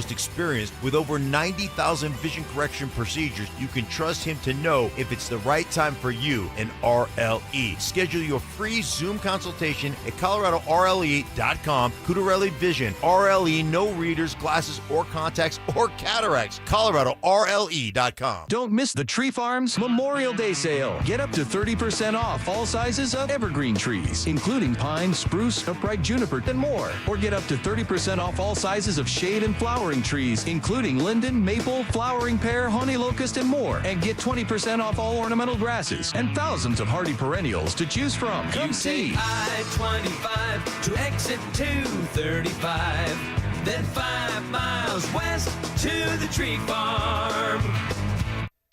experienced with over 90,000 vision correction procedures, you can trust him to know if it's the right time for you and RLE. Schedule your free Zoom consultation at ColoradoRLE.com. Cudarelli Vision, RLE, no readers, glasses, or contacts, or cataracts. ColoradoRLE.com. Don't miss the Tree Farms Memorial Day sale. Get up to 30% off all sizes of evergreen trees, including pine, spruce, upright juniper, and more. Or get up to 30% off all sizes of shade and flowering trees, including linden, maple, flowering pear, honey locust, and more. And get 20% off all ornamental grasses and thousands of hardy perennials to choose from. Come see. I-25 to exit 235, then 5 miles west to the Tree Farm.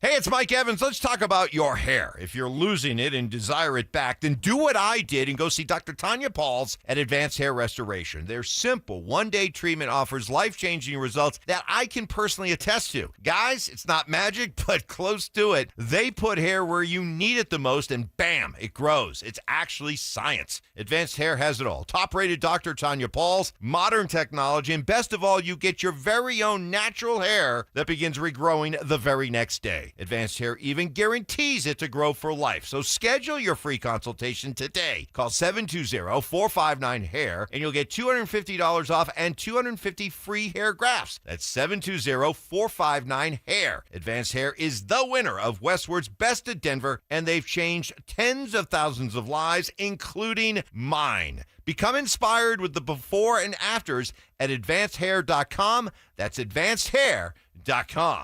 Hey, it's Mike Evans. Let's talk about your hair. If you're losing it and desire it back, then do what I did and go see Dr. Tanya Pauls at Advanced Hair Restoration. Their simple one-day treatment offers life-changing results that I can personally attest to. Guys, it's not magic, but close to it. They put hair where you need it the most, and bam, it grows. It's actually science. Advanced Hair has it all. Top-rated Dr. Tanya Pauls, modern technology, and best of all, you get your very own natural hair that begins regrowing the very next day. Advanced Hair even guarantees it to grow for life. So schedule your free consultation today. Call 720-459-HAIR and you'll get $250 off and 250 free hair grafts. That's 720-459-HAIR. Advanced Hair is the winner of Westward's Best of Denver, and they've changed tens of thousands of lives, including mine. Become inspired with the before and afters at advancedhair.com. That's advancedhair.com.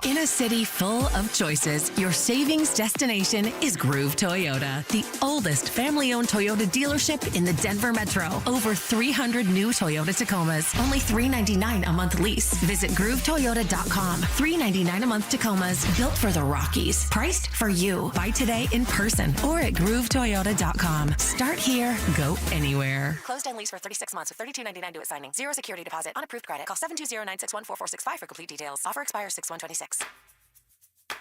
In a city full of choices, your savings destination is Groove Toyota, the oldest family-owned Toyota dealership in the Denver Metro. Over 300 new Toyota Tacomas, only $399 a month lease. Visit GrooveToyota.com. $399 a month Tacomas, built for the Rockies. Priced for you. Buy today in person or at GrooveToyota.com. Start here, go anywhere. Closed and lease for 36 months with $32.99 due at signing. Zero security deposit. Unapproved credit. Call 720-961-4465 for complete details. Offer expires 6/126.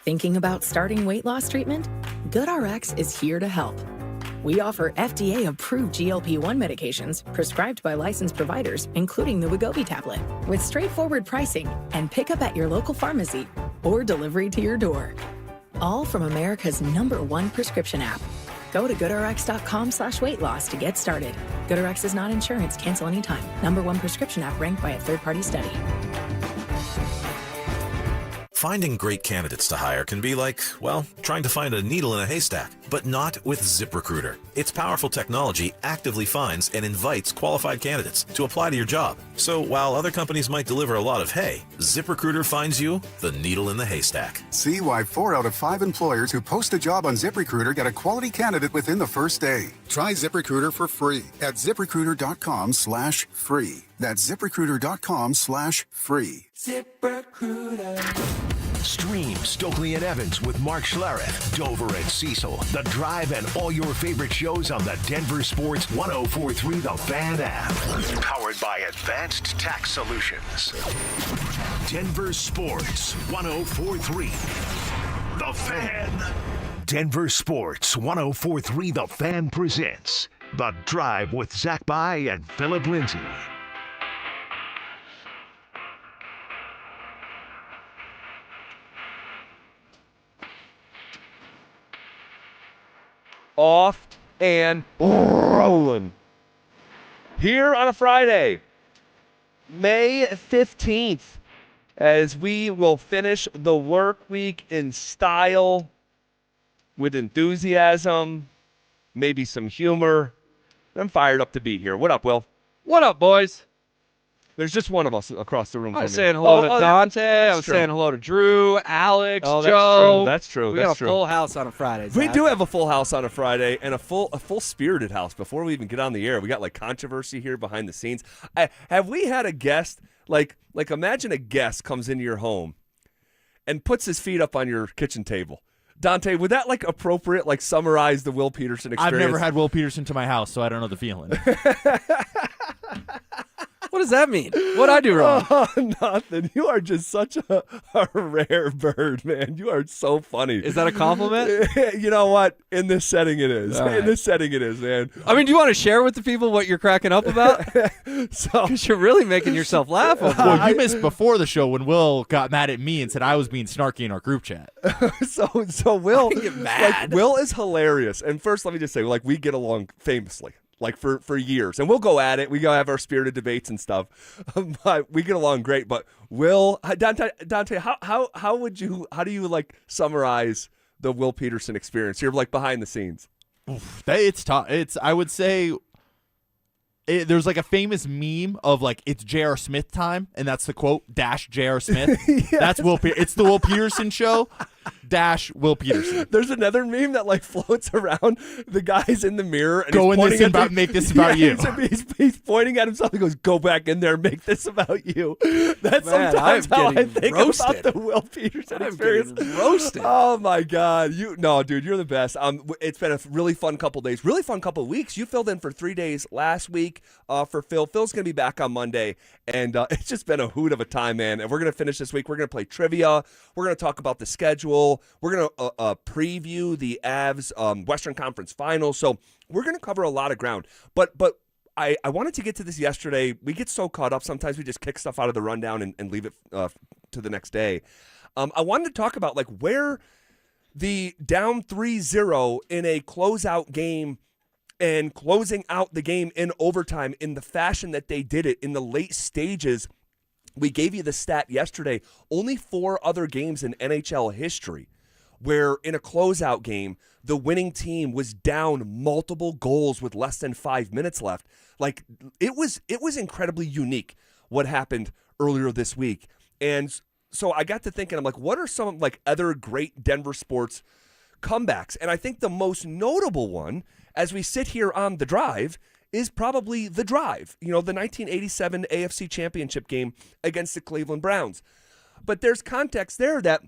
Thinking about starting weight loss treatment? GoodRx is here to help. We offer FDA-approved GLP-1 medications prescribed by licensed providers, including the Wegovy tablet, with straightforward pricing and pickup at your local pharmacy or delivery to your door. All from America's #1 prescription app. Go to GoodRx.com/weight loss to get started. GoodRx is not insurance. Cancel anytime. #1 prescription app ranked by a third-party study. Finding great candidates to hire can be like, well, trying to find a needle in a haystack, but not with ZipRecruiter. Its powerful technology actively finds and invites qualified candidates to apply to your job. So while other companies might deliver a lot of hay, ZipRecruiter finds you the needle in the haystack. See why 4 out of 5 employers who post a job on ZipRecruiter get a quality candidate within the first day. Try ZipRecruiter for free at ZipRecruiter.com/free. That's ZipRecruiter.com/free. ZipRecruiter. Stream Stokely and Evans with Mark Schlereth, Dover and Cecil, The Drive, and all your favorite shows on the Denver Sports 104.3 The Fan app. Powered by Advanced Tax Solutions. Denver Sports 104.3 The Fan. Denver Sports 104.3 The Fan presents The Drive with Zach By and Phillip Lindsay. Off and rolling. Here on a Friday, May 15th, as we will finish the work week in style, with enthusiasm, maybe some humor. I'm fired up to be here. What up, Will? What up, boys? There's just one of us across the room. I was saying hello to Dante. I was saying hello to Drew, Alex, Joe. That's true. We got a full house on a Friday. We do have a full house on a Friday, and a full spirited house. Before we even get on the air, we got like controversy here behind the scenes. Have we had a guest like imagine a guest comes into your home and puts his feet up on your kitchen table? Dante, would that appropriate summarize the Will Peterson experience? I've never had Will Peterson to my house, so I don't know the feeling. What does that mean? What'd I do wrong? Nothing. You are just such a rare bird, man. You are so funny. Is that a compliment? You know what? In this setting, it is. All right. In this setting, it is, man. I mean, do you want to share with the people what you're cracking up about? So, Because you're really making yourself laugh over Well, you missed before the show when Will got mad at me and said I was being snarky in our group chat. so Will, get mad. Will is hilarious. And first, let me just say, we get along famously. For years, and we'll go at it. We go have our spirited debates and stuff, but we get along great. But Will, Dante, how do you summarize the Will Peterson experience? You're behind the scenes. It's tough. I would say there's a famous meme of it's J.R. Smith time, and that's the quote J.R. Smith. Yes. That's Will. It's the Will Peterson show. Will Peterson. There's another meme that floats around. The guy's in the mirror and make this about you. He's pointing at himself. He goes, "Go back in there, and make this about you." That's sometimes how I think about the Will Peterson experience. Roasted. Oh my God, dude, you're the best. It's been a really fun couple days, really fun couple weeks. You filled in for 3 days last week for Phil. Phil's gonna be back on Monday, and it's just been a hoot of a time, man. And we're gonna finish this week. We're gonna play trivia. We're gonna talk about the schedule. We're going to preview the Avs Western Conference Finals. So we're going to cover a lot of ground. But I wanted to get to this yesterday. We get so caught up. Sometimes we just kick stuff out of the rundown and leave it to the next day. I wanted to talk about where the down 3-0 in a closeout game and closing out the game in overtime in the fashion that they did it in the late stages. We gave you the stat yesterday, only 4 other games in NHL history where in a closeout game, the winning team was down multiple goals with less than 5 minutes left. It was incredibly unique what happened earlier this week. And so I got to thinking, I'm what are some other great Denver sports comebacks? And I think the most notable one, as we sit here on the drive, is probably the drive, the 1987 AFC Championship game against the Cleveland Browns. But there's context there that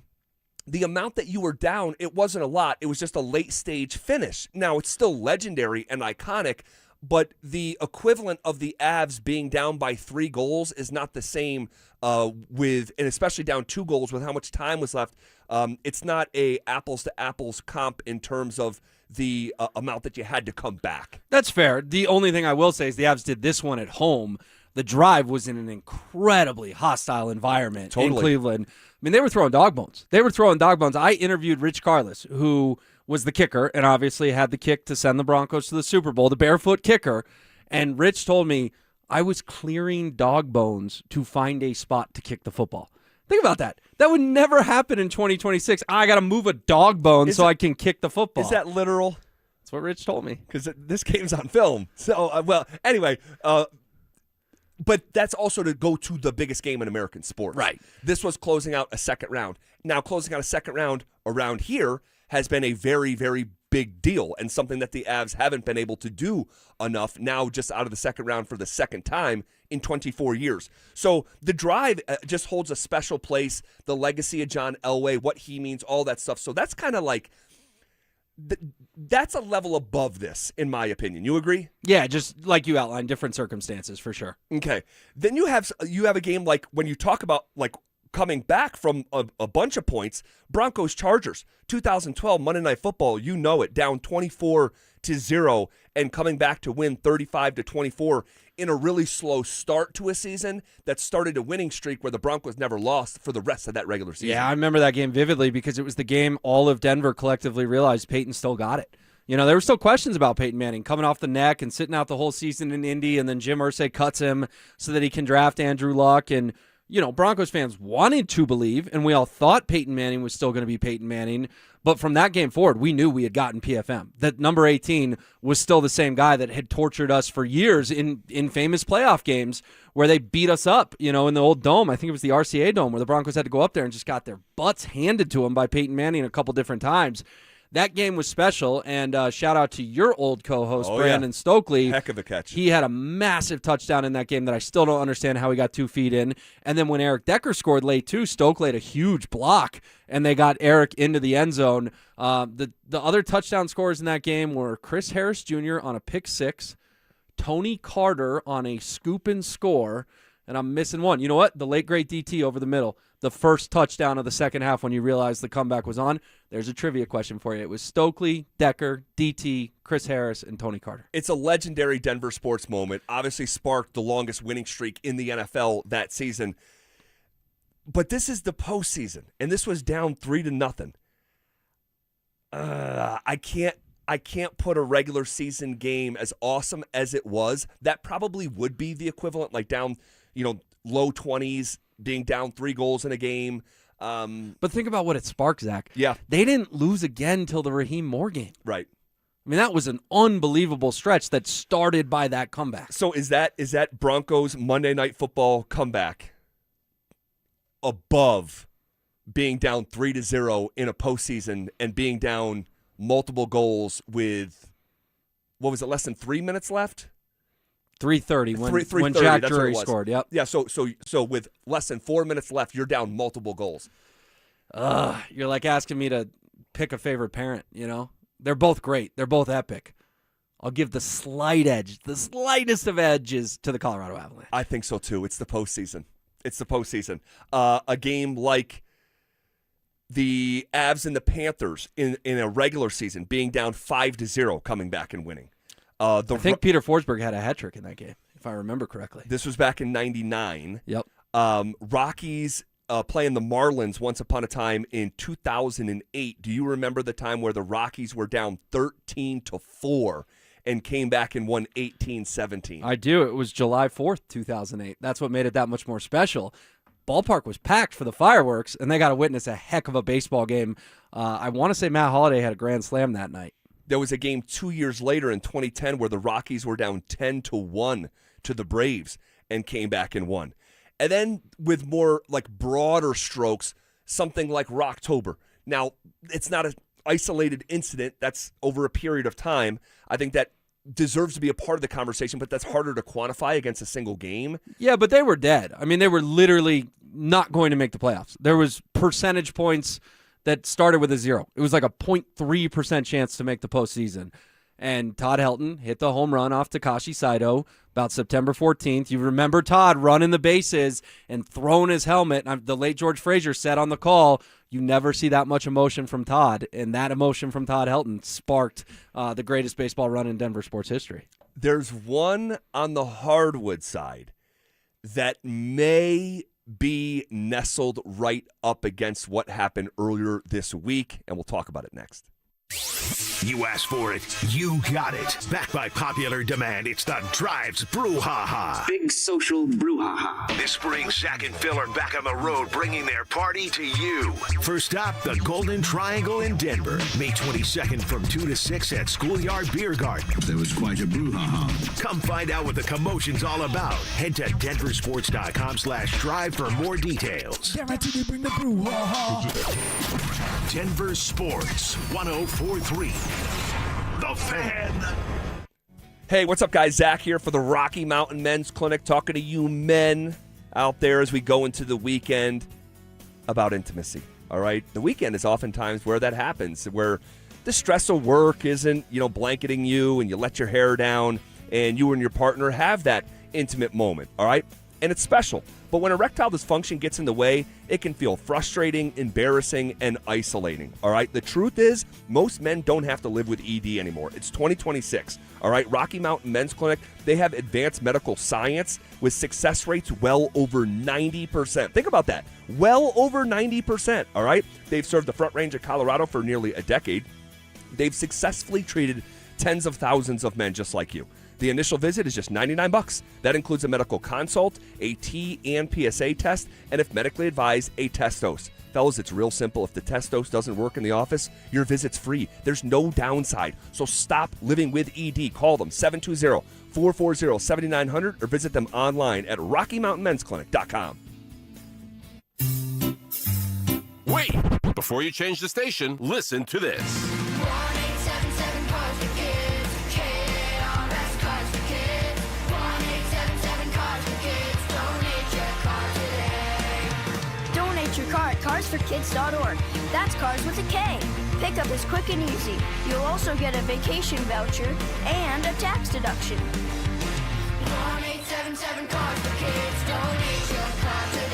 the amount that you were down, it wasn't a lot. It was just a late-stage finish. Now, it's still legendary and iconic, but the equivalent of the Avs being down by 3 goals is not the same and especially down 2 goals with how much time was left. It's not a apples-to-apples comp in terms of the amount that you had to come back. That's fair. The only thing I will say is the Avs did this one at home. The drive was in an incredibly hostile environment in Cleveland. I mean, they were throwing dog bones. I interviewed Rich Carlis, who was the kicker and obviously had the kick to send the Broncos to the Super Bowl, the barefoot kicker. And Rich told me, I was clearing dog bones to find a spot to kick the football. Think about that. That would never happen in 2026. I got to move a dog bone I can kick the football. Is that literal? That's what Rich told me. Because this game's on film. So, anyway, but that's also to go to the biggest game in American sports. Right. This was closing out a second round. Now, closing out a second round around here has been a very, very big deal and something that the Avs haven't been able to do enough now just out of the second round for the second time in 24 years. So the drive just holds a special place, the legacy of John Elway, what he means, all that stuff. So that's kind of that's a level above this, in my opinion. You agree? Yeah, just like you outlined, different circumstances for sure. Okay. Then you have a game when you talk about coming back from a bunch of points, Broncos-Chargers, 2012 Monday Night Football, down 24-0 and coming back to win 35-24 in a really slow start to a season that started a winning streak where the Broncos never lost for the rest of that regular season. Yeah, I remember that game vividly because it was the game all of Denver collectively realized Payton still got it. There were still questions about Peyton Manning coming off the neck and sitting out the whole season in Indy, and then Jim Irsay cuts him so that he can draft Andrew Luck. And Broncos fans wanted to believe, and we all thought Peyton Manning was still going to be Peyton Manning. But from that game forward, we knew we had gotten PFM. That number 18 was still the same guy that had tortured us for years in famous playoff games where they beat us up, in the old dome. I think it was the RCA Dome where the Broncos had to go up there and just got their butts handed to them by Peyton Manning a couple different times. That game was special, and shout out to your old co-host, Brandon Stokely. Heck of a catch. He had a massive touchdown in that game that I still don't understand how he got 2 feet in. And then when Eric Decker scored late too, Stokely had a huge block, and they got Eric into the end zone. The other touchdown scores in that game were Chris Harris Jr. on a pick 6, Tony Carter on a scoop and score, and I'm missing one. You know what? The late, great DT over the middle. The first touchdown of the second half when you realized the comeback was on. There's a trivia question for you. It was Stokely, Decker, DT, Chris Harris, and Tony Carter. It's a legendary Denver sports moment. Obviously sparked the longest winning streak in the NFL that season. But this is the postseason, and this was down 3-0. I can't put a regular season game as awesome as it was. That probably would be the equivalent, like down, low 20s, being down 3 goals in a game. But think about what it sparked, Zach. Yeah. They didn't lose again till the Raheem Moore game. Right. I mean, that was an unbelievable stretch that started by that comeback. So is that Broncos Monday Night Football comeback above being down 3-0 in a postseason and being down multiple goals with, what was it, less than 3 minutes left? 3:30 when 3:30, Jack that's what Drury it was. scored. Yep. Yeah. So with less than 4 minutes left, you're down multiple goals. You're like asking me to pick a favorite parent. They're both great. They're both epic. I'll give the slightest of edges to the Colorado Avalanche. I think so too. It's the postseason. A game like the Avs and the Panthers in a regular season being down 5-0, coming back and winning. I think Peter Forsberg had a hat trick in that game, if I remember correctly. This was back in '99. Yep. Rockies playing the Marlins once upon a time in 2008. Do you remember the time where the Rockies were down 13-4 and came back and won 18-17? I do. It was July 4th, 2008. That's what made it that much more special. Ballpark was packed for the fireworks, and they got to witness a heck of a baseball game. I want to say Matt Holliday had a grand slam that night. There was a game 2 years later in 2010 where the Rockies were down 10-1 to the Braves and came back and won. And then with more like broader strokes, something like Rocktober. Now, it's not an isolated incident. That's over a period of time. I think that deserves to be a part of the conversation, but that's harder to quantify against a single game. Yeah, but they were dead. I mean, they were literally not going to make the playoffs. There was percentage points that started with a 0. It was like a 0.3% chance to make the postseason. And Todd Helton hit the home run off Takashi Saito about September 14th. You remember Todd running the bases and throwing his helmet. The late George Frazier said on the call, you never see that much emotion from Todd. And that emotion from Todd Helton sparked the greatest baseball run in Denver sports history. There's one on the hardwood side that may be nestled right up against what happened earlier this week, and we'll talk about it next. You asked for it, you got it. Backed by popular demand, it's the Drive's Brewhaha. Big social brouhaha. This spring, Zach and Phil are back on the road, bringing their party to you. First stop, the Golden Triangle in Denver. May 22nd from 2 to 6 at Schoolyard Beer Garden. There was quite a brouhaha. Come find out what the commotion's all about. Head to DenverSports.com/drive for more details. Guaranteed to bring the brouhaha. Denver Sports 104.3. The Fan. Hey, what's up, guys? Zach here for the Rocky Mountain Men's Clinic, talking to you men out there as we go into the weekend about intimacy, all right? The weekend is oftentimes where that happens, where the stress of work isn't, blanketing you, and you let your hair down, and you and your partner have that intimate moment, all right? And it's special. But when erectile dysfunction gets in the way, it can feel frustrating, embarrassing, and isolating, all right? The truth is, most men don't have to live with ED anymore. It's 2026, all right? Rocky Mountain Men's Clinic, they have advanced medical science with success rates well over 90%. Think about that. Well over 90%, all right? They've served the Front Range of Colorado for nearly a decade. They've successfully treated tens of thousands of men just like you. The initial visit is just $99. That includes a medical consult, a T and PSA test, and if medically advised, a test dose. Fellas, it's real simple. If the test dose doesn't work in the office, your visit's free. There's no downside. So stop living with ED. Call them 720-440-7900 or visit them online at RockyMountainMen'sClinic.com. Wait! Before you change the station, listen to this. Your car at carsforkids.org. That's cars with a K. Pickup is quick and easy. You'll also get a vacation voucher and a tax deduction. 7 cars for kids. Donate your car today.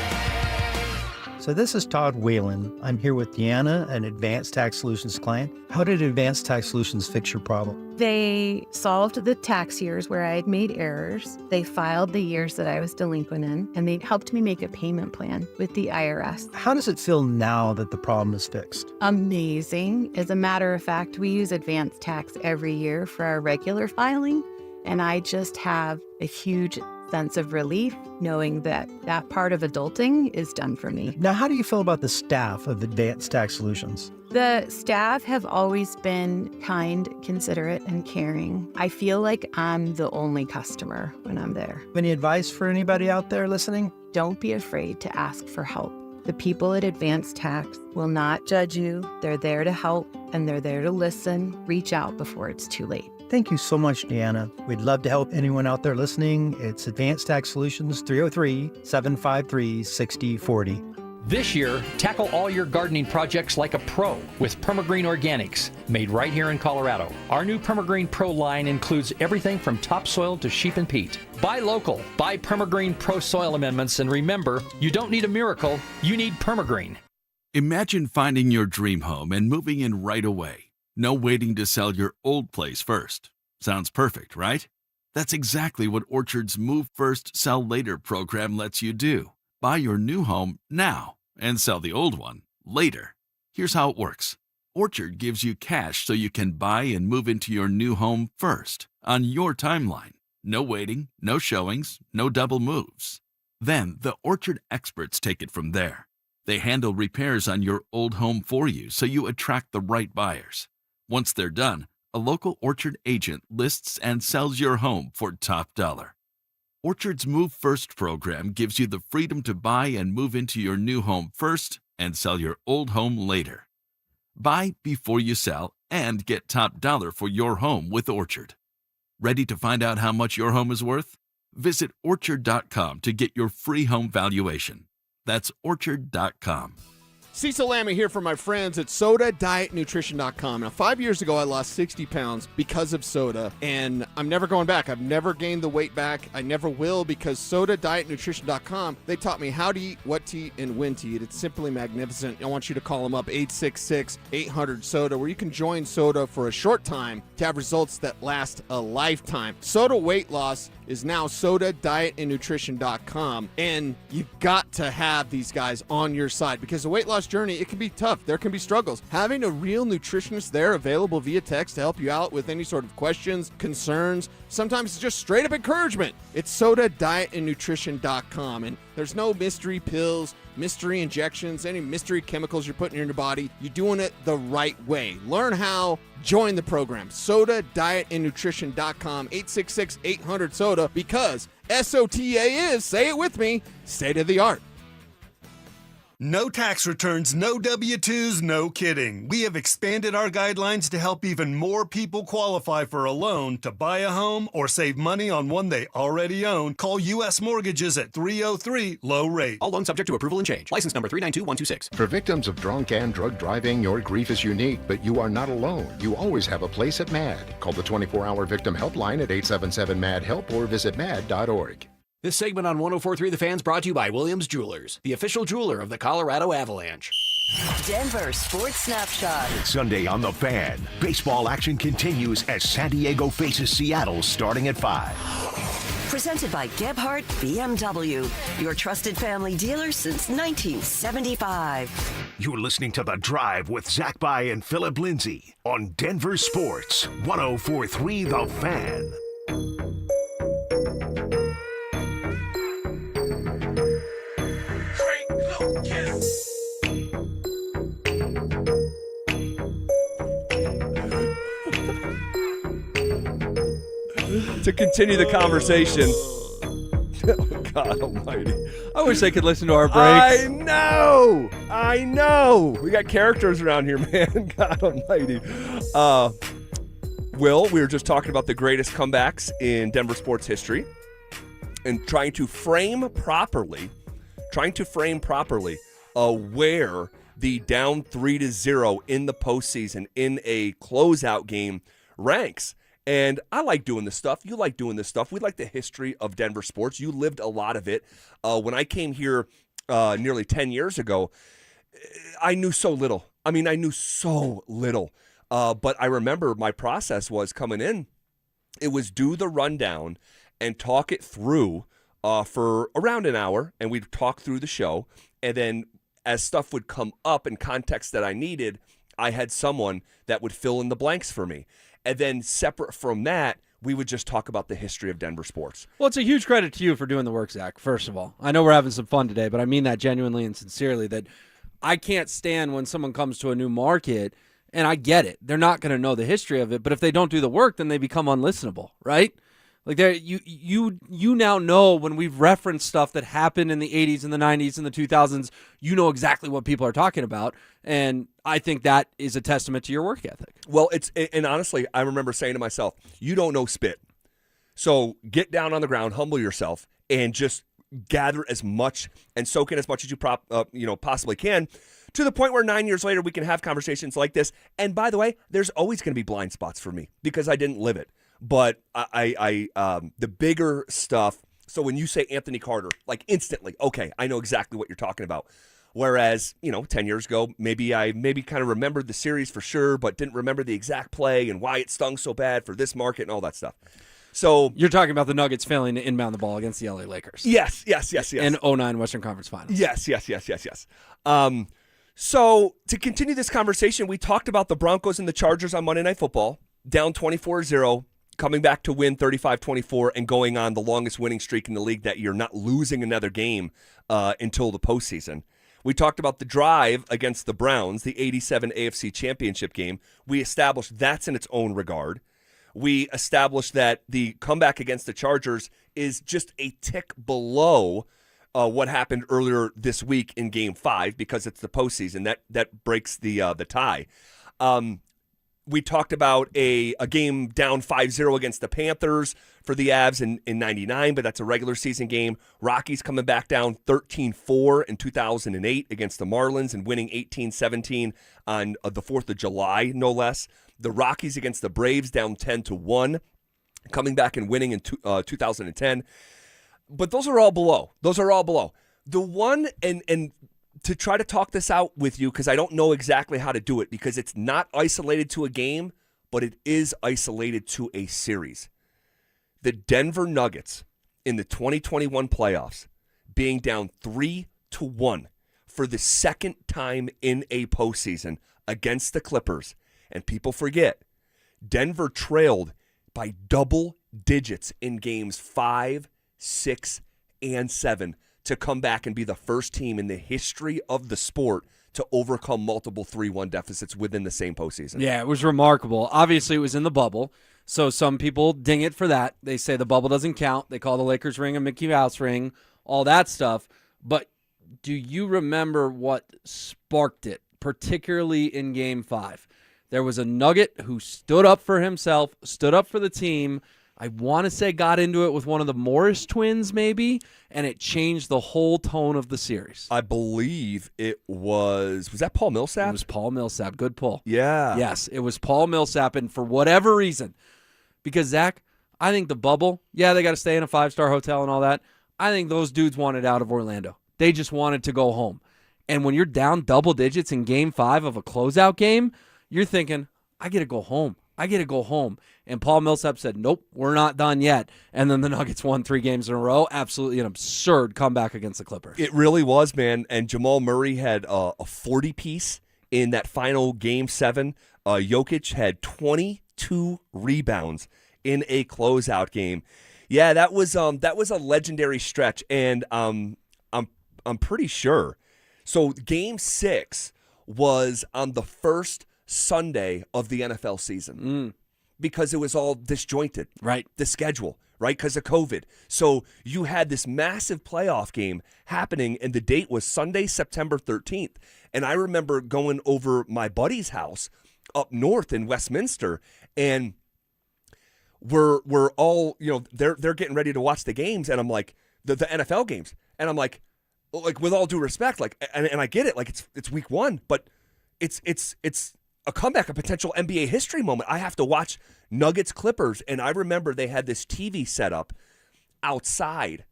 So this is Todd Whalen. I'm here with Deanna, an Advanced Tax Solutions client. How did Advanced Tax Solutions fix your problem? They solved the tax years where I had made errors. They filed the years that I was delinquent in, and they helped me make a payment plan with the IRS. How does it feel now that the problem is fixed? Amazing. As a matter of fact, we use Advanced Tax every year for our regular filing, and I just have a huge sense of relief knowing that that part of adulting is done for me. Now, how do you feel about the staff of Advanced Tax Solutions? The staff have always been kind, considerate, and caring. I feel like I'm the only customer when I'm there. Any advice for anybody out there listening? Don't be afraid to ask for help. The people at Advanced Tax will not judge you. They're there to help, and they're there to listen. Reach out before it's too late. Thank you so much, Deanna. We'd love to help anyone out there listening. It's Advanced Tax Solutions, 303-753-6040. This year, tackle all your gardening projects like a pro with Permagreen Organics, made right here in Colorado. Our new Permagreen Pro line includes everything from topsoil to sheep and peat. Buy local, buy Permagreen Pro soil amendments, and remember, you don't need a miracle, you need Permagreen. Imagine finding your dream home and moving in right away. No waiting to sell your old place first. Sounds perfect, right? That's exactly what Orchard's Move First, Sell Later program lets you do. Buy your new home now and sell the old one later. Here's how it works. Orchard gives you cash so you can buy and move into your new home first, on your timeline. No waiting, no showings, no double moves. Then the Orchard experts take it from there. They handle repairs on your old home for you so you attract the right buyers. Once they're done, a local Orchard agent lists and sells your home for top dollar. Orchard's Move First program gives you the freedom to buy and move into your new home first and sell your old home later. Buy before you sell and get top dollar for your home with Orchard. Ready to find out how much your home is worth? Visit Orchard.com to get your free home valuation. That's Orchard.com. Cecil Lammy here for my friends at SodaDietNutrition.com. Now, 5 years ago, I lost 60 pounds because of soda, and I'm never going back. I've never gained the weight back. I never will, because SodaDietNutrition.com, they taught me how to eat, what to eat, and when to eat. It's simply magnificent. I want you to call them up, 866-800-SODA, where you can join Soda for a short time to have results that last a lifetime. Soda weight loss is now SodaDietNutrition.com, and you've got to have these guys on your side, because the weight loss journey, it can be tough. There can be struggles. Having a real nutritionist there available via text to help you out with any sort of questions, concerns, sometimes it's just straight up encouragement. It's SodaDietNutrition.com, and there's no mystery pills, mystery injections, any mystery chemicals you're putting in your body. You're doing it the right way. Learn how. Join the program. SodaDietNutrition.com, 866-800-SODA, because SOTA is, say it with me, state of the art. No tax returns, no W-2s, no kidding. We have expanded our guidelines to help even more people qualify for a loan to buy a home or save money on one they already own. Call U.S. Mortgages at 303-LOW-RATE. All loans subject to approval and change. License number 392126. For victims of drunk and drug driving, your grief is unique, but you are not alone. You always have a place at MAD. Call the 24-hour victim helpline at 877-MAD-HELP or visit mad.org. This segment on 104.3 The Fan's brought to you by Williams Jewelers, the official jeweler of the Colorado Avalanche. Denver Sports Snapshot. Sunday on The Fan, baseball action continues as San Diego faces Seattle starting at 5. Presented by Gebhardt BMW, your trusted family dealer since 1975. You're listening to The Drive with Zach By and Phillip Lindsay on Denver Sports 104.3 The Fan. To continue the conversation. Oh, God almighty. I wish they could listen to our breaks. I know. We got characters around here, man. God almighty. Will, we were just talking about the greatest comebacks in Denver sports history and trying to frame properly where the down 3-0 in the postseason in a closeout game ranks. And I like doing this stuff. You like doing this stuff. We like the history of Denver sports. You lived a lot of it. When I came here nearly 10 years ago, I knew so little. I mean, I knew so little. But I remember my process was coming in. It was do the rundown and talk it through for around an hour, and we'd talk through the show. And then as stuff would come up in context that I needed, I had someone that would fill in the blanks for me. And then separate from that, we would just talk about the history of Denver sports. Well, it's a huge credit to you for doing the work, Zach, first of all. I know we're having some fun today, but I mean that genuinely and sincerely, that I can't stand when someone comes to a new market, and I get it. They're not going to know the history of it, but if they don't do the work, then they become unlistenable, right? Like you now know when we've referenced stuff that happened in the 80s and the 90s and the 2000s, you know exactly what people are talking about, and I think that is a testament to your work ethic. Well, and honestly, I remember saying to myself, you don't know spit. So get down on the ground, humble yourself, and just gather as much and soak in as much as you possibly can, to the point where 9 years later we can have conversations like this. And by the way, there's always going to be blind spots for me because I didn't live it. But the bigger stuff. So when you say Anthony Carter, like instantly, okay, I know exactly what you're talking about. Whereas, 10 years ago, maybe I kind of remembered the series for sure, but didn't remember the exact play and why it stung so bad for this market and all that stuff. So you're talking about the Nuggets failing to inbound the ball against the LA Lakers. Yes. And 09 Western Conference Finals. Yes. So to continue this conversation, we talked about the Broncos and the Chargers on Monday Night Football, down 24-0. Coming back to win 35-24 and going on the longest winning streak in the league that year, not losing another game until the postseason. We talked about the drive against the Browns, the 87 AFC Championship game. We established that's in its own regard. We established that the comeback against the Chargers is just a tick below what happened earlier this week in Game 5 because it's the postseason. That breaks the tie. We talked about a game down 5-0 against the Panthers for the Avs in 99, but that's a regular season game. Rockies coming back down 13-4 in 2008 against the Marlins and winning 18-17 on the 4th of July, no less. The Rockies against the Braves down 10-1, coming back and winning in 2010. But those are all below. The one, and to try to talk this out with you, because I don't know exactly how to do it, because it's not isolated to a game, but it is isolated to a series. The Denver Nuggets in the 2021 playoffs being down 3-1 for the second time in a postseason against the Clippers. And people forget, Denver trailed by double digits in games 5, 6, and 7 to come back and be the first team in the history of the sport to overcome multiple 3-1 deficits within the same postseason. Yeah, it was remarkable. Obviously, it was in the bubble, so some people ding it for that. They say the bubble doesn't count. They call the Lakers ring a Mickey Mouse ring, all that stuff. But do you remember what sparked it, particularly in Game 5? There was a Nugget who stood up for himself, stood up for the team. I want to say got into it with one of the Morris twins maybe, and it changed the whole tone of the series. I believe it was that Paul Millsap? It was Paul Millsap. Good pull. Yeah. Yes, it was Paul Millsap, and for whatever reason, because, Zach, I think the bubble, yeah, they got to stay in a 5-star hotel and all that. I think those dudes wanted out of Orlando. They just wanted to go home. And when you're down double digits in Game 5 of a closeout game, you're thinking, I get to go home. And Paul Millsap said, nope, we're not done yet. And then the Nuggets won 3 games in a row. Absolutely an absurd comeback against the Clippers. It really was, man. And Jamal Murray had a 40-piece in that final Game 7. Jokic had 22 rebounds in a closeout game. Yeah, that was a legendary stretch, and I'm pretty sure. So Game 6 was on the first Sunday of the NFL season because it was all disjointed, right? The schedule, right? Because of COVID. So you had this massive playoff game happening, and the date was Sunday, September 13th. And I remember going over my buddy's house up north in Westminster, and we're all, they're getting ready to watch the games, and I'm like, the NFL games, and I'm like with all due respect, and I get it, like it's week 1, but it's a comeback, a potential NBA history moment. I have to watch Nuggets Clippers, and I remember they had this TV set up outside,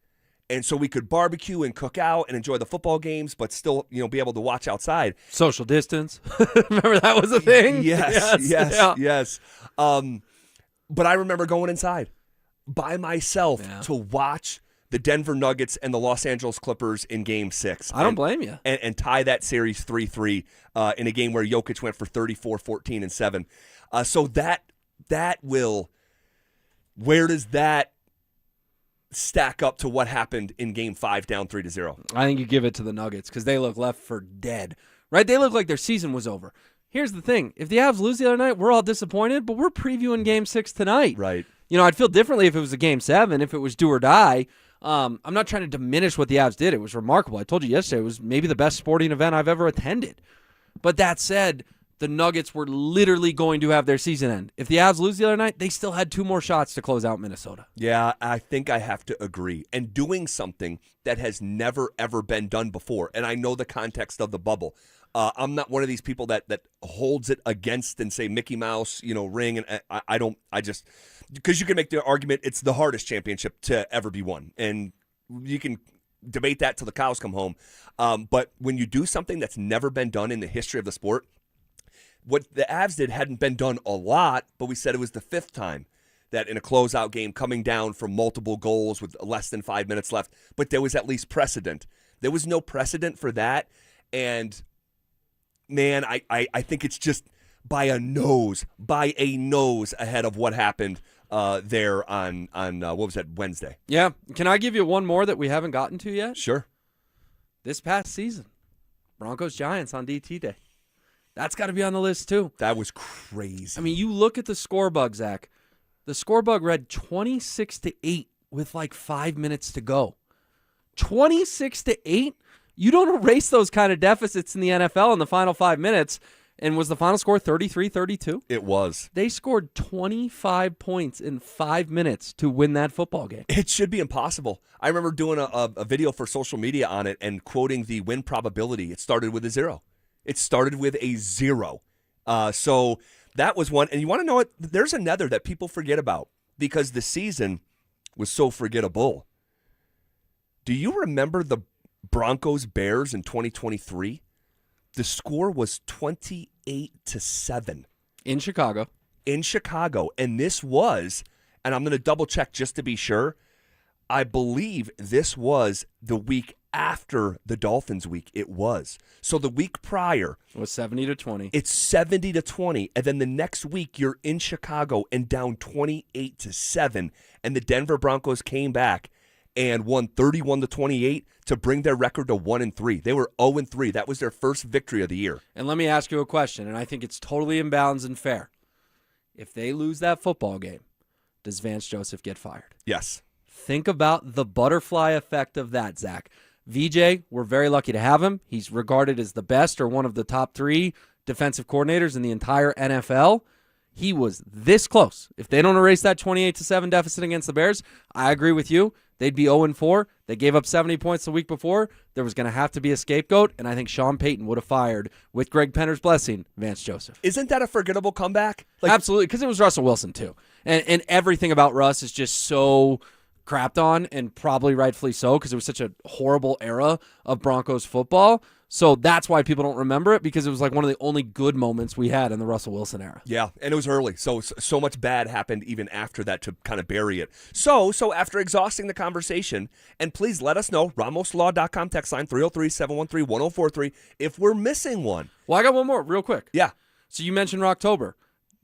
and so we could barbecue and cook out and enjoy the football games, but still, be able to watch outside. Social distance. Remember that was a thing? Yes. But I remember going inside by myself to watch the Denver Nuggets and the Los Angeles Clippers in Game 6. I don't blame you. And tie that series 3-3 in a game where Jokic went for 34, 14, and 7. So that will – where does that stack up to what happened in Game 5 down 3-0? I think you give it to the Nuggets because they look left for dead. Right? They look like their season was over. Here's the thing. If the Avs lose the other night, we're all disappointed, but we're previewing Game 6 tonight. Right. I'd feel differently if it was a Game 7, if it was do or die. I'm not trying to diminish what the Avs did. It was remarkable. I told you yesterday it was maybe the best sporting event I've ever attended. But that said, the Nuggets were literally going to have their season end. If the Avs lose the other night, they still had 2 more shots to close out Minnesota. Yeah, I think I have to agree. And doing something that has never, ever been done before. And I know the context of the bubble. I'm not one of these people that holds it against and say Mickey Mouse, ring. And I just, because you can make the argument it's the hardest championship to ever be won. And you can debate that till the cows come home. But when you do something that's never been done in the history of the sport, what the Avs did hadn't been done a lot, but we said it was the 5th time that in a closeout game coming down from multiple goals with less than 5 minutes left, but there was at least precedent. There was no precedent for that. And man, I think it's just by a nose ahead of what happened there on what was that, Wednesday? Yeah. Can I give you one more that we haven't gotten to yet? Sure. This past season, Broncos-Giants on DT Day. That's got to be on the list, too. That was crazy. I mean, you look at the score bug, Zach. The score bug read 26-8 with like 5 minutes to go. 26-8? You don't erase those kind of deficits in the NFL in the final 5 minutes. And was the final score 33-32? It was. They scored 25 points in 5 minutes to win that football game. It should be impossible. I remember doing a video for social media on it and quoting the win probability. It started with a 0. So that was one. And you want to know what? There's another that people forget about because the season was so forgettable. Do you remember the Broncos-Bears in 2023? The score was 28-7. In Chicago. And this was, and I'm going to double check just to be sure, I believe this was the week after the Dolphins week. It was. So the week prior. It was 70-20. It's 70-20. And then the next week you're in Chicago and down 28-7. And the Denver Broncos came back and won 31-28 to bring their record to 1-3. They were 0-3. That was their first victory of the year. And let me ask you a question, and I think it's totally in bounds and fair. If they lose that football game, does Vance Joseph get fired? Yes. Think about the butterfly effect of that, Zach. VJ, we're very lucky to have him. He's regarded as the best or one of the top 3 defensive coordinators in the entire NFL. He was this close. If they don't erase that 28-7 deficit against the Bears, I agree with you. They'd be 0-4. They gave up 70 points the week before. There was going to have to be a scapegoat, and I think Sean Payton would have fired, with Greg Penner's blessing, Vance Joseph. Isn't that a forgettable comeback? Absolutely, because it was Russell Wilson, too. And everything about Russ is just so crapped on, and probably rightfully so, because it was such a horrible era of Broncos football. So that's why people don't remember it, because it was like one of the only good moments we had in the Russell Wilson era. Yeah, and it was early, so much bad happened even after that to kind of bury it. So after exhausting the conversation, and please let us know, RamosLaw.com text line 303-713-1043 if we're missing one. Well, I got one more real quick. Yeah. So you mentioned Rocktober.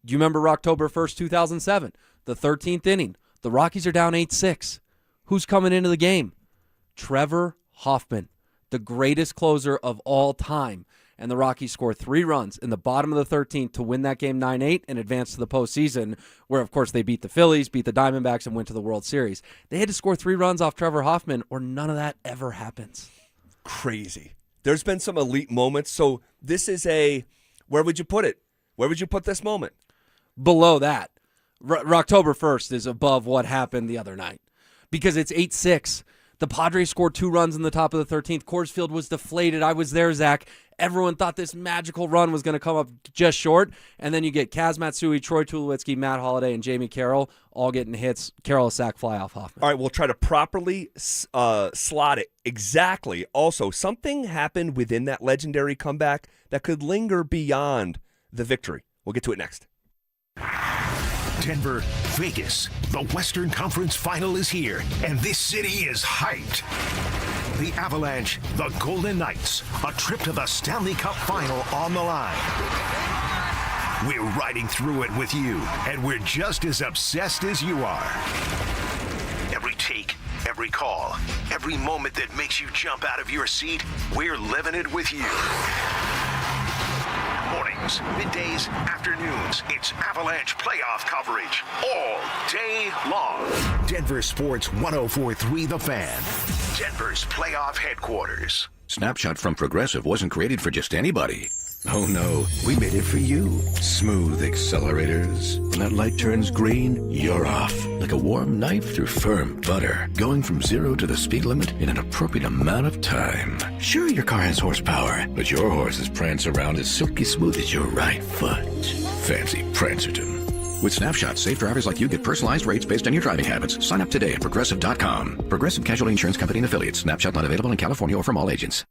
Do you remember October 1st, 2007? The 13th inning. The Rockies are down 8-6. Who's coming into the game? Trevor Hoffman, the greatest closer of all time. And the Rockies score 3 runs in the bottom of the 13th to win that game 9-8 and advance to the postseason, where, of course, they beat the Phillies, beat the Diamondbacks, and went to the World Series. They had to score 3 runs off Trevor Hoffman, or none of that ever happens. Crazy. There's been some elite moments. So this is where would you put it? Where would you put this moment? Below that. October 1st is above what happened the other night because it's 8-6. The Padres scored 2 runs in the top of the 13th. Coors Field was deflated. I was there, Zach, Everyone thought this magical run was going to come up just short, and then you get Kaz Matsui, Troy Tulowitzki, Matt Holliday, and Jamie Carroll all getting hits. Carroll a sack fly off Hoffman. All right, we'll try to properly slot it exactly. Also, something happened within that legendary comeback that could linger beyond the victory. We'll get to it next. Denver, Vegas. The Western Conference Final is here, and this city is hyped. The Avalanche, the Golden Knights, a trip to the Stanley Cup Final on the line. We're riding through it with you, and we're just as obsessed as you are. Every take, every call, every moment that makes you jump out of your seat, we're living it with you. Mornings, middays, afternoons, it's Avalanche playoff coverage all day long. Denver Sports 104.3 The Fan, Denver's playoff headquarters. Snapshot from Progressive wasn't created for just anybody. Oh no, we made it for you. Smooth accelerators. When that light turns green, you're off. Like a warm knife through firm butter. Going from 0 to the speed limit in an appropriate amount of time. Sure, your car has horsepower, but your horses prance around as silky smooth as your right foot. Fancy Prancerton. With Snapshot, safe drivers like you get personalized rates based on your driving habits. Sign up today at Progressive.com. Progressive Casualty Insurance Company and Affiliates. Snapshot not available in California or from all agents.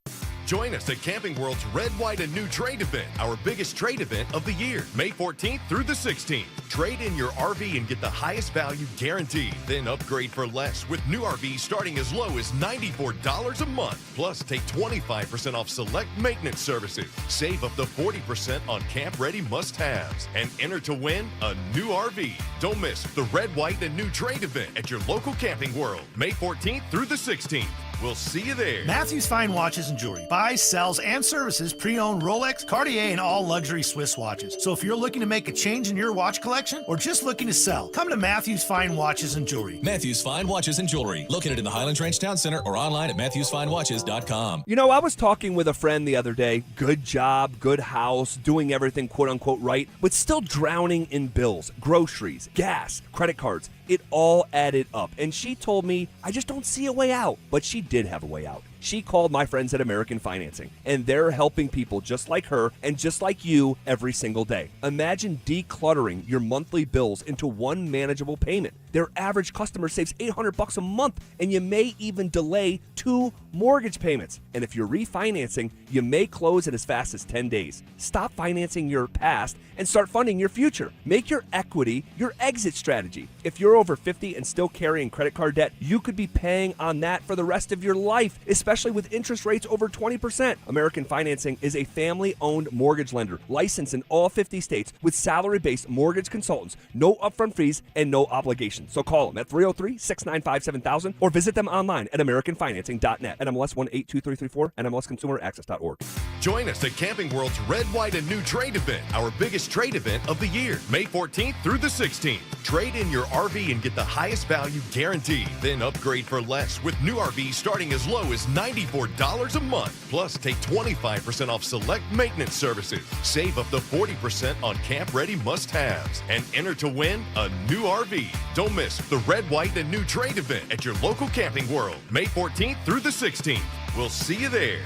Join us at Camping World's Red, White, and New Trade event, our biggest trade event of the year, May 14th through the 16th. Trade in your RV and get the highest value guaranteed. Then upgrade for less with new RVs starting as low as $94 a month. Plus, take 25% off select maintenance services. Save up to 40% on camp-ready must-haves. And enter to win a new RV. Don't miss the Red, White, and New Trade event at your local Camping World, May 14th through the 16th. We'll see you there. Matthews Fine Watches and Jewelry buys, sells, and services pre-owned Rolex, Cartier, and all luxury Swiss watches. So if you're looking to make a change in your watch collection or just looking to sell, come to Matthews Fine Watches and Jewelry. Matthews Fine Watches and Jewelry, located in the Highlands Ranch Town Center or online at MatthewsFineWatches.com. You know, I was talking with a friend the other day. Good job, good house, doing everything quote-unquote right, but still drowning in bills, groceries, gas, credit cards. It all added up. And she told me, I just don't see a way out. But she did have a way out. She called my friends at American Financing, and they're helping people just like her and just like you every single day. Imagine decluttering your monthly bills into one manageable payment. Their average customer saves $800 a month, and you may even delay 2 mortgage payments. And if you're refinancing, you may close in as fast as 10 days. Stop financing your past and start funding your future. Make your equity your exit strategy. If you're over 50 and still carrying credit card debt, you could be paying on that for the rest of your life, especially with interest rates over 20%. American Financing is a family-owned mortgage lender licensed in all 50 states with salary-based mortgage consultants, no upfront fees, and no obligation. So call them at 303-695-7000 or visit them online at AmericanFinancing.net. NMLS 182334, NMLSConsumerAccess.org. Join us at Camping World's Red, White, and New Trade event, our biggest trade event of the year, May 14th through the 16th. Trade in your RV and get the highest value guaranteed. Then upgrade for less with new RVs starting as low as $94 a month. Plus, take 25% off select maintenance services. Save up to 40% on camp-ready must-haves. And enter to win a new RV. Don't miss the Red, White, and New Trade event at your local Camping World, May 14th through the 16th. We'll see you there.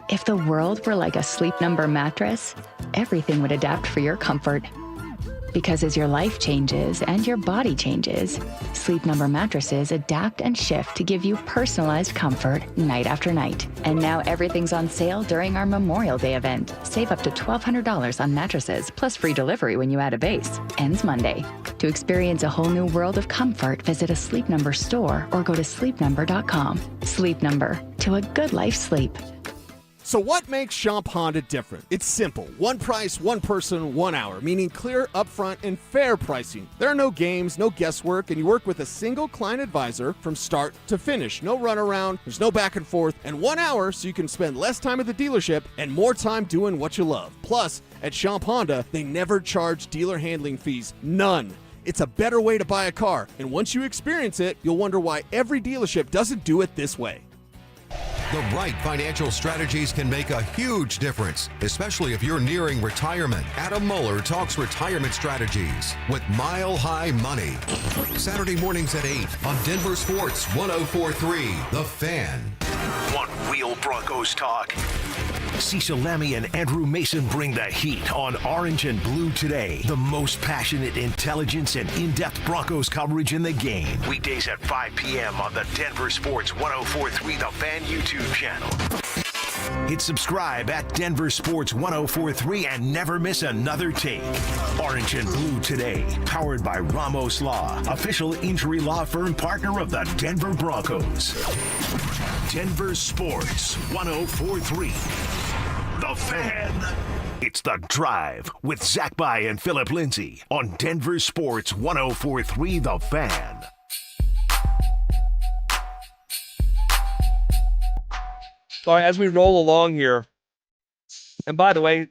If the world were like a Sleep Number mattress, everything would adapt for your comfort. Because as your life changes and your body changes, Sleep Number mattresses adapt and shift to give you personalized comfort night after night. And now everything's on sale during our Memorial Day event. Save up to $1,200 on mattresses, plus free delivery when you add a base. Ends Monday. To experience a whole new world of comfort, visit a Sleep Number store or go to sleepnumber.com. Sleep Number. To a good life sleep. So what makes Champ Honda different? It's simple. One price, one person, 1 hour, meaning clear, upfront, and fair pricing. There are no games, no guesswork, and you work with a single client advisor from start to finish. No runaround, there's no back and forth, and 1 hour so you can spend less time at the dealership and more time doing what you love. Plus, at Champ Honda, they never charge dealer handling fees. None. It's a better way to buy a car, and once you experience it, you'll wonder why every dealership doesn't do it this way. The right financial strategies can make a huge difference, especially if you're nearing retirement. Adam Mueller talks retirement strategies with Mile High Money. Saturday mornings at 8 on Denver Sports 104.3 The Fan. Want real Broncos talk? Cecil Lammy and Andrew Mason bring the heat on Orange and Blue Today. The most passionate intelligence and in-depth Broncos coverage in the game. Weekdays at 5 p.m. on the Denver Sports 104.3 The Fan YouTube channel. Hit subscribe at Denver Sports 104.3 and never miss another take. Orange and Blue Today, powered by Ramos Law, official injury law firm partner of the Denver Broncos. Denver Sports 104.3 The Fan. It's The Drive with Zach By and Phillip Lindsay on Denver Sports 104.3 The Fan. All right, as we roll along here, and by the way,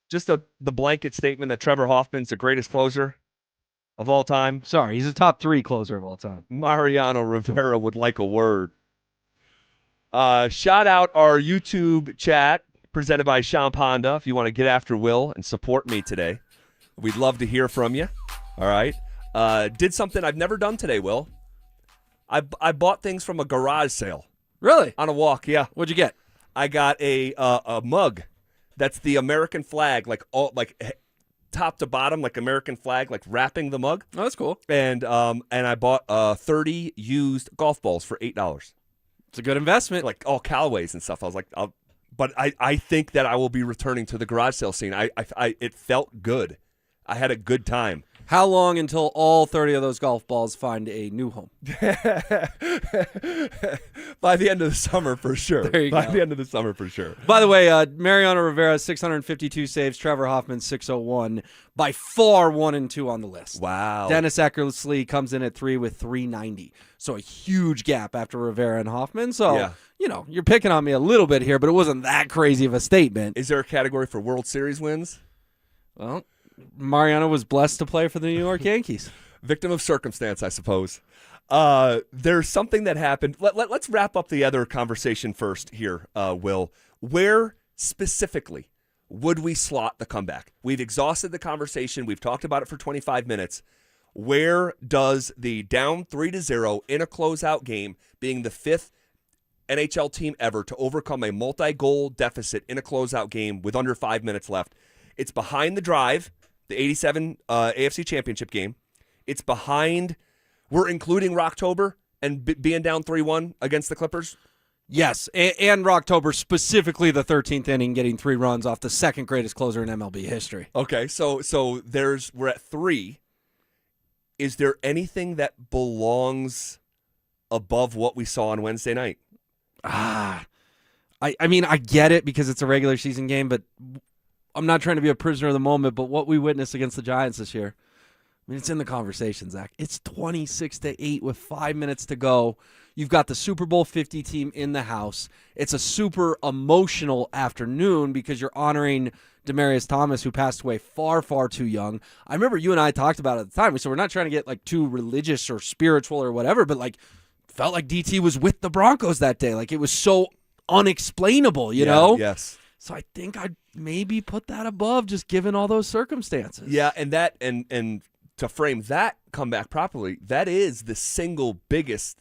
just the blanket statement that Trevor Hoffman's the greatest closer of all time. Sorry, he's a top 3 closer of all time. Mariano Rivera would like a word. Shout out our YouTube chat presented by Sean Ponda if you want to get after Will and support me today. We'd love to hear from you. All right. Did something I've never done today, Will. I bought things from a garage sale. Really? On a walk, yeah. What'd you get? I got a mug that's the American flag, like top to bottom, like American flag, like wrapping the mug. Oh, that's cool. And I bought 30 used golf balls for $8. It's a good investment. Like all Callaways and stuff. I was like, but I think that I will be returning to the garage sale scene. It felt good. I had a good time. How long until all 30 of those golf balls find a new home? By the end of the summer, for sure. There you By go. the end of the summer, for sure. By the way, Mariano Rivera, 652 saves. Trevor Hoffman, 601. By far 1 and 2 on the list. Wow. Dennis Eckersley comes in at 3 with 390. So a huge gap after Rivera and Hoffman. So, Yeah. You're picking on me a little bit here, but it wasn't that crazy of a statement. Is there a category for World Series wins? Well, Mariano was blessed to play for the New York Yankees. Victim of circumstance, I suppose. There's something that happened. Let's wrap up the other conversation first here, Will. Where specifically would we slot the comeback? We've exhausted the conversation. We've talked about it for 25 minutes. Where does the down 3-0 in a closeout game, being the 5th NHL team ever to overcome a multi-goal deficit in a closeout game with under 5 minutes left? It's behind the drive, the 87 AFC Championship game. It's behind, we're including Rocktober and being down 3-1 against the Clippers. Yes, and Rocktober, specifically the 13th inning, getting 3 runs off the second greatest closer in MLB history. Okay, so we're at 3. Is there anything that belongs above what we saw on Wednesday night? I mean, I get it because it's a regular season game, but I'm not trying to be a prisoner of the moment, but what we witnessed against the Giants this year, I mean, it's in the conversation, Zach. It's 26-8 with 5 minutes to go. You've got the Super Bowl 50 team in the house. It's a super emotional afternoon because you're honoring Demaryius Thomas, who passed away far, far too young. I remember you and I talked about it at the time. So we're not trying to get like too religious or spiritual or whatever, but like felt like DT was with the Broncos that day. Like it was so unexplainable, you know? Yes. So I think I'd maybe put that above, just given all those circumstances. Yeah, and that and to frame that comeback properly, that is the single biggest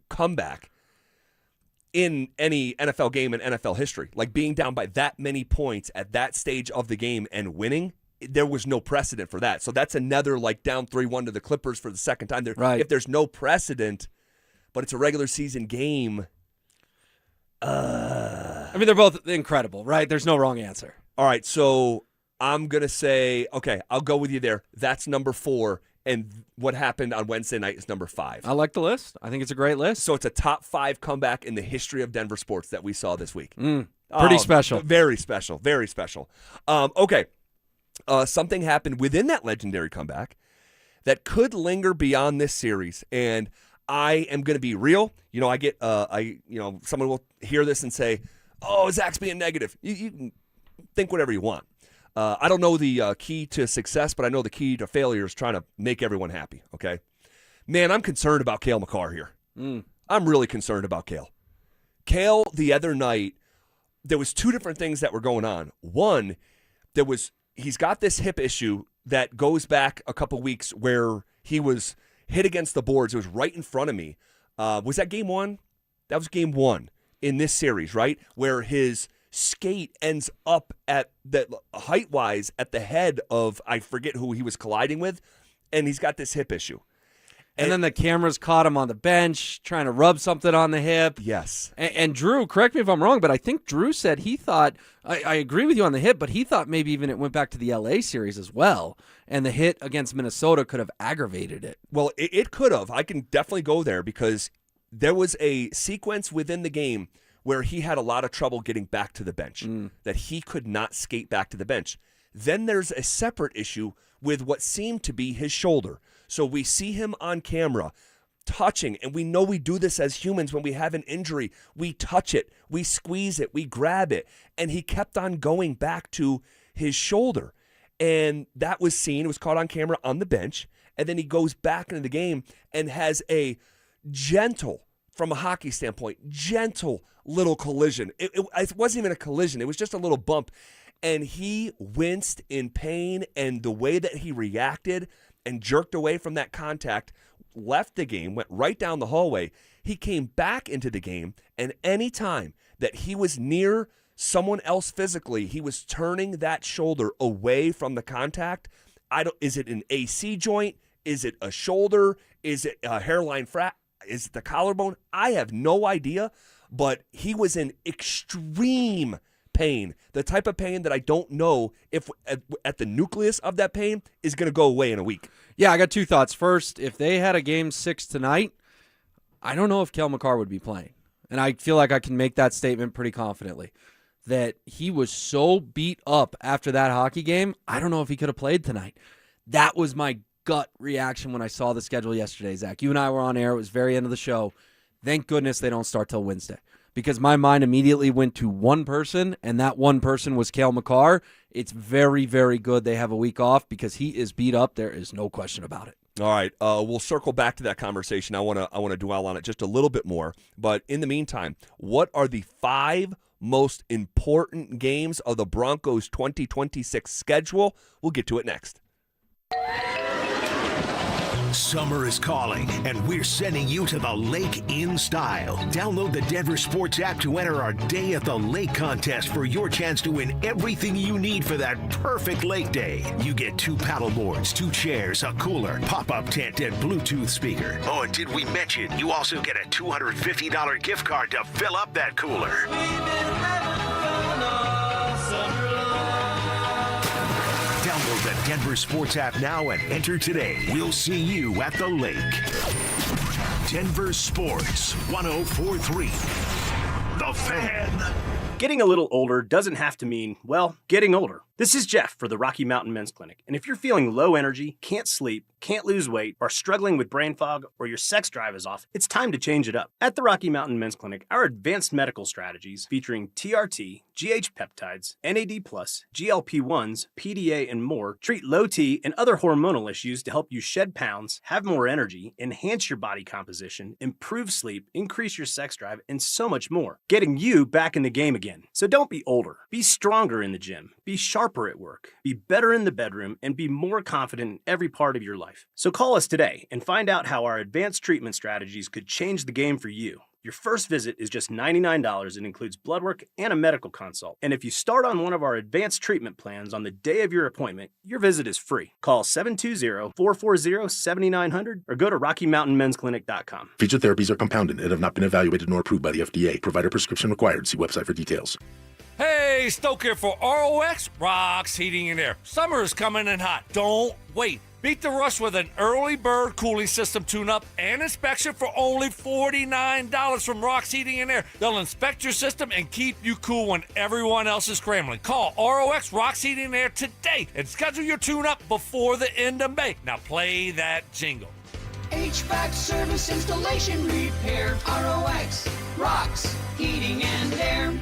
comeback in any NFL game in NFL history. Like being down by that many points at that stage of the game and winning, there was no precedent for that. So that's another like down 3-1 to the Clippers for the second time. Right. If there's no precedent, but it's a regular season game. I mean, they're both incredible, right? There's no wrong answer. All right, so I'm going to say, okay, I'll go with you there. That's number 4, and what happened on Wednesday night is number 5. I like the list. I think it's a great list. So it's a top 5 comeback in the history of Denver sports that we saw this week. Pretty special. Very special. Very special. Okay, something happened within that legendary comeback that could linger beyond this series, and I am going to be real. You know, I get, someone will hear this and say, "Oh, Zach's being negative." You can think whatever you want. I don't know the key to success, but I know the key to failure is trying to make everyone happy. Okay, man, I'm concerned about Cale Makar here. I'm really concerned about Cale. Cale the other night, there was 2 different things that were going on. One, he's got this hip issue that goes back a couple weeks where he was hit against the boards. It was right in front of me. Was that game 1? That was game 1 in this series, right? Where his skate ends up at the height-wise at the head of, I forget who he was colliding with, and he's got this hip issue. And then the cameras caught him on the bench trying to rub something on the hip. Yes. And Drew, correct me if I'm wrong, but I think Drew said he thought, I agree with you on the hit, but he thought maybe even it went back to the LA series as well. And the hit against Minnesota could have aggravated it. Well, it could have. I can definitely go there because there was a sequence within the game where he had a lot of trouble getting back to the bench, that he could not skate back to the bench. Then there's a separate issue with what seemed to be his shoulder. So we see him on camera touching, and we know we do this as humans when we have an injury. We touch it, we squeeze it, we grab it, and he kept on going back to his shoulder. And that was seen, it was caught on camera on the bench, and then he goes back into the game and has a gentle, from a hockey standpoint, gentle little collision. It wasn't even a collision, it was just a little bump. And he winced in pain, and the way that he reacted and jerked away from that contact, left the game, went right down the hallway. He came back into the game, and any time that he was near someone else physically, he was turning that shoulder away from the contact. Is it an AC joint? Is it a shoulder? Is it a hairline Is it the collarbone? I have no idea, but he was in extreme pain, the type of pain that I don't know if at the nucleus of that pain is going to go away in a week. Yeah, I got two thoughts. First, if they had a Game 6 tonight, I don't know if Cale Makar would be playing. And I feel like I can make that statement pretty confidently, that he was so beat up after that hockey game, I don't know if he could have played tonight. That was my gut reaction when I saw the schedule yesterday, Zach. You and I were on air. It was very end of the show. Thank goodness they don't start till Wednesday, because my mind immediately went to one person, and that one person was Cale Makar. It's very, very good they have a week off because he is beat up. There is no question about it. All right, we'll circle back to that conversation. I want to dwell on it just a little bit more. But in the meantime, what are the 5 most important games of the Broncos' 2026 schedule? We'll get to it next. Summer is calling, and we're sending you to the lake in style. Download the Denver Sports app to enter our Day at the Lake contest for your chance to win everything you need for that perfect lake day. You get 2 paddle boards, 2 chairs, a cooler, pop-up tent, and Bluetooth speaker. Oh, and did we mention you also get a $250 gift card to fill up that cooler? Download the Denver Sports app now and enter today. We'll see you at the lake. Denver Sports 104.3. The Fan. Getting a little older doesn't have to mean, well, getting older. This is Jeff for the Rocky Mountain Men's Clinic. And if you're feeling low energy, can't sleep, can't lose weight, are struggling with brain fog, or your sex drive is off, it's time to change it up. At the Rocky Mountain Men's Clinic, our advanced medical strategies featuring TRT, GH peptides, NAD+, GLP-1s, PDA, and more treat low T and other hormonal issues to help you shed pounds, have more energy, enhance your body composition, improve sleep, increase your sex drive, and so much more. Getting you back in the game again. So don't be older. Be stronger in the gym. Be sharper at work. Be better in the bedroom, and be more confident in every part of your life. So call us today and find out how our advanced treatment strategies could change the game for you. Your first visit is just $99 and includes blood work and a medical consult. And if you start on one of our advanced treatment plans on the day of your appointment, your visit is free. Call 720-440-7900 or go to RockyMountainMen'sClinic.com. Featured therapies are compounded and have not been evaluated nor approved by the FDA. Provider prescription required. See website for details. Hey, Stoke here for ROX Rocks Heating and Air. Summer is coming in hot. Don't wait. Beat the rush with an early bird cooling system tune-up and inspection for only $49 from Rocks Heating and Air. They'll inspect your system and keep you cool when everyone else is scrambling. Call ROX Rocks Heating and Air today and schedule your tune-up before the end of May. Now play that jingle. HVAC service, installation, repair. ROX Rocks Heating and Air.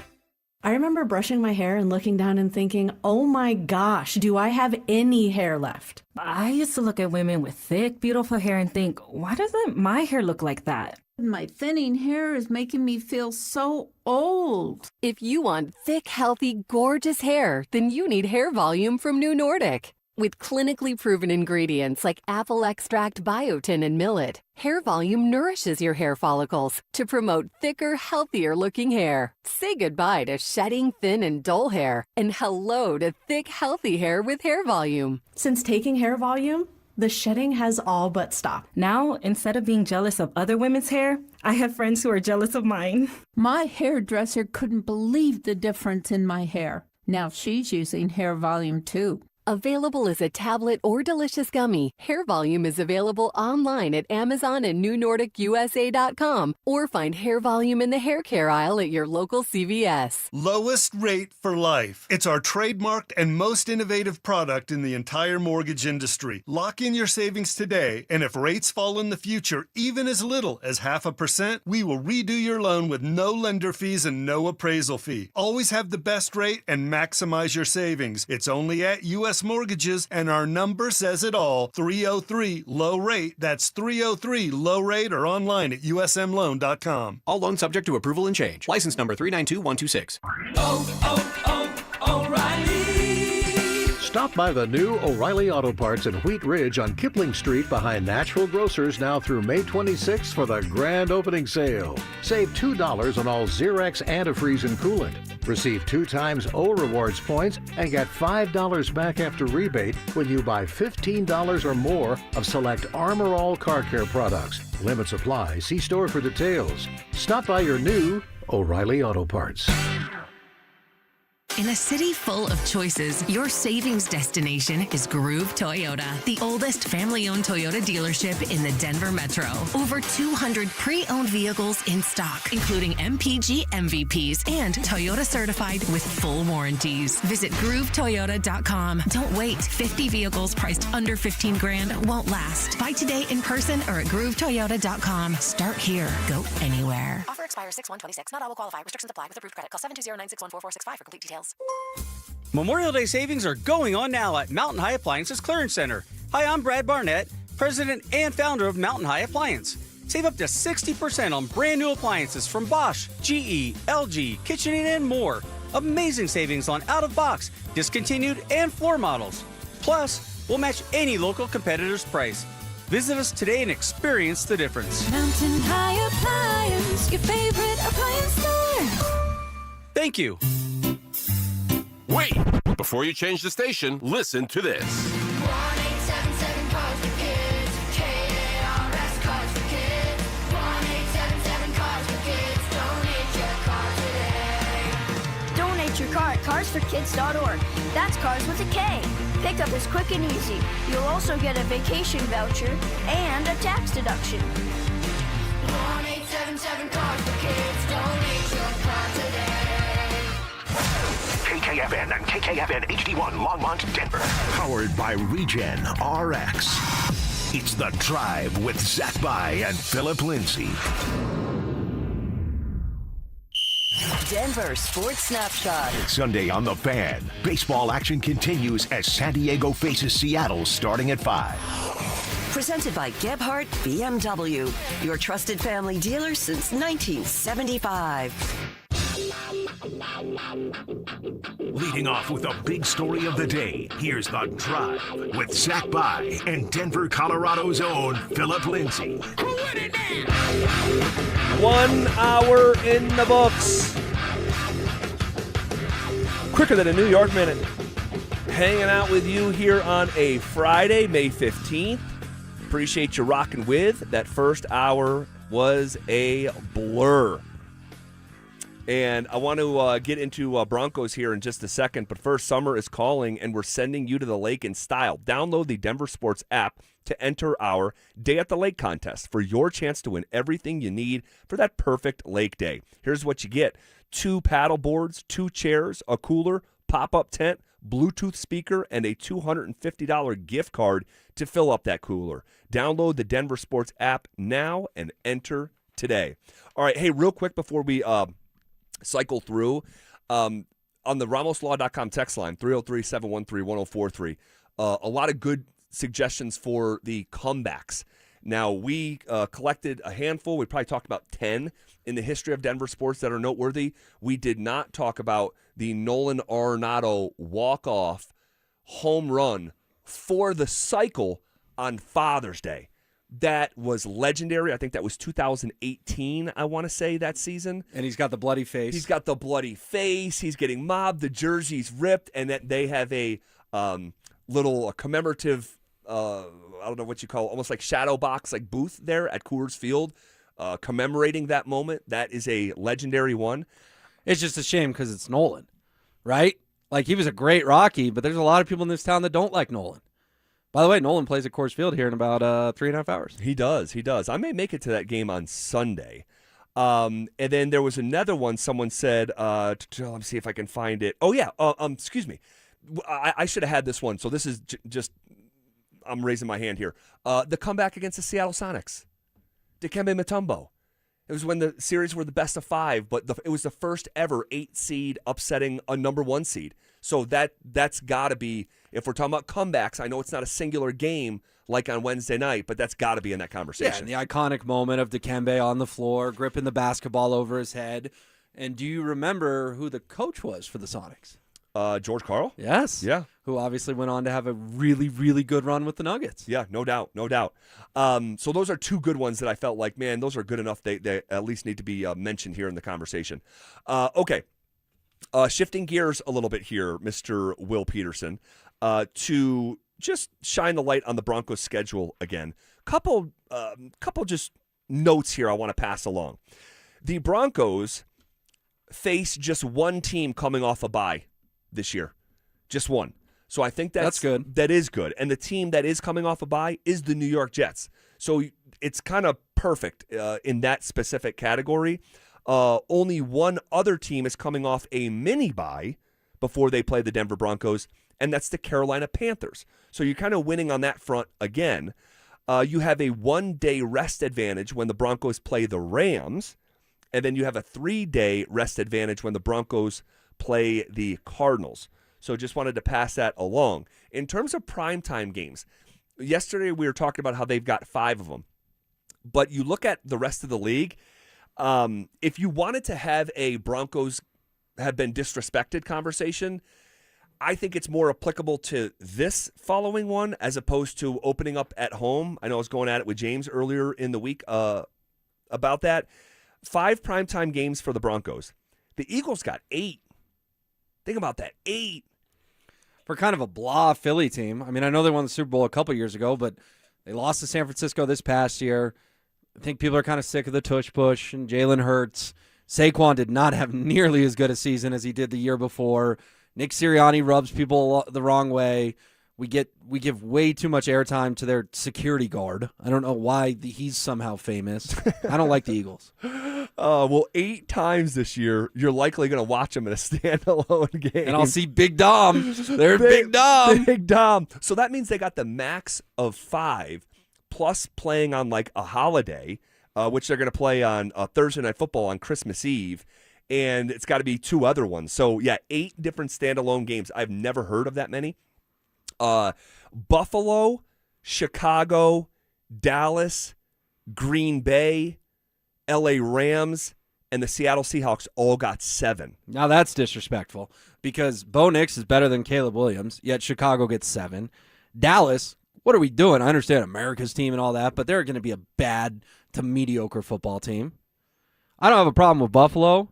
I remember brushing my hair and looking down and thinking, oh my gosh, do I have any hair left? I used to look at women with thick, beautiful hair and think, why doesn't my hair look like that? My thinning hair is making me feel so old. If you want thick, healthy, gorgeous hair, then you need Hair Volume from New Nordic. With clinically proven ingredients like apple extract, biotin, and millet, Hair Volume nourishes your hair follicles to promote thicker, healthier-looking hair. Say goodbye to shedding, thin, and dull hair, and hello to thick, healthy hair with Hair Volume. Since taking Hair Volume, the shedding has all but stopped. Now, instead of being jealous of other women's hair, I have friends who are jealous of mine. My hairdresser couldn't believe the difference in my hair. Now she's using Hair Volume too. Available as a tablet or delicious gummy, Hair Volume is available online at Amazon and NewNordicUSA.com, or find Hair Volume in the hair care aisle at your local CVS. Lowest rate for life. It's our trademarked and most innovative product in the entire mortgage industry. Lock in your savings today, and if rates fall in the future, even as little as 0.5%, we will redo your loan with no lender fees and no appraisal fee. Always have the best rate and maximize your savings. It's only at U.S. Mortgages, and our number says it all. 303-LOW-RATE. That's 303-LOW-RATE, or online at usmloan.com. All loans subject to approval and change. License number 392126. O'Reilly. Stop by the new O'Reilly Auto Parts in Wheat Ridge on Kipling Street behind Natural Grocers now through May 26th for the grand opening sale. Save $2 on all Xerox antifreeze and coolant. Receive 2 times O Rewards points and get $5 back after rebate when you buy $15 or more of select Armor All car care products. Limits apply. See store for details. Stop by your new O'Reilly Auto Parts. In a city full of choices, your savings destination is Groove Toyota, the oldest family-owned Toyota dealership in the Denver Metro. Over 200 pre-owned vehicles in stock, including MPG MVPs and Toyota certified with full warranties. Visit GrooveToyota.com. Don't wait. 50 vehicles priced under $15,000 won't last. Buy today in person or at GrooveToyota.com. Start here. Go anywhere. Offer expires 6/1/26. Not all will qualify. Restrictions apply with approved credit. Call 720-961-4465 for complete details. Memorial Day savings are going on now at Mountain High Appliances Clearance Center. Hi, I'm Brad Barnett, president and founder of Mountain High Appliance. Save up to 60% on brand new appliances from Bosch, GE, LG, KitchenAid, and more. Amazing savings on out-of-box, discontinued, and floor models. Plus, we'll match any local competitor's price. Visit us today and experience the difference. Mountain High Appliance, your favorite appliance store. Thank you. Wait! Before you change the station, listen to this. 1-877 Cars for Kids. KARS Cars for Kids. 1-877 Cars for Kids. Donate your car today. Donate your car at carsforkids.org. That's cars with a K. Pickup is quick and easy. You'll also get a vacation voucher and a tax deduction. 1-877 Cars for Kids. Donate your car today. KKFN and KKFN HD1 Longmont, Denver. Powered by Regen RX. It's The Drive with Zach By and Phillip Lindsay. Denver Sports Snapshot. Sunday on The Fan. Baseball action continues as San Diego faces Seattle starting at 5. Presented by Gebhardt BMW, your trusted family dealer since 1975. Leading off with the big story of the day, here's The Drive with Zach By and Denver, Colorado's own Phillip Lindsay. 1 hour in the books. Quicker than a New York minute. Hanging out with you here on a Friday, May 15th. Appreciate you rocking with. That first hour was a blur. And I want to get into Broncos here in just a second. But first, summer is calling, and we're sending you to the lake in style. Download the Denver Sports app to enter our Day at the Lake contest for your chance to win everything you need for that perfect lake day. Here's what you get. 2 paddle boards, 2 chairs, a cooler, pop-up tent, Bluetooth speaker, and a $250 gift card to fill up that cooler. Download the Denver Sports app now and enter today. All right, hey, real quick before we cycle through, on the RamosLaw.com text line, 303-713-1043, a lot of good suggestions for the comebacks. Now, we collected a handful. We probably talked about 10 in the history of Denver sports that are noteworthy. We did not talk about the Nolan Arenado walk-off home run for the cycle on Father's Day. That was legendary. I think that was 2018, I want to say, that season. And he's got the bloody face. He's got the bloody face. He's getting mobbed. The jersey's ripped. And that they have a little commemorative, I don't know what you call it, almost like shadow box, like booth there at Coors Field, commemorating that moment. That is a legendary one. It's just a shame because it's Nolan, right? Like, he was a great Rocky, but there's a lot of people in this town that don't like Nolan. By the way, Nolan plays at Coors Field here in about 3.5 hours. He does. I may make it to that game on Sunday. And then there was another one someone said, let me see if I can find it. Oh, yeah. Excuse me. I should have had this one. So this is just, I'm raising my hand here. The comeback against the Seattle Sonics. Dikembe Mutombo. It was when the series were the best of 5, but it was the first ever 8 seed upsetting a number 1 seed. So that's got to be, if we're talking about comebacks, I know it's not a singular game like on Wednesday night, but that's got to be in that conversation. Yeah, and the iconic moment of Dikembe on the floor, gripping the basketball over his head. And do you remember who the coach was for the Sonics? George Karl? Yes. Yeah. Who obviously went on to have a really, really good run with the Nuggets. Yeah, no doubt. So those are 2 good ones that I felt like, man, those are good enough. They at least need to be mentioned here in the conversation. Okay. Shifting gears a little bit here, Mr. Will Peterson, to just shine the light on the Broncos' schedule again. Couple just notes here I want to pass along. The Broncos face just one team coming off a bye this year, just one. So I think that's good. That is good. And the team that is coming off a bye is the New York Jets. So it's kind of perfect in that specific category. Only one other team is coming off a mini bye before they play the Denver Broncos, and that's the Carolina Panthers. So you're kind of winning on that front again. You have a 1-day rest advantage when the Broncos play the Rams, and then you have a 3-day rest advantage when the Broncos play the Cardinals. So just wanted to pass that along. In terms of primetime games, yesterday we were talking about how they've got 5 of them. But you look at the rest of the league, if you wanted to have a Broncos have been disrespected conversation, I think it's more applicable to this following one as opposed to opening up at home. I know I was going at it with James earlier in the week about that. 5 primetime games for the Broncos. The Eagles got 8. Think about that, 8. For kind of a blah Philly team. I mean, I know they won the Super Bowl a couple years ago, but they lost to San Francisco this past year. I think people are kind of sick of the tush push and Jalen Hurts. Saquon did not have nearly as good a season as he did the year before. Nick Sirianni rubs people the wrong way. We give way too much airtime to their security guard. I don't know why he's somehow famous. I don't like the Eagles. Well, 8 times this year, you're likely going to watch them in a standalone game. And I'll see Big Dom. They're Big Dom. Big Dom. So that means they got the max of 5, plus playing on like a holiday, which they're going to play on Thursday Night Football on Christmas Eve. And it's got to be 2 other ones. So, yeah, 8 different standalone games. I've never heard of that many. Buffalo, Chicago, Dallas, Green Bay, LA Rams, and the Seattle Seahawks all got 7. Now that's disrespectful because Bo Nix is better than Caleb Williams, yet Chicago gets 7. Dallas, what are we doing? I understand America's team and all that, but they're going to be a bad to mediocre football team. I don't have a problem with Buffalo,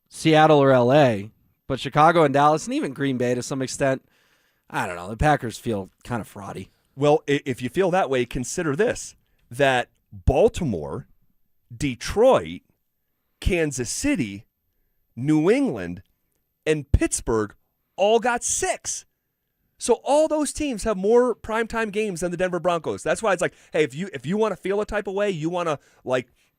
Seattle, or LA, but Chicago and Dallas, and even Green Bay to some extent, I don't know. The Packers feel kind of fraudy. Well, if you feel that way, consider this, that Baltimore, Detroit, Kansas City, New England, and Pittsburgh all got 6. So all those teams have more primetime games than the Denver Broncos. That's why it's like, hey, if you want to feel a type of way, you want to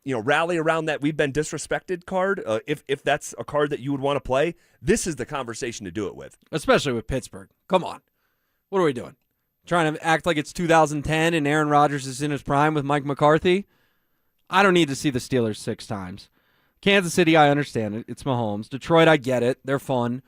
rally around that we've been disrespected card, if that's a card that you would want to play, this is the conversation to do it with. Especially with Pittsburgh. Come on. What are we doing? Trying to act like it's 2010 and Aaron Rodgers is in his prime with Mike McCarthy? I don't need to see the Steelers 6 times. Kansas City, I understand it. It's Mahomes. Detroit, I get it. They're fun.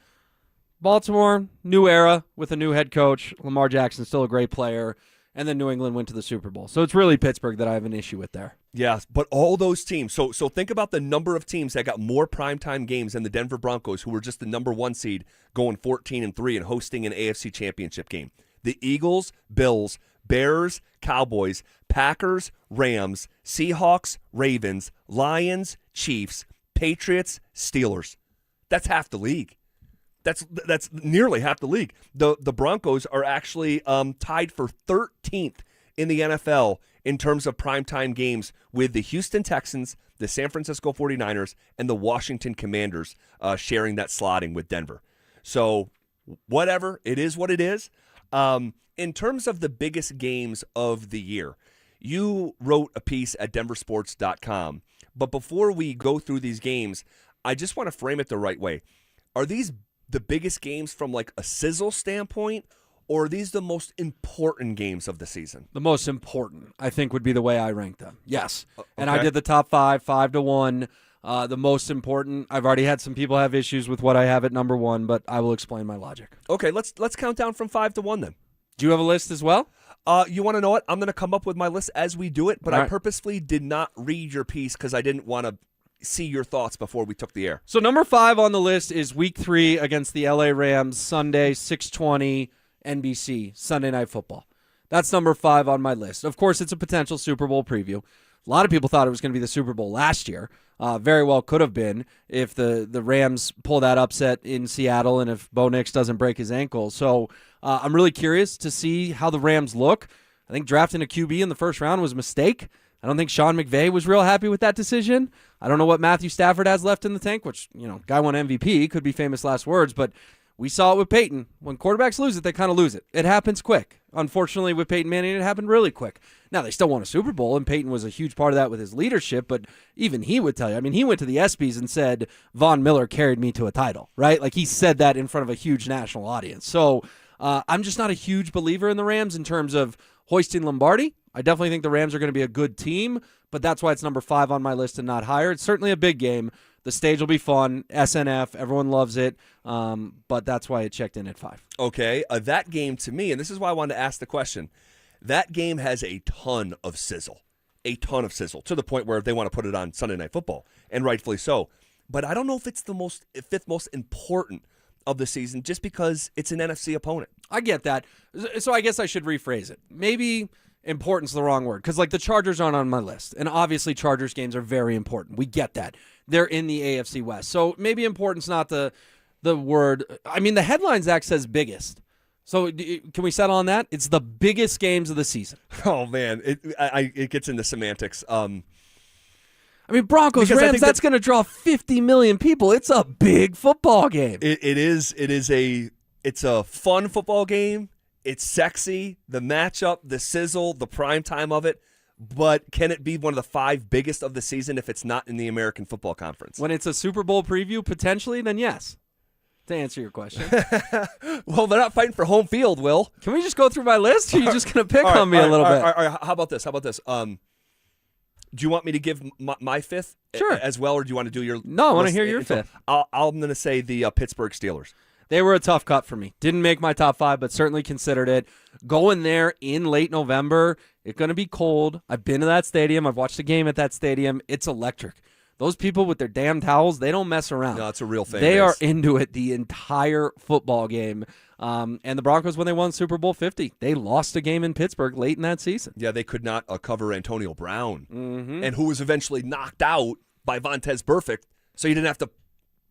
Baltimore, new era with a new head coach. Lamar Jackson's still a great player. And then New England went to the Super Bowl. So it's really Pittsburgh that I have an issue with there. Yeah, but all those teams. So think about the number of teams that got more primetime games than the Denver Broncos, who were just the number 1 seed, going 14-3 and hosting an AFC championship game. The Eagles, Bills, Bears, Cowboys, Packers, Rams, Seahawks, Ravens, Lions, Chiefs, Patriots, Steelers. That's half the league. That's nearly half the league. The Broncos are actually tied for 13th in the NFL in terms of primetime games with the Houston Texans, the San Francisco 49ers, and the Washington Commanders sharing that slotting with Denver. So whatever, it is what it is. In terms of the biggest games of the year, you wrote a piece at DenverSports.com. But before we go through these games, I just want to frame it the right way. Are these the biggest games from like a sizzle standpoint, or are these the most important games of the season? The most important, I think, would be the way I rank them. Yes. Okay. And I did the top 5-1. The most important, I've already had some people have issues with what I have at number 1, but I will explain my logic. Okay, let's count down from 5 to 1 then. Do you have a list as well? You want to know what? I'm going to come up with my list as we do it, but All I right. purposefully did not read your piece because I didn't want to see your thoughts before we took the air. So number 5 on the list is Week 3 against the LA Rams, Sunday, 6:20, NBC, Sunday Night Football. That's number 5 on my list. Of course, it's a potential Super Bowl preview. A lot of people thought it was going to be the Super Bowl last year. Very well could have been if the Rams pull that upset in Seattle and if Bo Nix doesn't break his ankle. So I'm really curious to see how the Rams look. I think drafting a QB in the first round was a mistake. I don't think Sean McVay was real happy with that decision. I don't know what Matthew Stafford has left in the tank, which, guy won MVP, could be famous last words, but we saw it with Payton. When quarterbacks lose it, they kind of lose it. It happens quick. Unfortunately, with Peyton Manning, it happened really quick. Now, they still won a Super Bowl, and Peyton was a huge part of that with his leadership, but even he would tell you. I mean, he went to the ESPYs and said, Von Miller carried me to a title, right? Like, he said that in front of a huge national audience. So I'm just not a huge believer in the Rams in terms of hoisting Lombardi. I definitely think the Rams are going to be a good team, but that's why it's number 5 on my list and not higher. It's certainly a big game. The stage will be fun. SNF, everyone loves it, but that's why it checked in at 5. Okay, that game to me, and this is why I wanted to ask the question, that game has a ton of sizzle, to the point where they want to put it on Sunday Night Football, and rightfully so. But I don't know if it's the 5th most important of the season just because it's an NFC opponent. I get that. So I guess I should rephrase it. Maybe important's the wrong word because, like, the Chargers aren't on my list, and obviously Chargers games are very important. We get that. They're in the AFC West. So maybe important's not the word. I mean, the headline, Zach, says biggest. So can we settle on that? It's the biggest games of the season. Oh, man. It gets into semantics. I mean, Broncos, Rams, that's going to draw 50 million people. It's a big football game. It's a fun football game. It's sexy. The matchup, the sizzle, the prime time of it. But can it be one of the 5 biggest of the season if it's not in the American Football Conference? When it's a Super Bowl preview, potentially, then yes. To answer your question. Well, they're not fighting for home field, Will. Can we just go through my list? Or are you just going to pick on me a little bit? All right. How about this? Do you want me to give my 5th as well, or do you want to do your No, I want to list? hear your 5th. I'm going to say the Pittsburgh Steelers. They were a tough cut for me. Didn't make my top 5, but certainly considered it. Going there in late November, it's going to be cold. I've been to that stadium. I've watched the game at that stadium. It's electric. Those people with their damn towels, they don't mess around. No, it's a real fan They base. are into it the entire football game. And the Broncos, when they won Super Bowl 50, they lost a game in Pittsburgh late in that season. Yeah, they could not cover Antonio Brown, and who was eventually knocked out by Vontaze Burfict, so you didn't have to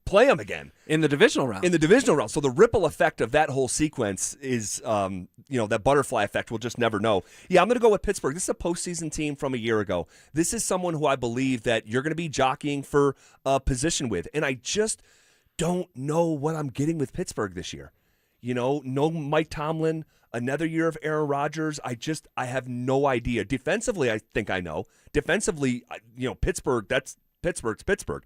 play him again in the divisional round. So the ripple effect of that whole sequence is, that butterfly effect. We'll just never know. Yeah, I'm going to go with Pittsburgh. This is a postseason team from a year ago. This is someone who I believe that you're going to be jockeying for a position with, and I just don't know what I'm getting with Pittsburgh this year. No Mike Tomlin, another year of Aaron Rodgers. I have no idea. Defensively, I think I know. Defensively, Pittsburgh, Pittsburgh's Pittsburgh.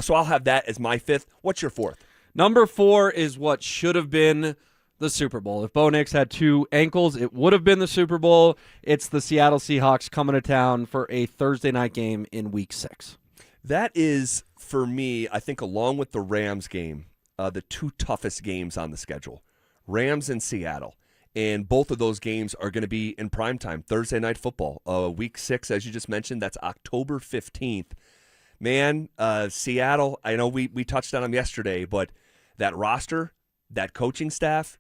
So I'll have that as my 5th. What's your 4th? Number 4 is what should have been the Super Bowl. If Bo Nix had 2 ankles, it would have been the Super Bowl. It's the Seattle Seahawks coming to town for a Thursday night game in Week 6. That is, for me, I think along with the Rams game, the 2 toughest games on the schedule. Rams and Seattle. And both of those games are going to be in primetime, Thursday Night Football. Week 6, as you just mentioned, that's October 15th. Man, Seattle, I know we touched on them yesterday, but that roster, that coaching staff,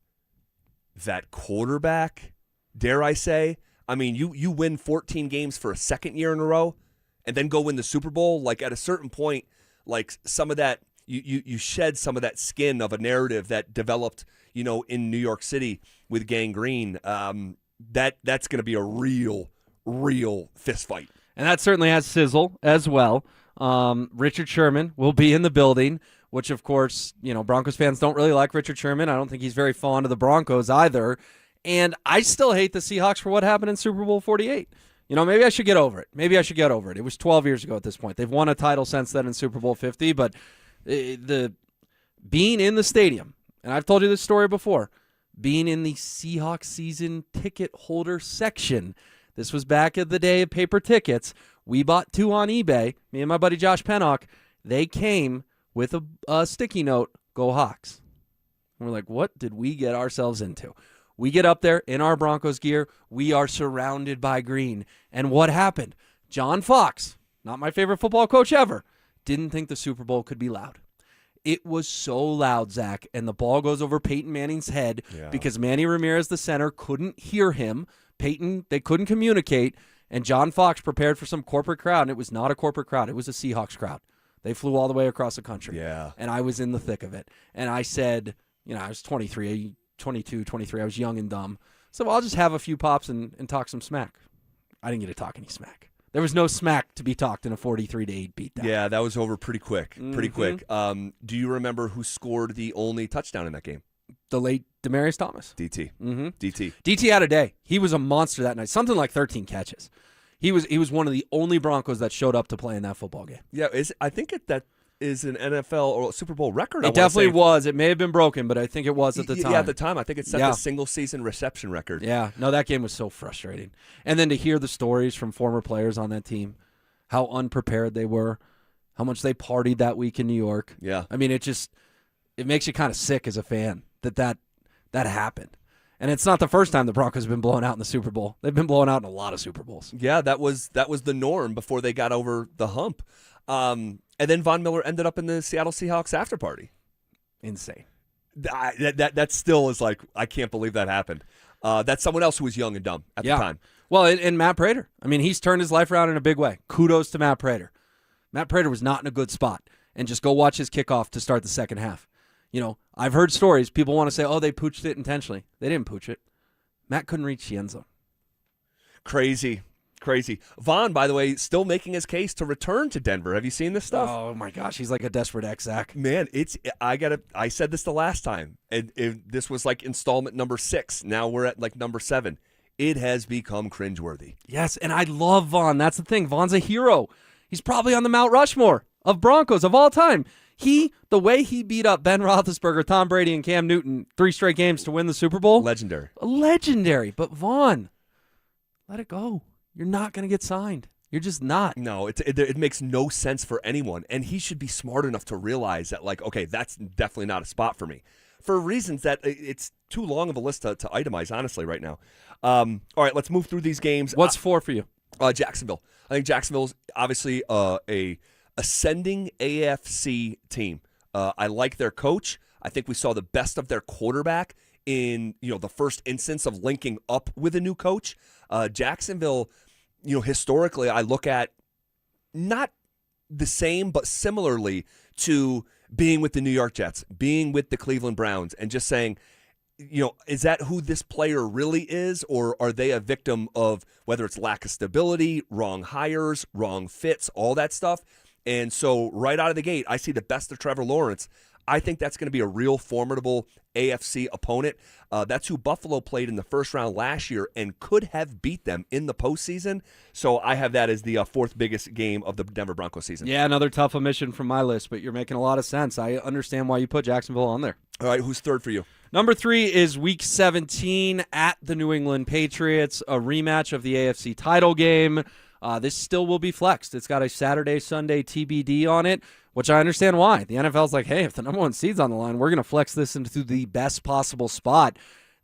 that quarterback, dare I say, I mean, you win 14 games for a second year in a row and then go win the Super Bowl. Like, at a certain point, like, some of that, you shed some of that skin of a narrative that developed, in New York City with Gang Green. That's going to be a real fist fight. And that certainly has sizzle as well. Richard Sherman will be in the building, which, of course, Broncos fans don't really like Richard Sherman. I don't think he's very fond of the Broncos either. And I still hate the Seahawks for what happened in Super Bowl 48. Maybe I should get over it. It was 12 years ago at this point. They've won a title since then in Super Bowl 50, but the being in the stadium, and I've told you this story before, being in the Seahawks season ticket holder section, this was back in the day of paper tickets. We bought 2 on eBay, me and my buddy Josh Pennock. They came with a sticky note, "Go Hawks." And we're like, what did we get ourselves into? We get up there in our Broncos gear. We are surrounded by green. And what happened? John Fox, not my favorite football coach ever, didn't think the Super Bowl could be loud. It was so loud, Zach, and the ball goes over Peyton Manning's head because Manny Ramirez, the center, couldn't hear him. Peyton, they couldn't communicate, and John Fox prepared for some corporate crowd, and it was not a corporate crowd. It was a Seahawks crowd. They flew all the way across the country. Yeah. And I was in the thick of it. And I said, I was 23, I was young and dumb. So I'll just have a few pops and talk some smack. I didn't get to talk any smack. There was no smack to be talked in a 43-8 beatdown. Yeah, that was over pretty quick. Pretty quick. Mm-hmm. Do you remember who scored the only touchdown in that game? The late Demaryius Thomas. DT. Mm-hmm. DT. DT had a day. He was a monster that night. Something like 13 catches. He was one of the only Broncos that showed up to play in that football game. Yeah, I think that is an NFL or Super Bowl record. It definitely was. It may have been broken, but I think it was at the time. Yeah, at the time. I think it set the single-season reception record. Yeah. No, that game was so frustrating. And then to hear the stories from former players on that team, how unprepared they were, how much they partied that week in New York. Yeah. I mean, it makes you kind of sick as a fan that happened. And it's not the first time the Broncos have been blown out in the Super Bowl. They've been blown out in a lot of Super Bowls. Yeah, that was the norm before they got over the hump. And then Von Miller ended up in the Seattle Seahawks after party. Insane. That still is like, I can't believe that happened. That's someone else who was young and dumb at the time. Well, and Matt Prater. I mean, he's turned his life around in a big way. Kudos to Matt Prater. Matt Prater was not in a good spot. And just go watch his kickoff to start the second half. I've heard stories. People want to say, oh, they pooched it intentionally. They didn't pooch it. Matt couldn't reach the end zone. Crazy. Von, by the way, still making his case to return to Denver. Have you seen this stuff? Oh, my gosh. He's like a desperate ex, Zach. Man, I said this the last time, and this was like installment number 6. Now we're at like number 7. It has become cringeworthy. Yes, and I love Von. That's the thing. Von's a hero. He's probably on the Mount Rushmore of Broncos of all time. The way he beat up Ben Roethlisberger, Tom Brady, and Cam Newton 3 straight games to win the Super Bowl. Legendary. But Von, let it go. You're not going to get signed. You're just not. No, it makes no sense for anyone. And he should be smart enough to realize that, like, okay, that's definitely not a spot for me. For reasons that it's too long of a list to itemize, honestly, right now. All right, let's move through these games. What's 4 for you? Jacksonville. I think Jacksonville's obviously a ascending AFC team. I like their coach. I think we saw the best of their quarterback in the first instance of linking up with a new coach. Jacksonville, historically, I look at not the same, but similarly to being with the New York Jets, being with the Cleveland Browns, and just saying, is that who this player really is, or are they a victim of whether it's lack of stability, wrong hires, wrong fits, all that stuff? And so right out of the gate, I see the best of Trevor Lawrence. I think that's going to be a real formidable AFC opponent. That's who Buffalo played in the first round last year and could have beat them in the postseason. So I have that as the 4th biggest game of the Denver Broncos season. Yeah, another tough omission from my list, but you're making a lot of sense. I understand why you put Jacksonville on there. All right, who's 3rd for you? Number 3 is Week 17 at the New England Patriots, a rematch of the AFC title game. This still will be flexed. It's got a Saturday, Sunday TBD on it, which I understand why. The NFL's like, hey, if the number 1 seed's on the line, we're going to flex this into the best possible spot.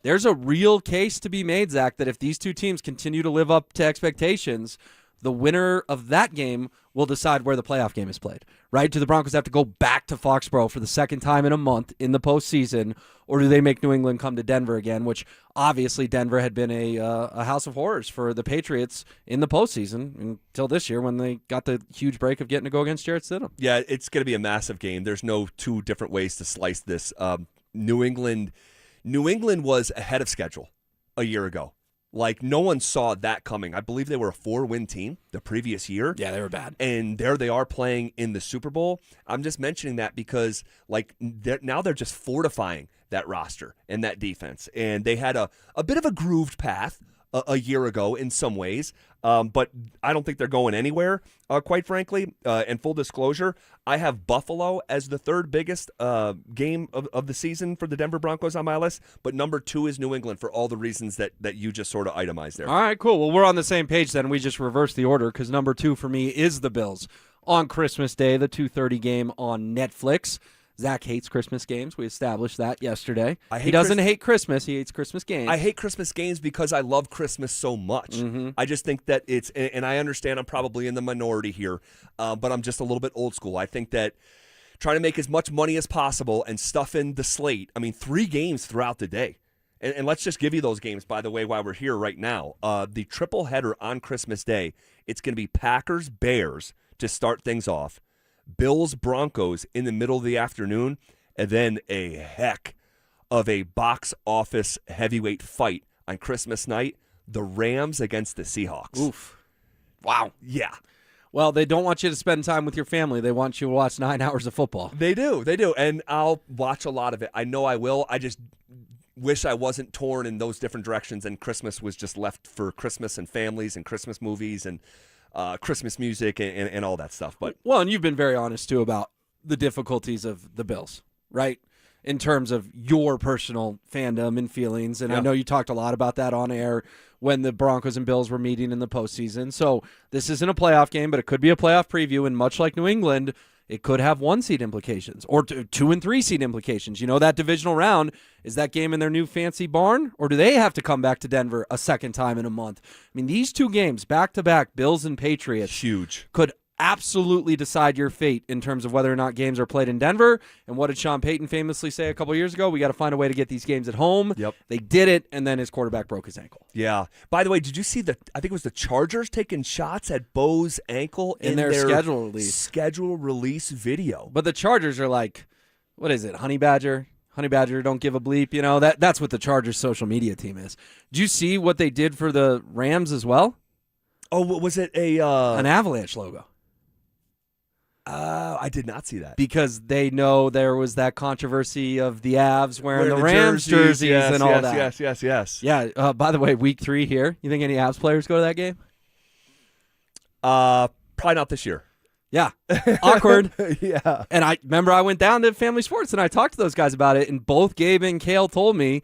There's a real case to be made, Zach, that if these two teams continue to live up to expectations, the winner of that game will decide where the playoff game is played, right? Do the Broncos have to go back to Foxborough for the second time in a month in the postseason, or do they make New England come to Denver again, which obviously Denver had been a house of horrors for the Patriots in the postseason until this year when they got the huge break of getting to go against Jarrett Stidham. Yeah, it's going to be a massive game. There's no two different ways to slice this. New England was ahead of schedule a year ago. Like, no one saw that coming. I believe they were a 4-win team the previous year. Yeah, they were bad. And there they are playing in the Super Bowl. I'm just mentioning that because, like, now they're just fortifying that roster and that defense. And they had a bit of a grooved path a year ago in some ways, but I don't think they're going anywhere, quite frankly. And full disclosure, I have Buffalo as the third biggest game of the season for the Denver Broncos on my list, but number 2 is New England for all the reasons that you just sort of itemized there. All right, cool. Well, we're on the same page then. We just reversed the order because number 2 for me is the Bills on Christmas Day, the 2:30 game on Netflix. Zach hates Christmas games. We established that yesterday. He doesn't hate Christmas. He hates Christmas games. I hate Christmas games because I love Christmas so much. I just think that it's, and I understand I'm probably in the minority here, but I'm just a little bit old school. I think that trying to make as much money as possible and stuff in the slate, 3 games throughout the day. And let's just give you those games, by the way, while we're here right now. The triple header on Christmas Day, it's going to be Packers-Bears to start things off. Bills-Broncos in the middle of the afternoon, and then a heck of a box office heavyweight fight on Christmas night, the Rams against the Seahawks. Oof. Wow. Yeah. Well, they don't want you to spend time with your family. They want you to watch 9 hours of football. They do. And I'll watch a lot of it. I know I will. I just wish I wasn't torn in those different directions and Christmas was just left for Christmas and families and Christmas movies and Christmas music and all that stuff. But well, and you've been very honest, too, about the difficulties of the Bills, right, in terms of your personal fandom and feelings. And I know you talked a lot about that on air when the Broncos and Bills were meeting in the postseason. So this isn't a playoff game, but it could be a playoff preview. And much like New England, it could have 1-seed implications or 2 and 3-seed implications. You know, that divisional round, is that game in their new fancy barn, or do they have to come back to Denver a second time in a month? I mean, these 2 games, back-to-back, Bills and Patriots, huge, could absolutely decide your fate in terms of whether or not games are played in Denver. And what did Sean Payton famously say a couple years ago? We got to find a way to get these games at home. Yep. They did it, and then his quarterback broke his ankle. Yeah. By the way, did you see I think it was the Chargers taking shots at Bo's ankle in their schedule release video? But the Chargers are like, what is it, Honey Badger? Honey Badger, don't give a bleep. You know, that's what the Chargers social media team is. Did you see what they did for the Rams as well? Oh, was it an Avalanche logo? I did not see that. Because they know there was that controversy of the Avs wearing the Rams jerseys and all that. Yes. Yeah, by the way, week 3 here. You think any Avs players go to that game? Probably not this year. Yeah. Awkward. Yeah. And I remember I went down to Family Sports and I talked to those guys about it, and both Gabe and Cale told me,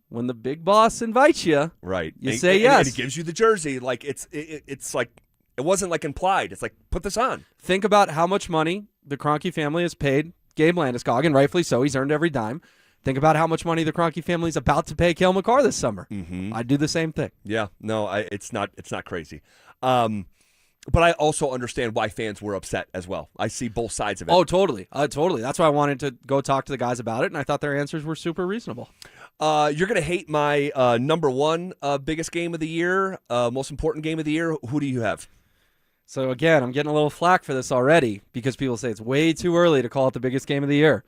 when the big boss invites you, right, you say yes. And he gives you the jersey. Like it's like, it wasn't like implied. It's like, put this on. Think about how much money the Kroenke family has paid Gabe Landeskog, and rightfully so. He's earned every dime. Think about how much money the Kroenke family is about to pay Cale Makar this summer. I'd do the same thing. Yeah, no, it's not crazy. But I also understand why fans were upset as well. I see both sides of it. Oh, totally. Totally. That's why I wanted to go talk to the guys about it, and I thought their answers were super reasonable. You're going to hate my number 1 biggest game of the year, most important game of the year. Who do you have? So, again, I'm getting a little flack for this already because people say it's way too early to call it the biggest game of the year.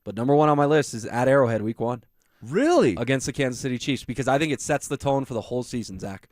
But number 1 on my list is at Arrowhead week 1. Really? Against the Kansas City Chiefs, because I think it sets the tone for the whole season, Zach.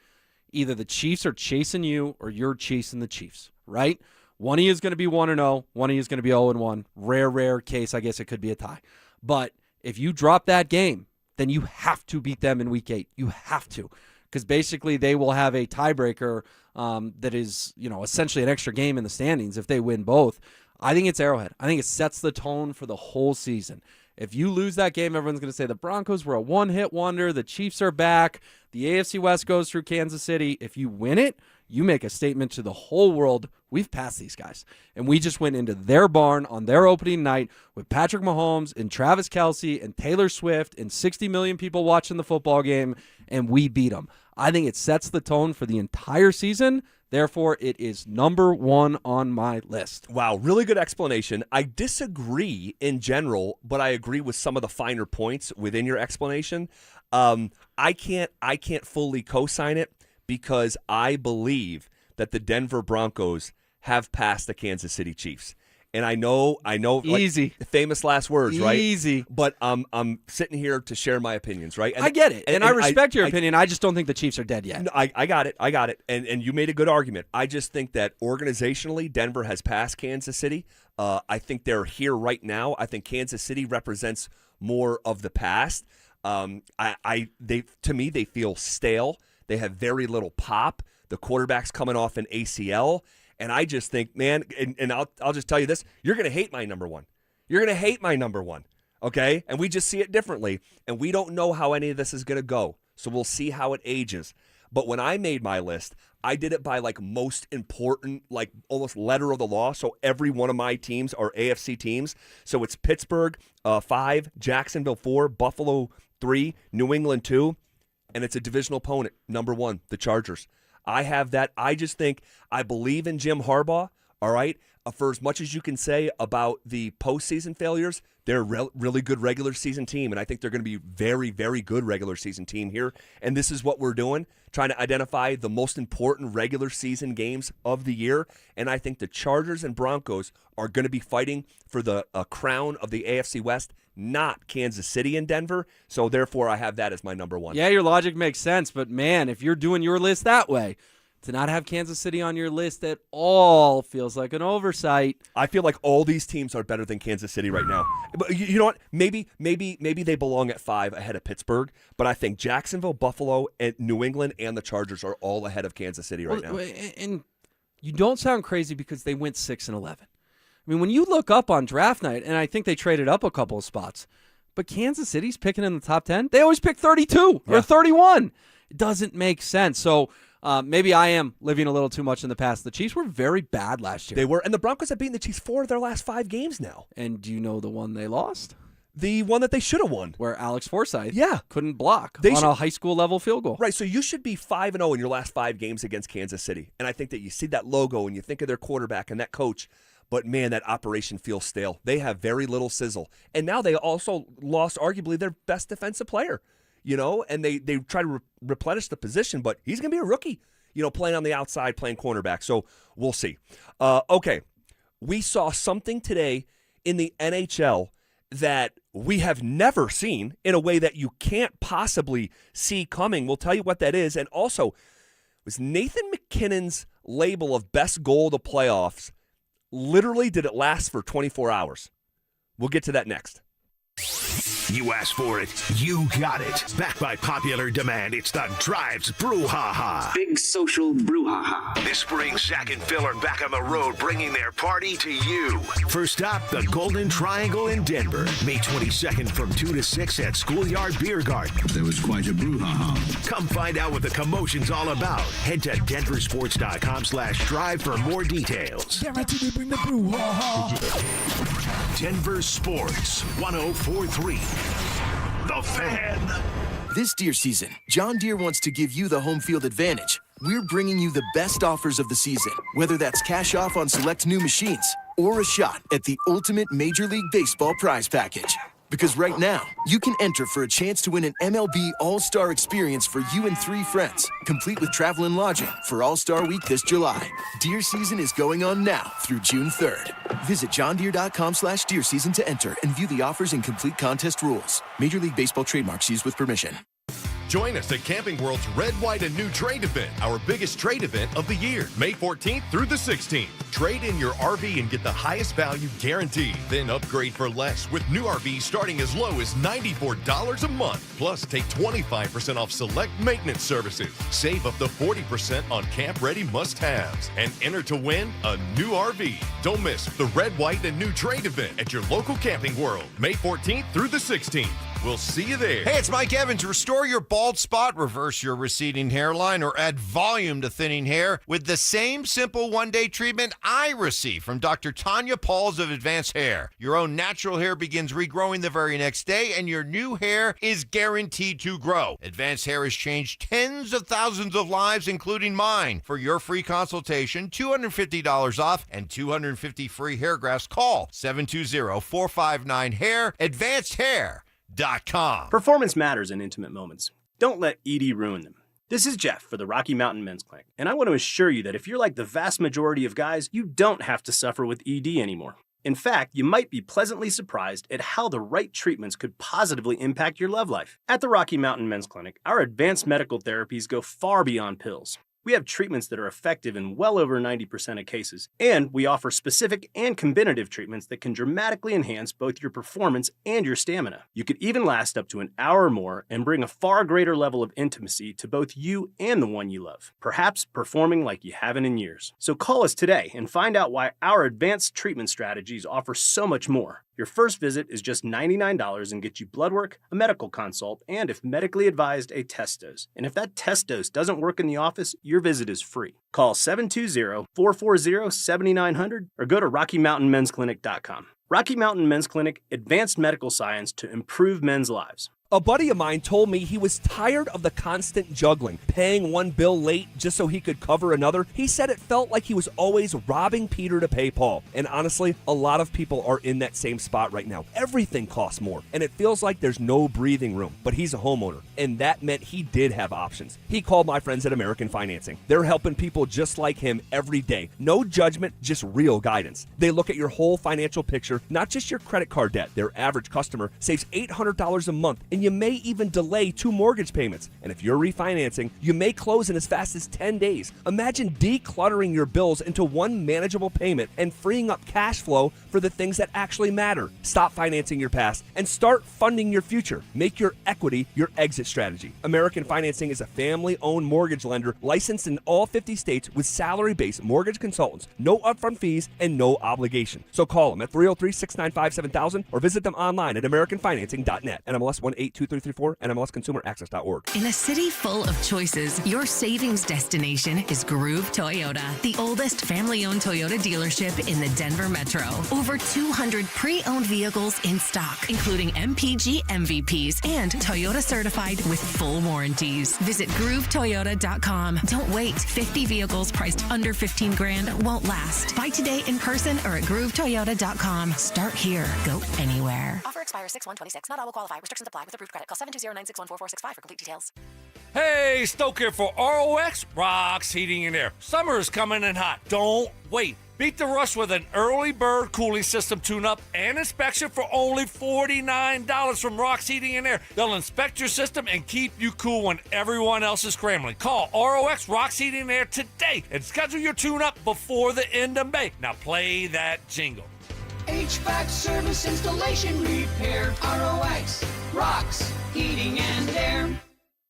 Either the Chiefs are chasing you or you're chasing the Chiefs, right? One of you is going to be 1-0. One of you is going to be 0-1. Rare case, I guess it could be a tie. But if you drop that game, then you have to beat them in week 8. You have to. Because basically they will have a tiebreaker that is, essentially an extra game in the standings if they win both. I think it's Arrowhead. I think it sets the tone for the whole season. If you lose that game, everyone's going to say the Broncos were a one-hit wonder. The Chiefs are back. The AFC West goes through Kansas City. If you win it, you make a statement to the whole world. We've passed these guys. And we just went into their barn on their opening night with Patrick Mahomes and Travis Kelce and Taylor Swift and 60 million people watching the football game, and we beat them. I think it sets the tone for the entire season. Therefore, it is number 1 on my list. Wow, really good explanation. I disagree in general, but I agree with some of the finer points within your explanation. I can't fully co-sign it because I believe that the Denver Broncos have passed the Kansas City Chiefs. And I know, easy, like, famous last words, right? Easy. But I'm sitting here to share my opinions, right? And, I get it, and I respect your opinion. I just don't think the Chiefs are dead yet. No, I got it, and you made a good argument. I just think that organizationally, Denver has passed Kansas City. I think they're here right now. I think Kansas City represents more of the past. To me, they feel stale. They have very little pop. The quarterback's coming off an ACL. And I just think, man, and I'll just tell you this, you're going to hate my number 1. You're going to hate my number 1, okay? And we just see it differently, and we don't know how any of this is going to go. So we'll see how it ages. But when I made my list, I did it by, like, most important, like, almost letter of the law. So every one of my teams are AFC teams. So it's Pittsburgh 5, Jacksonville 4, Buffalo 3, New England 2, and it's a divisional opponent, number 1, the Chargers. I have that. I just think I believe in Jim Harbaugh, all right? For as much as you can say about the postseason failures, they're a really good regular season team, and I think they're going to be very, very good regular season team here. And this is what we're doing, trying to identify the most important regular season games of the year. And I think the Chargers and Broncos are going to be fighting for the crown of the AFC West, not Kansas City and Denver. So therefore, I have that as my number 1. Yeah, your logic makes sense, but man, if you're doing your list that way, to not have Kansas City on your list at all feels like an oversight. I feel like all these teams are better than Kansas City right now. But you know what? Maybe they belong at 5 ahead of Pittsburgh, but I think Jacksonville, Buffalo, and New England and the Chargers are all ahead of Kansas City right now. And you don't sound crazy because they went 6-11. I mean, when you look up on draft night, and I think they traded up a couple of spots, but Kansas City's picking in the top 10. They always pick 32 or 31. It doesn't make sense. So maybe I am living a little too much in the past. The Chiefs were very bad last year. They were, and the Broncos have beaten the Chiefs 4 of their last 5 games now. And do you know the one they lost? The one that they should have won. Where Alex Forsythe yeah. couldn't block on a high school level field goal. Right, so you should be 5-0 in your last 5 games against Kansas City. And I think that you see that logo and you think of their quarterback and that coach. But, man, that operation feels stale. They have very little sizzle. And now they also lost arguably their best defensive player, you know, and they try to replenish the position, but he's going to be a rookie, you know, playing on the outside, playing cornerback. So we'll see. Okay, we saw something today in the NHL that we have never seen in a way that you can't possibly see coming. We'll tell you what that is. And also, was Nathan McKinnon's label of best goal of the playoffs, literally did it last for 24 hours? We'll get to that next. You asked for it, you got it. Backed by popular demand, it's the Drives Brewhaha. Big social Brewhaha. This spring, Zach and Phil are back on the road, bringing their party to you. First stop, the Golden Triangle in Denver. May 22nd from 2 to 6 at Schoolyard Beer Garden. There was quite a brouhaha. Come find out what the commotion's all about. Head to DenverSports.com/drive for more details. Guaranteed to bring the brouhaha. Denver Sports 104.3. The Fan. This deer season, John Deere wants to give you the home field advantage. We're bringing you the best offers of the season, whether that's cash off on select new machines or a shot at the ultimate Major League Baseball prize package. Because right now, you can enter for a chance to win an MLB All-Star experience for you and 3 friends, complete with travel and lodging for All-Star Week this July. Deer season is going on now through June 3rd. Visit johndeere.com/deer season to enter and view the offers and complete contest rules. Major League Baseball trademarks used with permission. Join us at Camping World's Red, White, and New Trade Event, our biggest trade event of the year, May 14th through the 16th. Trade in your RV and get the highest value guaranteed. Then upgrade for less with new RVs starting as low as $94 a month. Plus, take 25% off select maintenance services. Save up to 40% on camp-ready must-haves. And enter to win a new RV. Don't miss the Red, White, and New Trade Event at your local Camping World, May 14th through the 16th. We'll see you there. Hey, it's Mike Evans. Restore your bald spot, reverse your receding hairline, or add volume to thinning hair with the same simple one-day treatment I receive from Dr. Tanya Pauls of Advanced Hair. Your own natural hair begins regrowing the very next day, and your new hair is guaranteed to grow. Advanced Hair has changed tens of thousands of lives, including mine. For your free consultation, $250 off and 250 free hair grafts, call 720-459-HAIR, AdvancedHair.com. Performance matters in intimate moments. Don't let ED ruin them. This is Jeff for the Rocky Mountain Men's Clinic, and I want to assure you that if you're like the vast majority of guys, you don't have to suffer with ED anymore. In fact, you might be pleasantly surprised at how the right treatments could positively impact your love life. At the Rocky Mountain Men's Clinic, our advanced medical therapies go far beyond pills. We have treatments that are effective in well over 90% of cases, and we offer specific and combinative treatments that can dramatically enhance both your performance and your stamina. You could even last up to an hour or more and bring a far greater level of intimacy to both you and the one you love, perhaps performing like you haven't in years. So call us today and find out why our advanced treatment strategies offer so much more. Your first visit is just $99 and gets you blood work, a medical consult, and if medically advised, a test dose. And if that test dose doesn't work in the office, your visit is free. Call 720-440-7900 or go to RockyMountainMen'sClinic.com. Rocky Mountain Men's Clinic, advanced medical science to improve men's lives. A buddy of mine told me he was tired of the constant juggling, paying one bill late just so he could cover another. He said it felt like he was always robbing Peter to pay Paul. And honestly, a lot of people are in that same spot right now. Everything costs more, and it feels like there's no breathing room. But he's a homeowner, and that meant he did have options. He called my friends at American Financing. They're helping people just like him every day. No judgment, just real guidance. They look at your whole financial picture, not just your credit card debt. Their average customer saves $800 a month, and you may even delay 2 mortgage payments. And if you're refinancing, you may close in as fast as 10 days. Imagine decluttering your bills into one manageable payment and freeing up cash flow for the things that actually matter. Stop financing your past and start funding your future. Make your equity your exit strategy. American Financing is a family-owned mortgage lender licensed in all 50 states with salary-based mortgage consultants, no upfront fees, and no obligation. So call them at 303-695-7000 or visit them online at AmericanFinancing.net. NMLS 182334, NMLSConsumerAccess.org. In a city full of choices, your savings destination is Groove Toyota, the oldest family-owned Toyota dealership in the Denver Metro. Over 200 pre-owned vehicles in stock, including MPG MVPs and Toyota certified with full warranties. Visit GrooveToyota.com. Don't wait. 50 vehicles priced under $15,000 won't last. Buy today in person or at GrooveToyota.com. Start here. Go anywhere. Offer expires 6/1/26. Not all will qualify. Restrictions apply with approved credit. Call 720-961-4465 for complete details. Hey, Stoke here for ROX Rocks Heating and Air. Summer is coming in hot. Don't wait. Beat the rush with an early bird cooling system tune-up and inspection for only $49 from Rocks Heating and Air. They'll inspect your system and keep you cool when everyone else is scrambling. Call ROX Rocks Heating and Air today and schedule your tune-up before the end of May. Now play that jingle. HVAC service, installation, repair. ROX Rocks Heating and Air.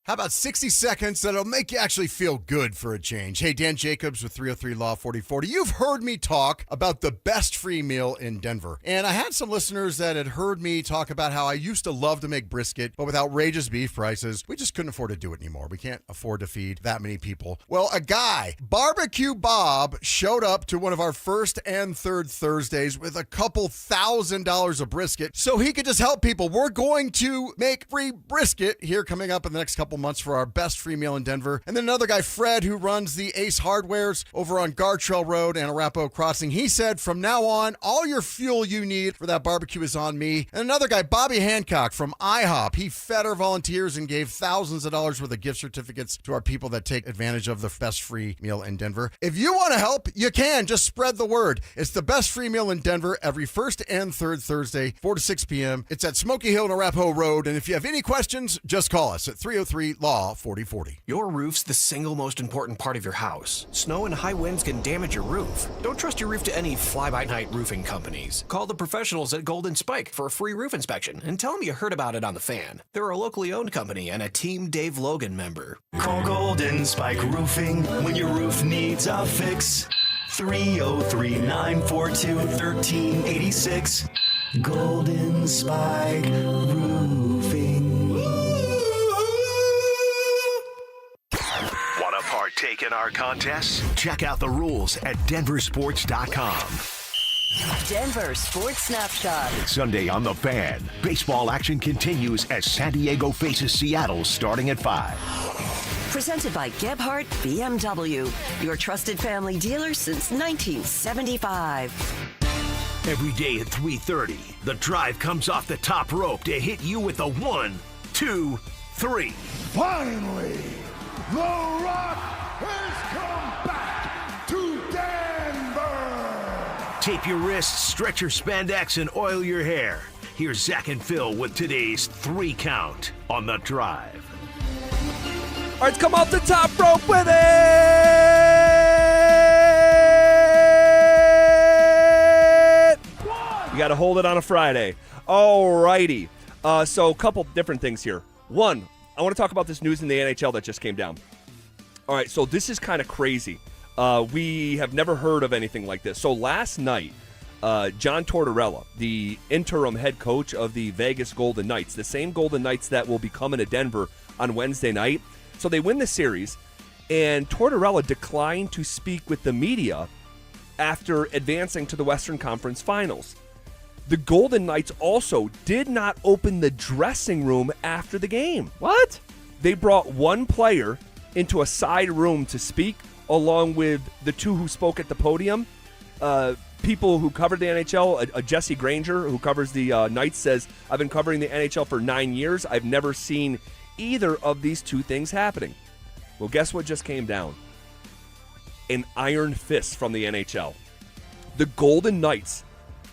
How about 60 seconds that'll make you actually feel good for a change? Hey, Dan Jacobs with 303 Law 4040. You've heard me talk about the best free meal in Denver. And I had some listeners that had heard me talk about how I used to love to make brisket, but with outrageous beef prices, we just couldn't afford to do it anymore. We can't afford to feed that many people. Well, a guy, Barbecue Bob, showed up to one of our first and third Thursdays with a couple $1,000s of brisket so he could just help people. We're going to make free brisket here coming up in the next couple months for our best free meal in Denver. And then another guy, Fred, who runs the Ace Hardwares over on Gartrell Road and Arapahoe Crossing. He said, from now on, all your fuel you need for that barbecue is on me. And another guy, Bobby Hancock from IHOP. He fed our volunteers and gave thousands of dollars worth of gift certificates to our people that take advantage of the best free meal in Denver. If you want to help, you can. Just spread the word. It's the best free meal in Denver every first and third Thursday, 4 to 6 p.m. It's at Smoky Hill and Arapahoe Road. And if you have any questions, just call us at 303 Law 4040. Your roof's the single most important part of your house. Snow and high winds can damage your roof. Don't trust your roof to any fly-by-night roofing companies. Call the professionals at Golden Spike for a free roof inspection and tell them you heard about it on The Fan. They're a locally owned company and a Team Dave Logan member. Call Golden Spike Roofing when your roof needs a fix. 303-942-1386. Golden Spike Roofing. stake in our contests? Check out the rules at DenverSports.com. Denver Sports Snapshot. Sunday on The Fan. Baseball action continues as San Diego faces Seattle starting at 5. Presented by Gebhardt BMW, your trusted family dealer since 1975. Every day at 3:30, the drive comes off the top rope to hit you with a 1, 2, 3. Finally, The Rock has come back to Denver. Tape your wrists, stretch your spandex, and oil your hair. Here's Zach and Phil with today's 3 count on The Drive. All right, come off the top rope with it! You got to hold it on a Friday. All righty. So a couple different things here. One, I want to talk about this news in the NHL that just came down. All right, so this is kind of crazy. We have never heard of anything like this. So last night, John Tortorella, the interim head coach of the Vegas Golden Knights, the same Golden Knights that will be coming to Denver on Wednesday night. So they win the series, and Tortorella declined to speak with the media after advancing to the Western Conference Finals. The Golden Knights also did not open the dressing room after the game. What? They brought one player into a side room to speak, along with the 2 who spoke at the podium. People who covered the NHL, Jesse Granger, who covers the Knights, says, I've been covering the NHL for 9 years. I've never seen either of these 2 things happening. Well, guess what just came down? An iron fist from the NHL. The Golden Knights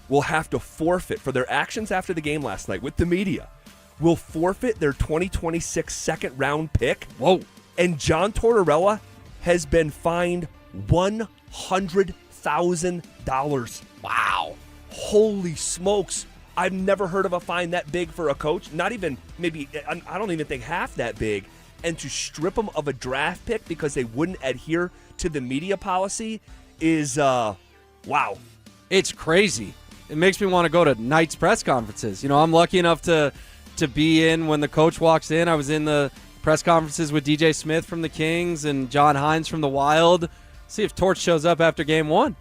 will have to forfeit for their actions after the game last night with the media. Will forfeit their 2026 second-round pick. Whoa. And John Tortorella has been fined $100,000. Wow. Holy smokes. I've never heard of a fine that big for a coach. Not even, maybe, I don't even think half that big. And to strip them of a draft pick because they wouldn't adhere to the media policy is, wow. It's crazy. It makes me want to go to Knights press conferences. You know, I'm lucky enough to be in when the coach walks in. I was in the press conferences with DJ Smith from the Kings and John Hines from the Wild. See if Torch shows up after game 1.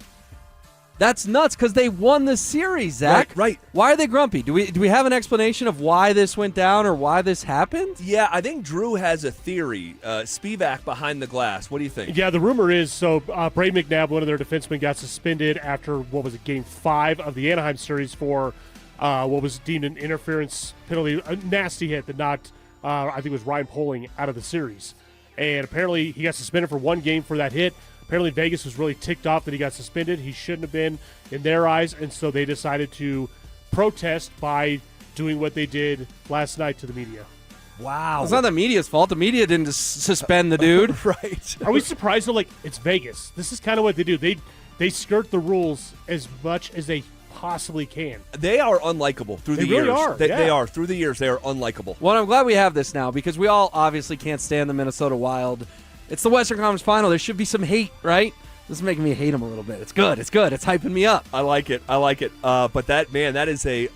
That's nuts because they won the series, Zach. Right. Why are they grumpy? Do we have an explanation of why this went down or why this happened? Yeah, I think Drew has a theory. Spivak behind the glass. What do you think? Yeah, the rumor is, Brady McNabb, one of their defensemen, got suspended after, Game 5 of the Anaheim series for what was deemed an interference penalty, a nasty hit that knocked, I think it was Ryan Poehling out of the series. And apparently he got suspended for 1 game for that hit. Apparently Vegas was really ticked off that he got suspended. He shouldn't have been in their eyes, and so they decided to protest by doing what they did last night to the media. Wow. It's not the media's fault. The media didn't suspend the dude. Right. Are we surprised, though? Like, it's Vegas. This is kind of what they do. They skirt the rules as much as they possibly can. They are unlikable through the years. Really are. They are. Through the years, they are unlikable. Well, I'm glad we have this now because we all obviously can't stand the Minnesota Wild. It's the Western Conference Final. There should be some hate, right? This is making me hate them a little bit. It's good. It's good. It's hyping me up. I like it. But that is a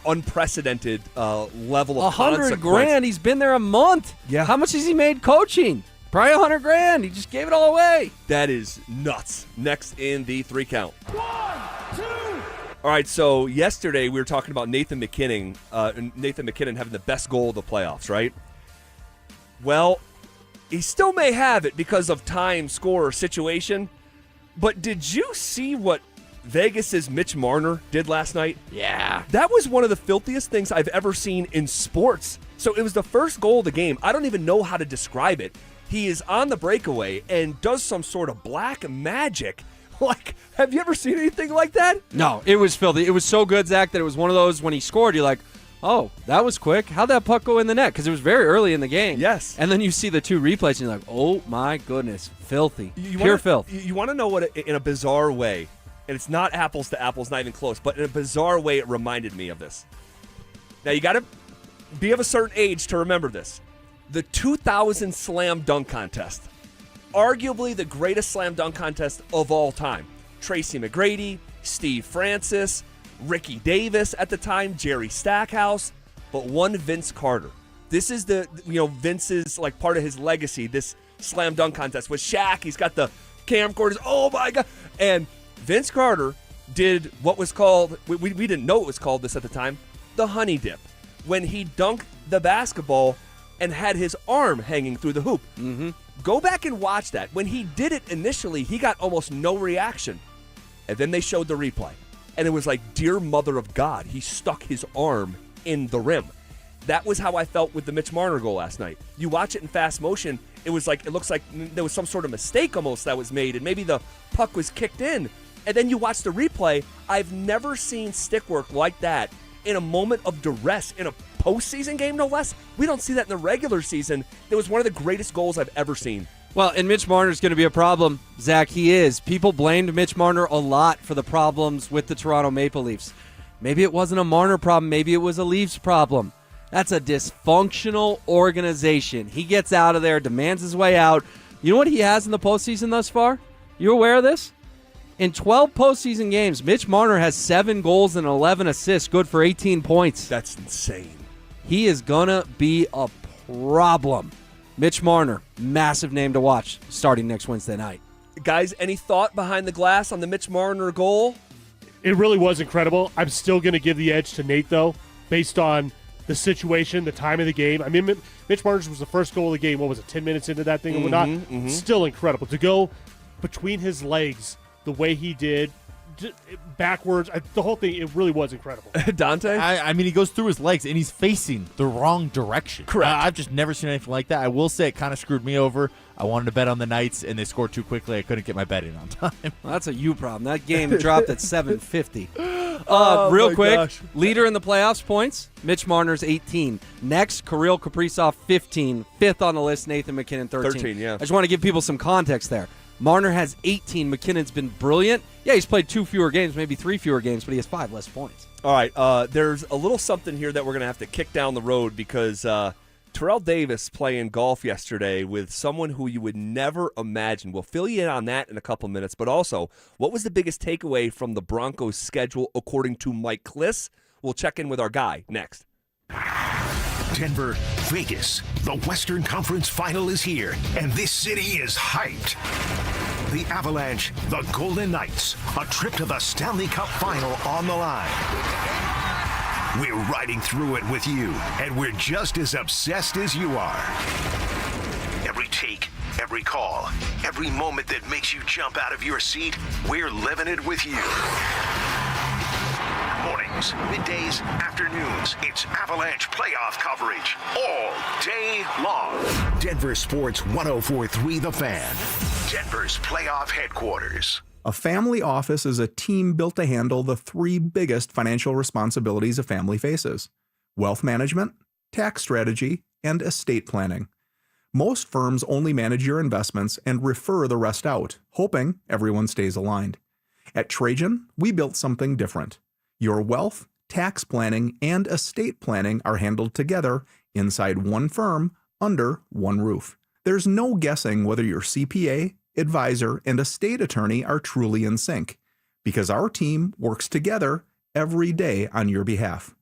unprecedented level of consequence. $100,000. He's been there a month. Yeah. How much has he made coaching? Probably $100,000. He just gave it all away. That is nuts. Next in the 3 count. 1, 2. All right, so yesterday we were talking about Nathan McKinnon having the best goal of the playoffs, right? Well, he still may have it because of time, score, or situation. But did you see what Vegas's Mitch Marner did last night? Yeah. That was one of the filthiest things I've ever seen in sports. So it was the first goal of the game. I don't even know how to describe it. He is on the breakaway and does some sort of black magic. Like, have you ever seen anything like that? No, it was filthy. It was so good, Zach, that it was one of those when he scored, you're like, oh, that was quick. How'd that puck go in the net? Because it was very early in the game. Yes. And then you see the 2 replays, and you're like, oh, my goodness, filthy. Pure filth. You want to know what, in a bizarre way, and it's not apples to apples, not even close, but in a bizarre way, it reminded me of this. Now, you got to be of a certain age to remember this. The 2000 Slam Dunk Contest. Arguably the greatest slam dunk contest of all time. Tracy McGrady, Steve Francis, Ricky Davis at the time, Jerry Stackhouse, but one Vince Carter. This is Vince's, like, part of his legacy, this slam dunk contest with Shaq. He's got the camcorders. Oh, my God. And Vince Carter did what was called, we didn't know it was called this at the time, the honey dip, when he dunked the basketball and had his arm hanging through the hoop. Mm-hmm. Go back and watch that. When he did it initially, he got almost no reaction. And then they showed the replay. And it was like, dear mother of God, he stuck his arm in the rim. That was how I felt with the Mitch Marner goal last night. You watch it in fast motion, it looks like there was some sort of mistake almost that was made, and maybe the puck was kicked in. And then you watch the replay. I've never seen stick work like that in a moment of duress, in a postseason game, no less. We don't see that in the regular season. It was one of the greatest goals I've ever seen. Well, and Mitch Marner's going to be a problem, Zach. He is. People blamed Mitch Marner a lot for the problems with the Toronto Maple Leafs. Maybe it wasn't a Marner problem. Maybe it was a Leafs problem. That's a dysfunctional organization. He gets out of there, demands his way out. You know what he has in the postseason thus far? You aware of this? In 12 postseason games, Mitch Marner has 7 goals and 11 assists, good for 18 points. That's insane. He is going to be a problem. Mitch Marner, massive name to watch starting next Wednesday night. Guys, any thought behind the glass on the Mitch Marner goal? It really was incredible. I'm still going to give the edge to Nate, though, based on the situation, the time of the game. I mean, Mitch Marner was the first goal of the game. What was it, 10 minutes into that thing or whatnot? Still incredible. To go between his legs the way he did, backwards, the whole thing, it really was incredible. Dante? I mean, he goes through his legs, and he's facing the wrong direction. Correct. I've just never seen anything like that. I will say it kind of screwed me over. I wanted to bet on the Knights, and they scored too quickly. I couldn't get my betting on time. Well, that's a you problem. That game dropped at 7:50. Oh, real my quick, gosh. leader in the playoffs points, Mitch Marner's 18. Next, Kirill Kaprizov, 15. Fifth on the list, Nathan McKinnon, 13. 13, yeah. I just want to give people some context there. Marner has 18. McKinnon's been brilliant. Yeah, he's played 2 fewer games, maybe 3 fewer games, but he has 5 less points. All right, there's a little something here that we're going to have to kick down the road because Terrell Davis playing golf yesterday with someone who you would never imagine. We'll fill you in on that in a couple minutes, but also, what was the biggest takeaway from the Broncos' schedule according to Mike Kliss? We'll check in with our guy next. Denver, Vegas, the Western Conference Final is here, and this city is hyped. The Avalanche, the Golden Knights, a trip to the Stanley Cup Final on the line. We're riding through it with you, and we're just as obsessed as you are. Every take, every call, every moment that makes you jump out of your seat, we're living it with you. Mornings, middays, afternoons, it's Avalanche playoff coverage all day long. Denver Sports 104.3 The Fan. Denver's playoff headquarters. A family office is a team built to handle the 3 biggest financial responsibilities a family faces: wealth management, tax strategy, and estate planning. Most firms only manage your investments and refer the rest out, hoping everyone stays aligned. At Trajan, we built something different. Your wealth, tax planning, and estate planning are handled together inside one firm under one roof. There's no guessing whether your CPA, advisor, and estate attorney are truly in sync, because our team works together every day on your behalf.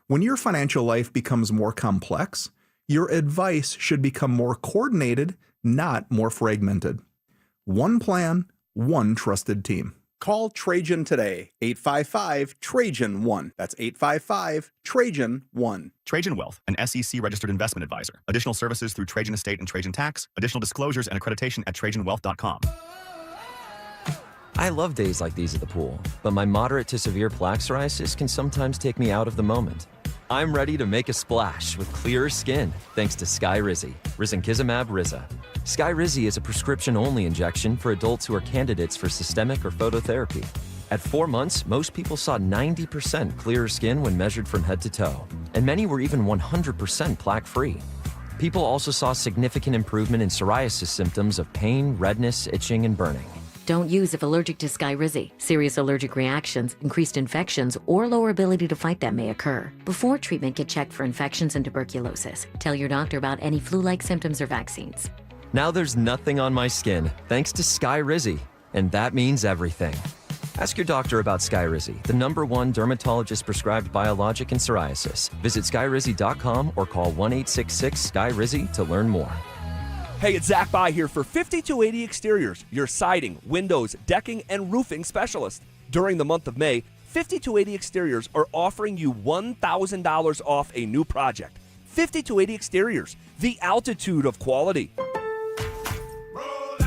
When your financial life becomes more complex, your advice should become more coordinated, not more fragmented. One plan, one trusted team. Call Trajan today, 855-TRAJAN-1. That's 855-TRAJAN-1. Trajan Wealth, an SEC-registered investment advisor. Additional services through Trajan Estate and Trajan Tax. Additional disclosures and accreditation at TrajanWealth.com. I love days like these at the pool, but my moderate to severe plaque psoriasis can sometimes take me out of the moment. I'm ready to make a splash with clearer skin thanks to Skyrizi, risankizumab Riza. Skyrizi is a prescription-only injection for adults who are candidates for systemic or phototherapy. At 4 months, most people saw 90% clearer skin when measured from head to toe, and many were even 100% plaque-free. People also saw significant improvement in psoriasis symptoms of pain, redness, itching, and burning. Don't use if allergic to Skyrizi. Serious allergic reactions, increased infections, or lower ability to fight them may occur. Before treatment, get checked for infections and tuberculosis. Tell your doctor about any flu-like symptoms or vaccines. Now there's nothing on my skin thanks to Skyrizi, and that means everything. Ask your doctor about Skyrizi, the #1 dermatologist-prescribed biologic in psoriasis. Visit skyrizi.com or call 1-866-SKYRIZI to learn more. Hey, it's Zach By here for 5280 Exteriors, your siding, windows, decking, and roofing specialist. During the month of May, 5280 Exteriors are offering you $1,000 off a new project. 5280 Exteriors, the altitude of quality.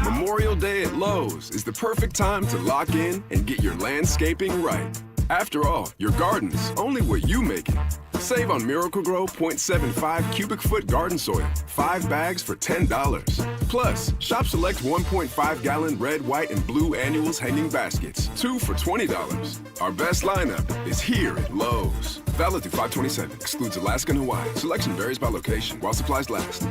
Memorial Day at Lowe's is the perfect time to lock in and get your landscaping right. After all, your garden's only what you make it. Save on Miracle-Gro 0.75 cubic foot garden soil, 5 bags for $10. Plus, shop select 1.5-gallon red, white, and blue annuals hanging baskets, 2 for $20. Our best lineup is here at Lowe's. Valid through 5/27. Excludes Alaska and Hawaii. Selection varies by location while supplies last.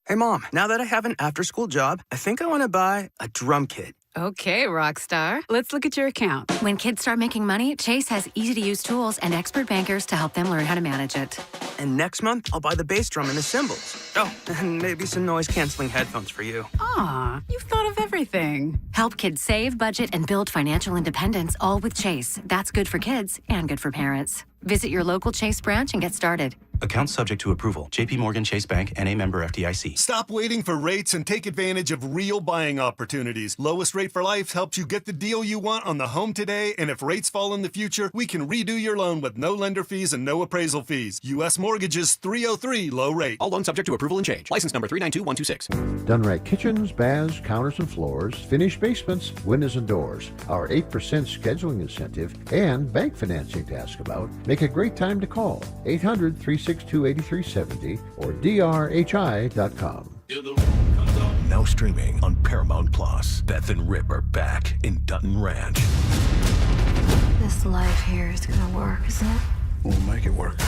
Hey, Mom, now that I have an after-school job, I think I want to buy a drum kit. Okay, Rockstar. Let's look at your account. When kids start making money, Chase has easy-to-use tools and expert bankers to help them learn how to manage it. And next month, I'll buy the bass drum and the cymbals. Oh, and maybe some noise-canceling headphones for you. Aw, you've thought of everything. Help kids save, budget, and build financial independence, all with Chase. That's good for kids and good for parents. Visit your local Chase branch and get started. Account subject to approval. JP Morgan Chase Bank, N.A. member FDIC. Stop waiting for rates and take advantage of real buying opportunities. Lowest Rate for Life helps you get the deal you want on the home today, and if rates fall in the future, we can redo your loan with no lender fees and no appraisal fees. U.S. Mortgages 303 low rate. All loans subject to approval and change. License number 392126. Done right kitchens, baths, counters and floors, finished basements, windows and doors. Our 8% scheduling incentive and bank financing to ask about make a great time to call 800-362-8370 or drhi.com. Now streaming on Paramount Plus. Beth and Rip are back in Dutton Ranch. This life here is gonna work, isn't it? We'll make it work.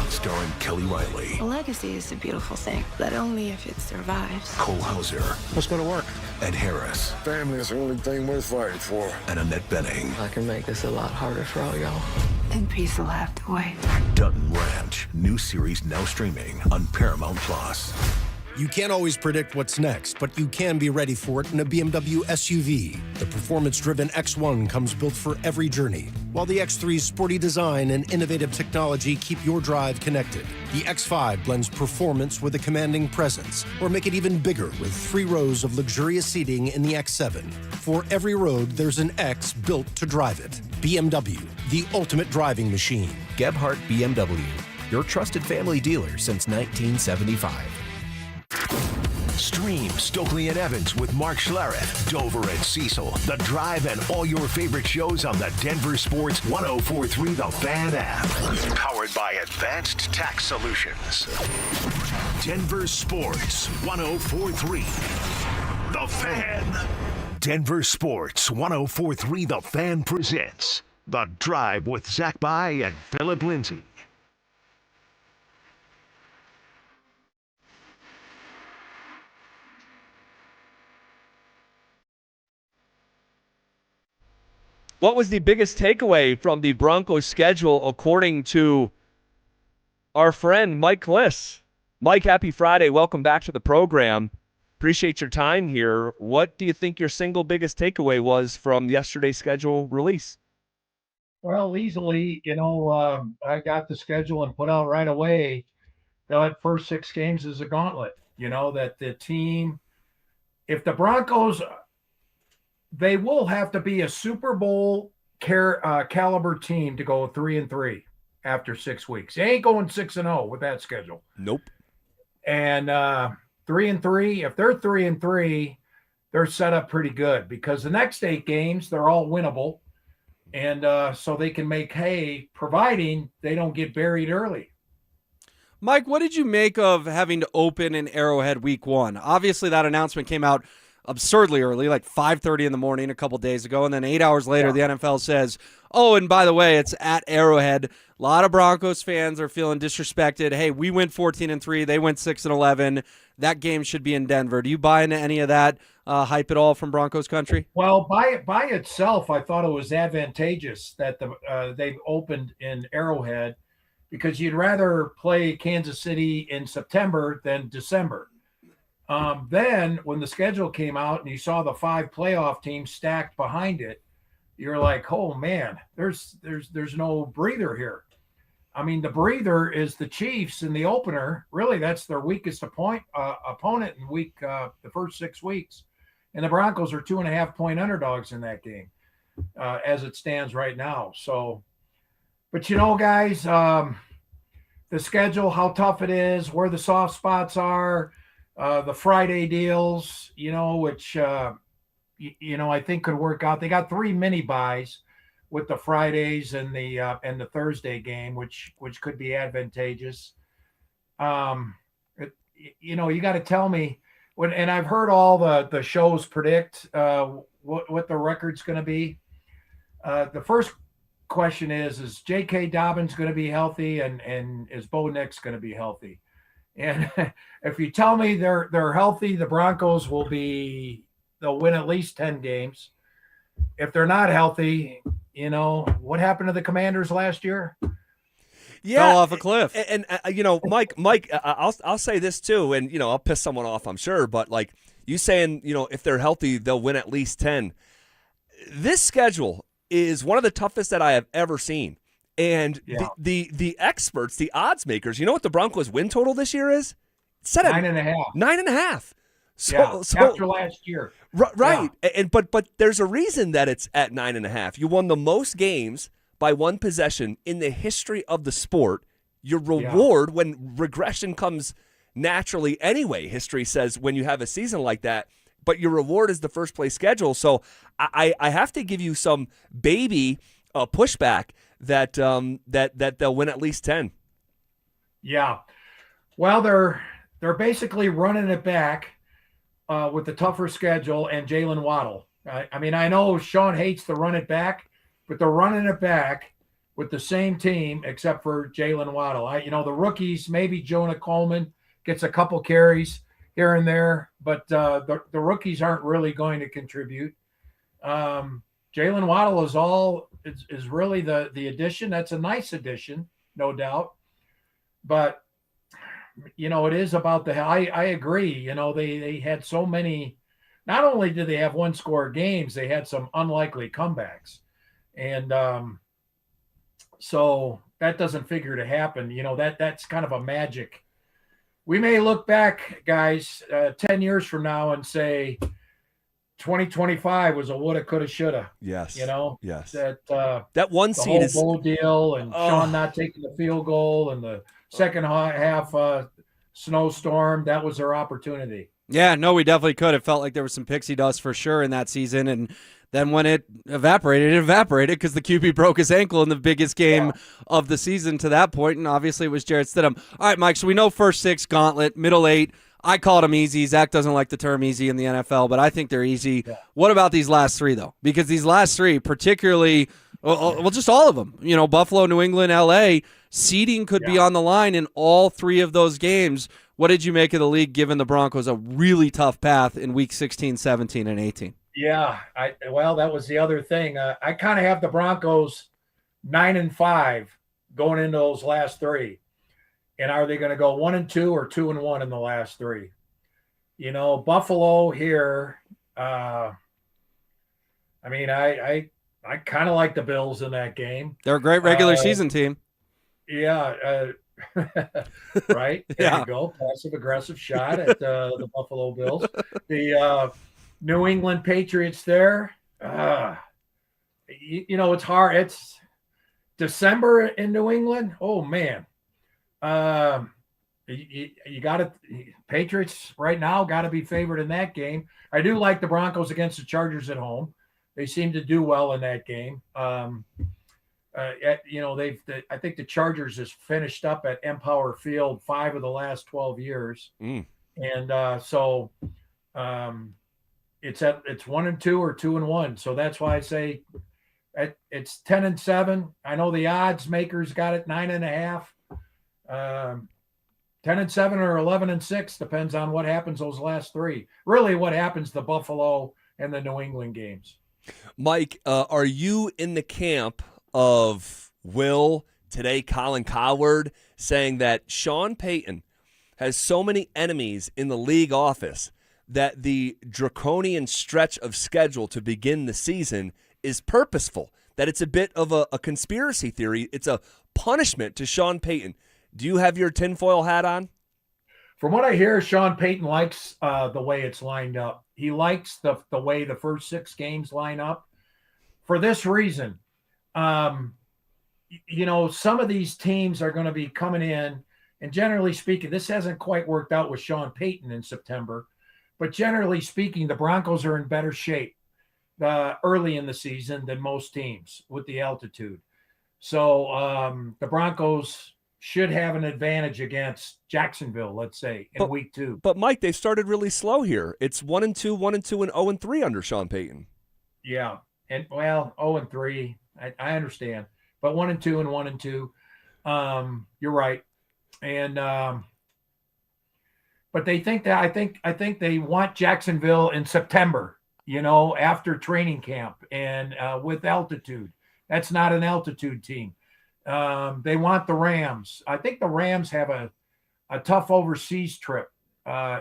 Starring Kelly Riley, A legacy is a beautiful thing, but only if it survives. Cole Hauser, What's gonna work? Ed Harris, Family is the only thing worth fighting for. and Annette Bening. I can make this a lot harder for all y'all. And peace will have to wait. Dutton Ranch. New series now streaming on Paramount Plus. You can't always predict what's next, but you can be ready for it in a BMW SUV. The performance-driven X1 comes built for every journey, while the X3's sporty design and innovative technology keep your drive connected. The X5 blends performance with a commanding presence, or make it even bigger with 3 rows of luxurious seating in the X7. For every road, there's an X built to drive it. BMW, the ultimate driving machine. Gebhardt BMW, your trusted family dealer since 1975. Stream Stokely and Evans with Mark Schlereth, Dover and Cecil, The Drive, and all your favorite shows on the Denver Sports 1043 The Fan app. Powered by Advanced Tax Solutions. Denver Sports 1043 The Fan. Denver Sports 1043 The Fan presents The Drive with Zach By and Phillip Lindsay. What was the biggest takeaway from the Broncos schedule according to our friend Mike Kliss? Mike, happy Friday. Welcome back to the program. Appreciate your time here. What do you think your single biggest takeaway was from yesterday's schedule release? Well, easily, I got the schedule and put out right away. That first 6 games is a gauntlet. That the team, if the Broncos, they will have to be a Super Bowl caliber team to go 3-3 after 6 weeks. They ain't going 6-0 with that schedule. Nope. And 3-3, if they're 3-3, they're set up pretty good because the next 8 games, they're all winnable. And so they can make hay, providing they don't get buried early. Mike, what did you make of having to open in Arrowhead week 1? Obviously, that announcement came out absurdly early, like 5:30 in the morning a couple days ago, and then 8 hours later, the NFL says, oh, and by the way, it's at Arrowhead. A lot of Broncos fans are feeling disrespected. Hey, we went 14-3, they went 6-11. That game should be in Denver. Do you buy into any of that hype at all from Broncos country? Well, by itself, I thought it was advantageous that they opened in Arrowhead because you'd rather play Kansas City in September than December. Then when the schedule came out and you saw the 5 playoff teams stacked behind it, you're like, oh man, there's no breather here. I mean, the breather is the Chiefs in the opener. Really, that's their weakest opponent in the first 6 weeks. And the Broncos are 2.5-point underdogs in that game as it stands right now. So, but guys, the schedule, how tough it is, where the soft spots are, the Friday deals, which, I think could work out. They got 3 mini buys with the Fridays and the Thursday game, which could be advantageous. You got to tell me and I've heard all the shows predict what the record's going to be. The first question is J.K. Dobbins going to be healthy, and is Bo Nix going to be healthy? And if you tell me they're healthy, the Broncos they'll win at least 10 games. If they're not healthy, what happened to the Commanders last year? Yeah, fell off a cliff. And Mike, I'll say this too, and I'll piss someone off, I'm sure, but like you saying, if they're healthy, they'll win at least 10. This schedule is one of the toughest that I have ever seen. And the experts, the odds makers, you know what the Broncos win total this year is? It's set at 9.5. 9.5. So after last year. Right. Yeah. But there's a reason that it's at 9.5. You won the most games by one possession in the history of the sport. Your reward when regression comes naturally anyway, history says, when you have a season like that, but your reward is the first place schedule. So I have to give you some baby pushback that they'll win at least 10. Yeah. Well, they're basically running it back with the tougher schedule and Jalen Waddle. I mean, I know Sean hates to run it back, but they're running it back with the same team except for Jalen Waddle. The rookies, maybe Jonah Coleman gets a couple carries here and there, but the rookies aren't really going to contribute. Jalen Waddle is really the addition. That's a nice addition, no doubt. But it is about I agree. They had so many. Not only did they have one-score games, they had some unlikely comebacks. And so that doesn't figure to happen. That's kind of a magic. We may look back, guys, 10 years from now and say 2025 was a woulda, coulda, shoulda. Yes. Yes. That one the seed whole is bowl deal and Sean not taking the field goal and the second half snowstorm. That was their opportunity. Yeah, no, we definitely could. It felt like there was some pixie dust for sure in that season, and then when it evaporated because the QB broke his ankle in the biggest game of the season to that point, and obviously it was Jarrett Stidham. All right, Mike, so we know first 6, gauntlet, middle 8. I called them easy. Zach doesn't like the term easy in the NFL, but I think they're easy. Yeah. What about these last 3, though? Because these last 3, particularly, well, just all of them, Buffalo, New England, L.A., seeding could be on the line in all 3 of those games. What did you make of the league giving the Broncos a really tough path in week 16, 17, and 18? Yeah, that was the other thing. I kind of have the Broncos 9-5 going into those last 3. And are they going to go 1-2 or 2-1 in the last 3? Buffalo here. I kind of like the Bills in that game. They're a great regular season team. Yeah. Right. There you go. Passive aggressive shot at the Buffalo Bills. The New England Patriots there. It's hard. It's December in New England. Oh man. You got to Patriots right now got to be favored in that game. I do like the Broncos against the Chargers at home. They seem to do well in that game. I think the Chargers has finished up at Empower Field 5 of the last 12 years. And so it's 1-2 or 2-1. So that's why I say it's 10-7. I know the odds makers got it 9.5. 10-7 or 11-6 depends on what happens those last 3. Really, what happens to Buffalo and the New England games. Mike, are you in the camp of Will today, Colin Cowherd, saying that Sean Payton has so many enemies in the league office that the draconian stretch of schedule to begin the season is purposeful? that it's a bit of a conspiracy theory. It's a punishment to Sean Payton. Do you have your tinfoil hat on? From what I hear, Sean Payton likes the way it's lined up. He likes the way the first 6 games line up. For this reason, some of these teams are going to be coming in, and generally speaking, this hasn't quite worked out with Sean Payton in September, but generally speaking, the Broncos are in better shape early in the season than most teams with the altitude. So the Broncos should have an advantage against Jacksonville, let's say, in week 2. But Mike, they started really slow here. It's 1-2, 1-2, and 0-3 under Sean Payton. Yeah, and 0-3, I understand, but 1-2 and 1-2. You're right, and but they think that I think they want Jacksonville in September, after training camp and with altitude. That's not an altitude team. They want the Rams. I think the Rams have a tough overseas trip.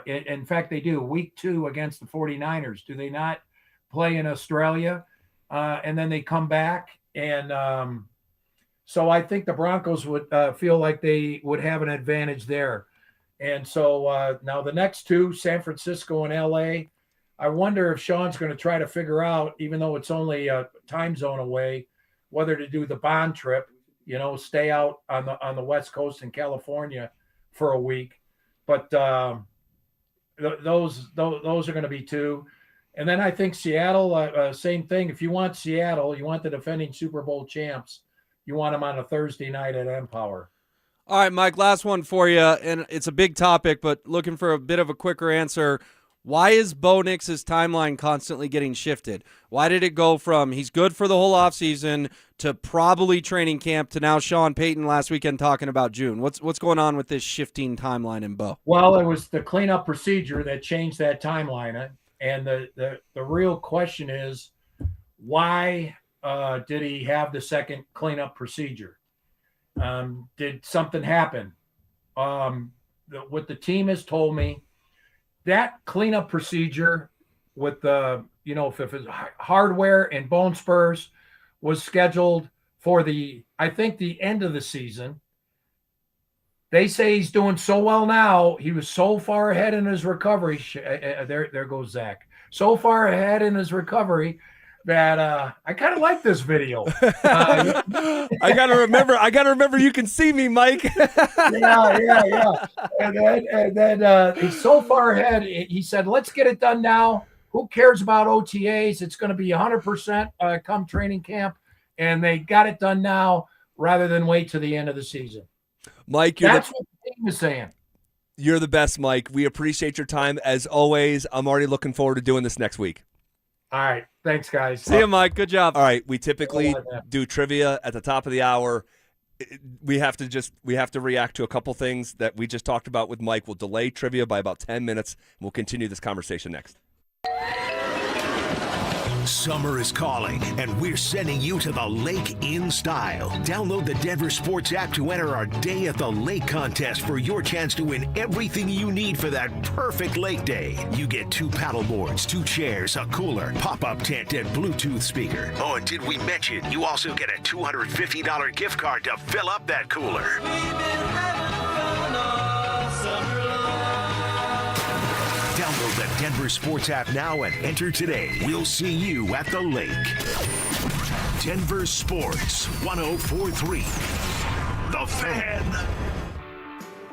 In fact, they do. Week 2 against the 49ers. Do they not play in Australia? And then they come back. And so I think the Broncos would feel like they would have an advantage there. And so now the next 2, San Francisco and L.A., I wonder if Sean's going to try to figure out, even though it's only a time zone away, whether to do the bond trip, stay out on the West Coast in California for a week. But those are going to be 2. And then I think Seattle, same thing. If you want Seattle, you want the defending Super Bowl champs, you want them on a Thursday night at Empower. All right, Mike, last one for you, and it's a big topic, but looking for a bit of a quicker answer. Why is Bo Nix's timeline constantly getting shifted? Why did it go from he's good for the whole offseason to probably training camp to now Sean Payton last weekend talking about June? What's going on with this shifting timeline in Bo? Well, it was the cleanup procedure that changed that timeline. And the real question is, why did he have the second cleanup procedure? Did something happen? What the team has told me, that cleanup procedure with the, if it's hardware and bone spurs was scheduled for I think the end of the season. They say he's doing so well now. He was so far ahead in his recovery. There goes Zach. So far ahead in his recovery that I kind of like this video. I gotta remember you can see me, Mike. Yeah. And then he's so far ahead. He said, "Let's get it done now. Who cares about OTAs? It's going to be 100% come training camp." And they got it done now rather than wait to the end of the season. Mike, that's what the team is saying. You're the best, Mike. We appreciate your time as always. I'm already looking forward to doing this next week. All right. Thanks, guys. See you, Mike. Good job. All right. We typically do trivia at the top of the hour. We have to react to a couple things that we just talked about with Mike. We'll delay trivia by about 10 minutes, and we'll continue this conversation next. Summer is calling, and we're sending you to the lake in style. Download the Denver Sports app to enter our Day at the Lake contest for your chance to win everything you need for that perfect lake day. You get 2 paddle boards, 2 chairs, a cooler, pop-up tent, and Bluetooth speaker. Oh, and did we mention you also get a $250 gift card to fill up that cooler? Download the Denver Sports app now and enter today. We'll see you at the lake. Denver Sports 104.3. The Fan.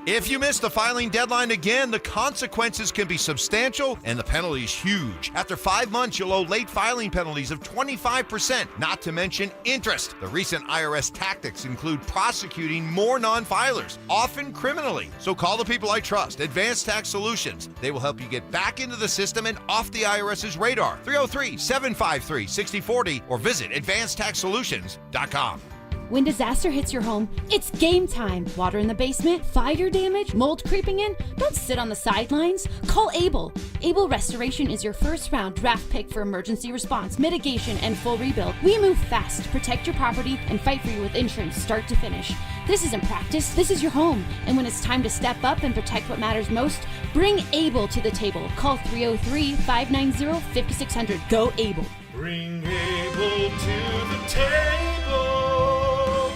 If you miss the filing deadline again, the consequences can be substantial and the penalties huge. After 5 months, you'll owe late filing penalties of 25%, not to mention interest. The recent IRS tactics include prosecuting more non-filers, often criminally. So call the people I trust, Advanced Tax Solutions. They will help you get back into the system and off the IRS's radar. 303-753-6040 or visit advancedtaxsolutions.com. When disaster hits your home, it's game time. Water in the basement, fire damage, mold creeping in? Don't sit on the sidelines. Call Able. Able Restoration is your first round draft pick for emergency response, mitigation, and full rebuild. We move fast to protect your property and fight for you with insurance start to finish. This isn't practice, this is your home. And when it's time to step up and protect what matters most, bring Able to the table. Call 303-590-5600. Go Able. Bring Able to the table.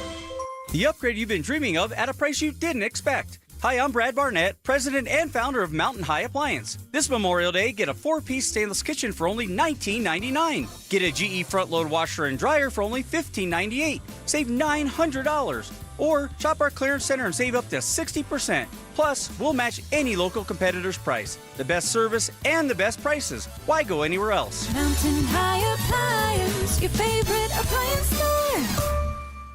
The upgrade you've been dreaming of at a price you didn't expect. Hi, I'm Brad Barnett, president and founder of Mountain High Appliance. This Memorial Day, get a 4-piece stainless kitchen for only $19.99. Get a GE front-load washer and dryer for only $15.98. Save $900. Or shop our clearance center and save up to 60%. Plus, we'll match any local competitor's price. The best service and the best prices. Why go anywhere else? Mountain High Appliance, your favorite appliance store.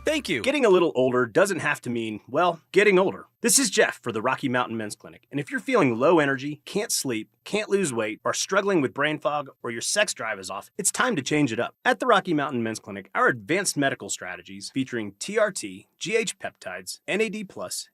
Thank you. Getting a little older doesn't have to mean, well, getting older. This is Jeff for the Rocky Mountain Men's Clinic. And if you're feeling low energy, can't sleep, can't lose weight, are struggling with brain fog, or your sex drive is off, it's time to change it up. At the Rocky Mountain Men's Clinic, our advanced medical strategies featuring TRT, GH peptides, NAD+,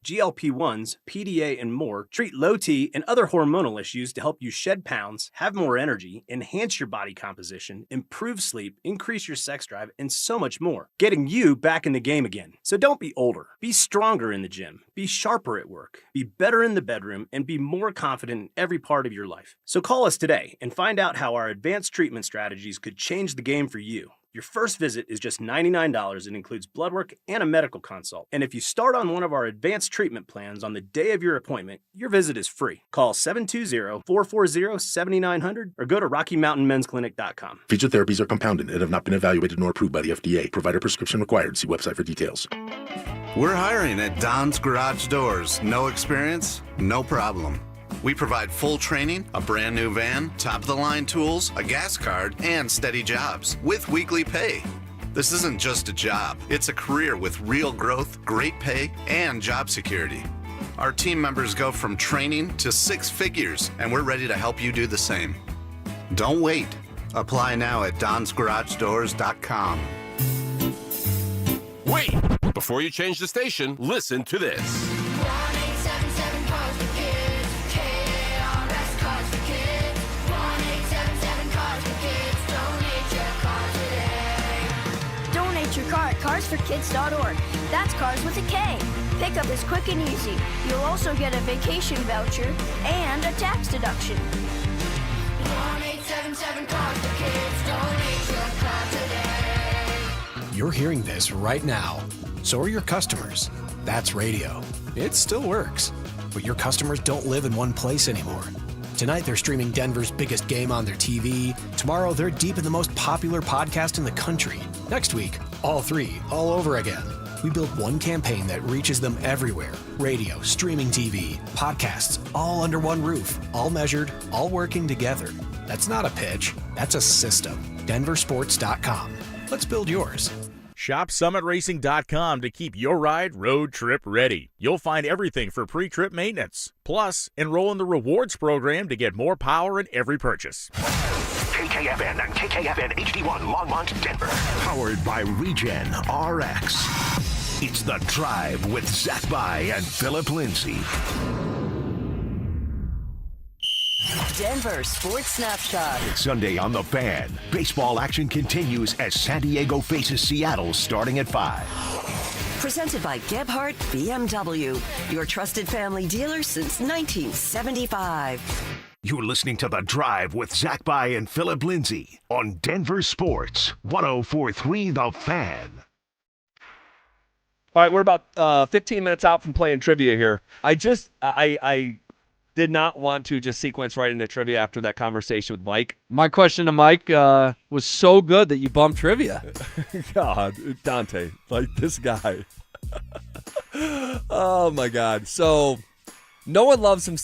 GLP-1s, PDA, and more treat low T and other hormonal issues to help you shed pounds, have more energy, enhance your body composition, improve sleep, increase your sex drive, and so much more. Getting you back in the game again. So don't be older. Be stronger in the gym. Be sharper at work. Be better in the bedroom, and be more confident in every part of your life. So call us today and find out how our advanced treatment strategies could change the game for you. Your first visit is just $99 and includes blood work and a medical consult. And if you start on one of our advanced treatment plans on the day of your appointment, your visit is free. Call 720-440-7900 or go to RockyMountainMen'sClinic.com. Featured therapies are compounded and have not been evaluated nor approved by the FDA. Provider prescription required. See website for details. We're hiring at Don's Garage Doors. No experience? No problem. We provide full training, a brand new van, top-of-the-line tools, a gas card, and steady jobs with weekly pay. This isn't just a job. It's a career with real growth, great pay, and job security. Our team members go from training to 6 figures, and we're ready to help you do the same. Don't wait. Apply now at donsgaragedoors.com. Wait! Before you change the station, listen to this. 1-877-CARS-FOR-KIDS, Cars for Kids. 1-877-CARS-FOR-KIDS. Donate your car at carsforkids.org. That's cars with a K. Pickup is quick and easy. You'll also get a vacation voucher and a tax deduction. 1-877-CARS-FOR-KIDS. Donate your car today. You're hearing this right now. So are your customers. That's radio. It still works. But your customers don't live in one place anymore. Tonight they're streaming Denver's biggest game on their TV. Tomorrow they're deep in the most popular podcast in the country. Next week, all three, all over again. We built one campaign that reaches them everywhere. Radio, streaming TV, podcasts, all under one roof. All measured, all working together. That's not a pitch. That's a system. DenverSports.com. Let's build yours. Shop SummitRacing.com to keep your ride road trip ready. You'll find everything for pre-trip maintenance. Plus, enroll in the rewards program to get more power in every purchase. KKFN and KKFN HD1 Longmont, Denver. Powered by Regen RX. It's The Drive with Zach By and Phillip Lindsay. Denver Sports Snapshot. Sunday on The Fan. Baseball action continues as San Diego faces Seattle starting at 5. Presented by Gebhardt BMW, your trusted family dealer since 1975. You're listening to The Drive with Zach By and Phillip Lindsay on Denver Sports 104.3 The Fan. All right, we're about 15 minutes out from playing trivia here. I did not want to just sequence right into trivia after that conversation with Mike. My question to Mike was so good that you bumped trivia. God, Dante, like this guy. Oh my God. So no one loves him.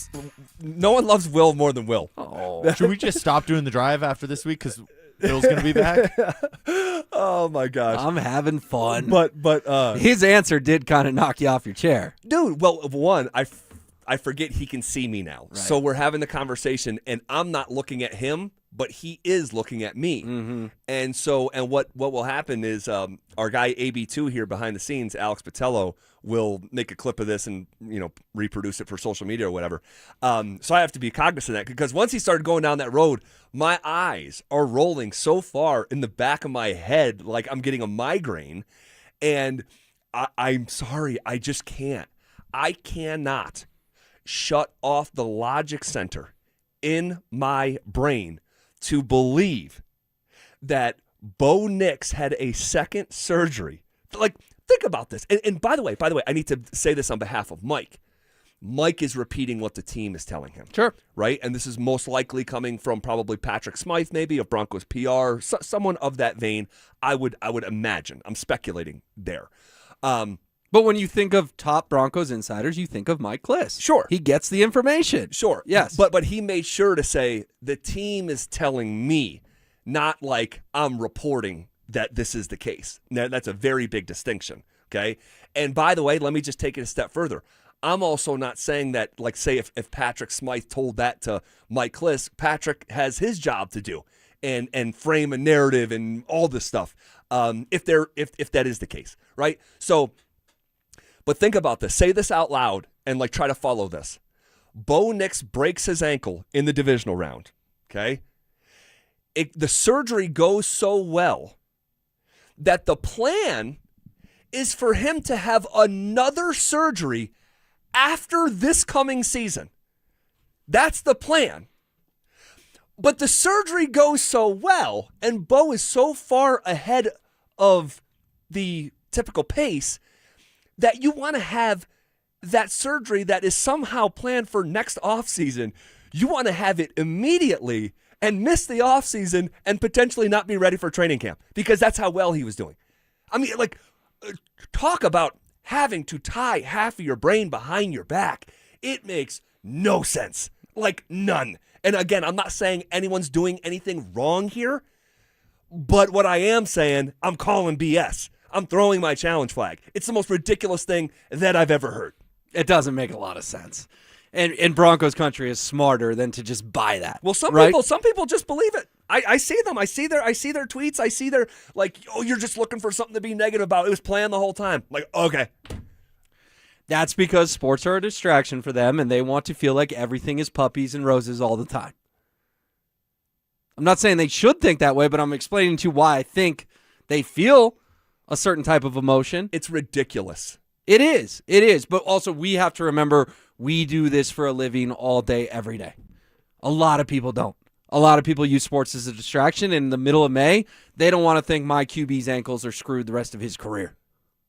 No one loves Will more than Will. Oh. Should we just stop doing the drive after this week because Will's going to be back? Oh my gosh. I'm having fun. But his answer did kind of knock you off your chair. Dude, well, one, I forget he can see me now. Right. So we're having the conversation, and I'm not looking at him, but he is looking at me. Mm-hmm. And what will happen is our guy AB2 here behind the scenes, Alex Patello, will make a clip of this and reproduce it for social media or whatever. So I have to be cognizant of that, because once he started going down that road, my eyes are rolling so far in the back of my head like I'm getting a migraine, and I'm sorry, I just can't. I cannot shut off the logic center in my brain to believe that Bo Nix had a second surgery. Like, think about this. And by the way, I need to say this on behalf of Mike. Mike is repeating what the team is telling him. Sure. Right? And this is most likely coming from probably Patrick Smythe, maybe, of Broncos PR, someone of that vein, I would imagine. I'm speculating there. But when you think of top Broncos insiders, you think of Mike Kliss. Sure. He gets the information. Sure. Yes. But he made sure to say, the team is telling me, not like I'm reporting that this is the case. Now, that's a very big distinction, okay? And by the way, let me just take it a step further. I'm also not saying that, like, say if Patrick Smythe told that to Mike Kliss, Patrick has his job to do and frame a narrative and all this stuff, if that is the case, right? So, but think about this. Say this out loud and, like, try to follow this. Bo Nix breaks his ankle in the divisional round, okay? The surgery goes so well that the plan is for him to have another surgery after this coming season. That's the plan. But the surgery goes so well, and Bo is so far ahead of the typical pace that you want to have that surgery that is somehow planned for next offseason. You want to have it immediately and miss the offseason and potentially not be ready for training camp because that's how well he was doing. I mean, like, talk about having to tie half of your brain behind your back. It makes no sense. Like, none. And again, I'm not saying anyone's doing anything wrong here, but what I am saying, I'm calling BS. I'm throwing my challenge flag. It's the most ridiculous thing that I've ever heard. It doesn't make a lot of sense. And Broncos country is smarter than to just buy that. Well, some people just believe it. I see them. I see their tweets. I see their, like, oh, you're just looking for something to be negative about. It was planned the whole time. Like, okay. That's because sports are a distraction for them, and they want to feel like everything is puppies and roses all the time. I'm not saying they should think that way, but I'm explaining to you why I think they feel a certain type of emotion. It's ridiculous. It is. But also, we have to remember we do this for a living all day, every day. A lot of people don't. A lot of people use sports as a distraction. In the middle of May, they don't want to think my QB's ankles are screwed the rest of his career.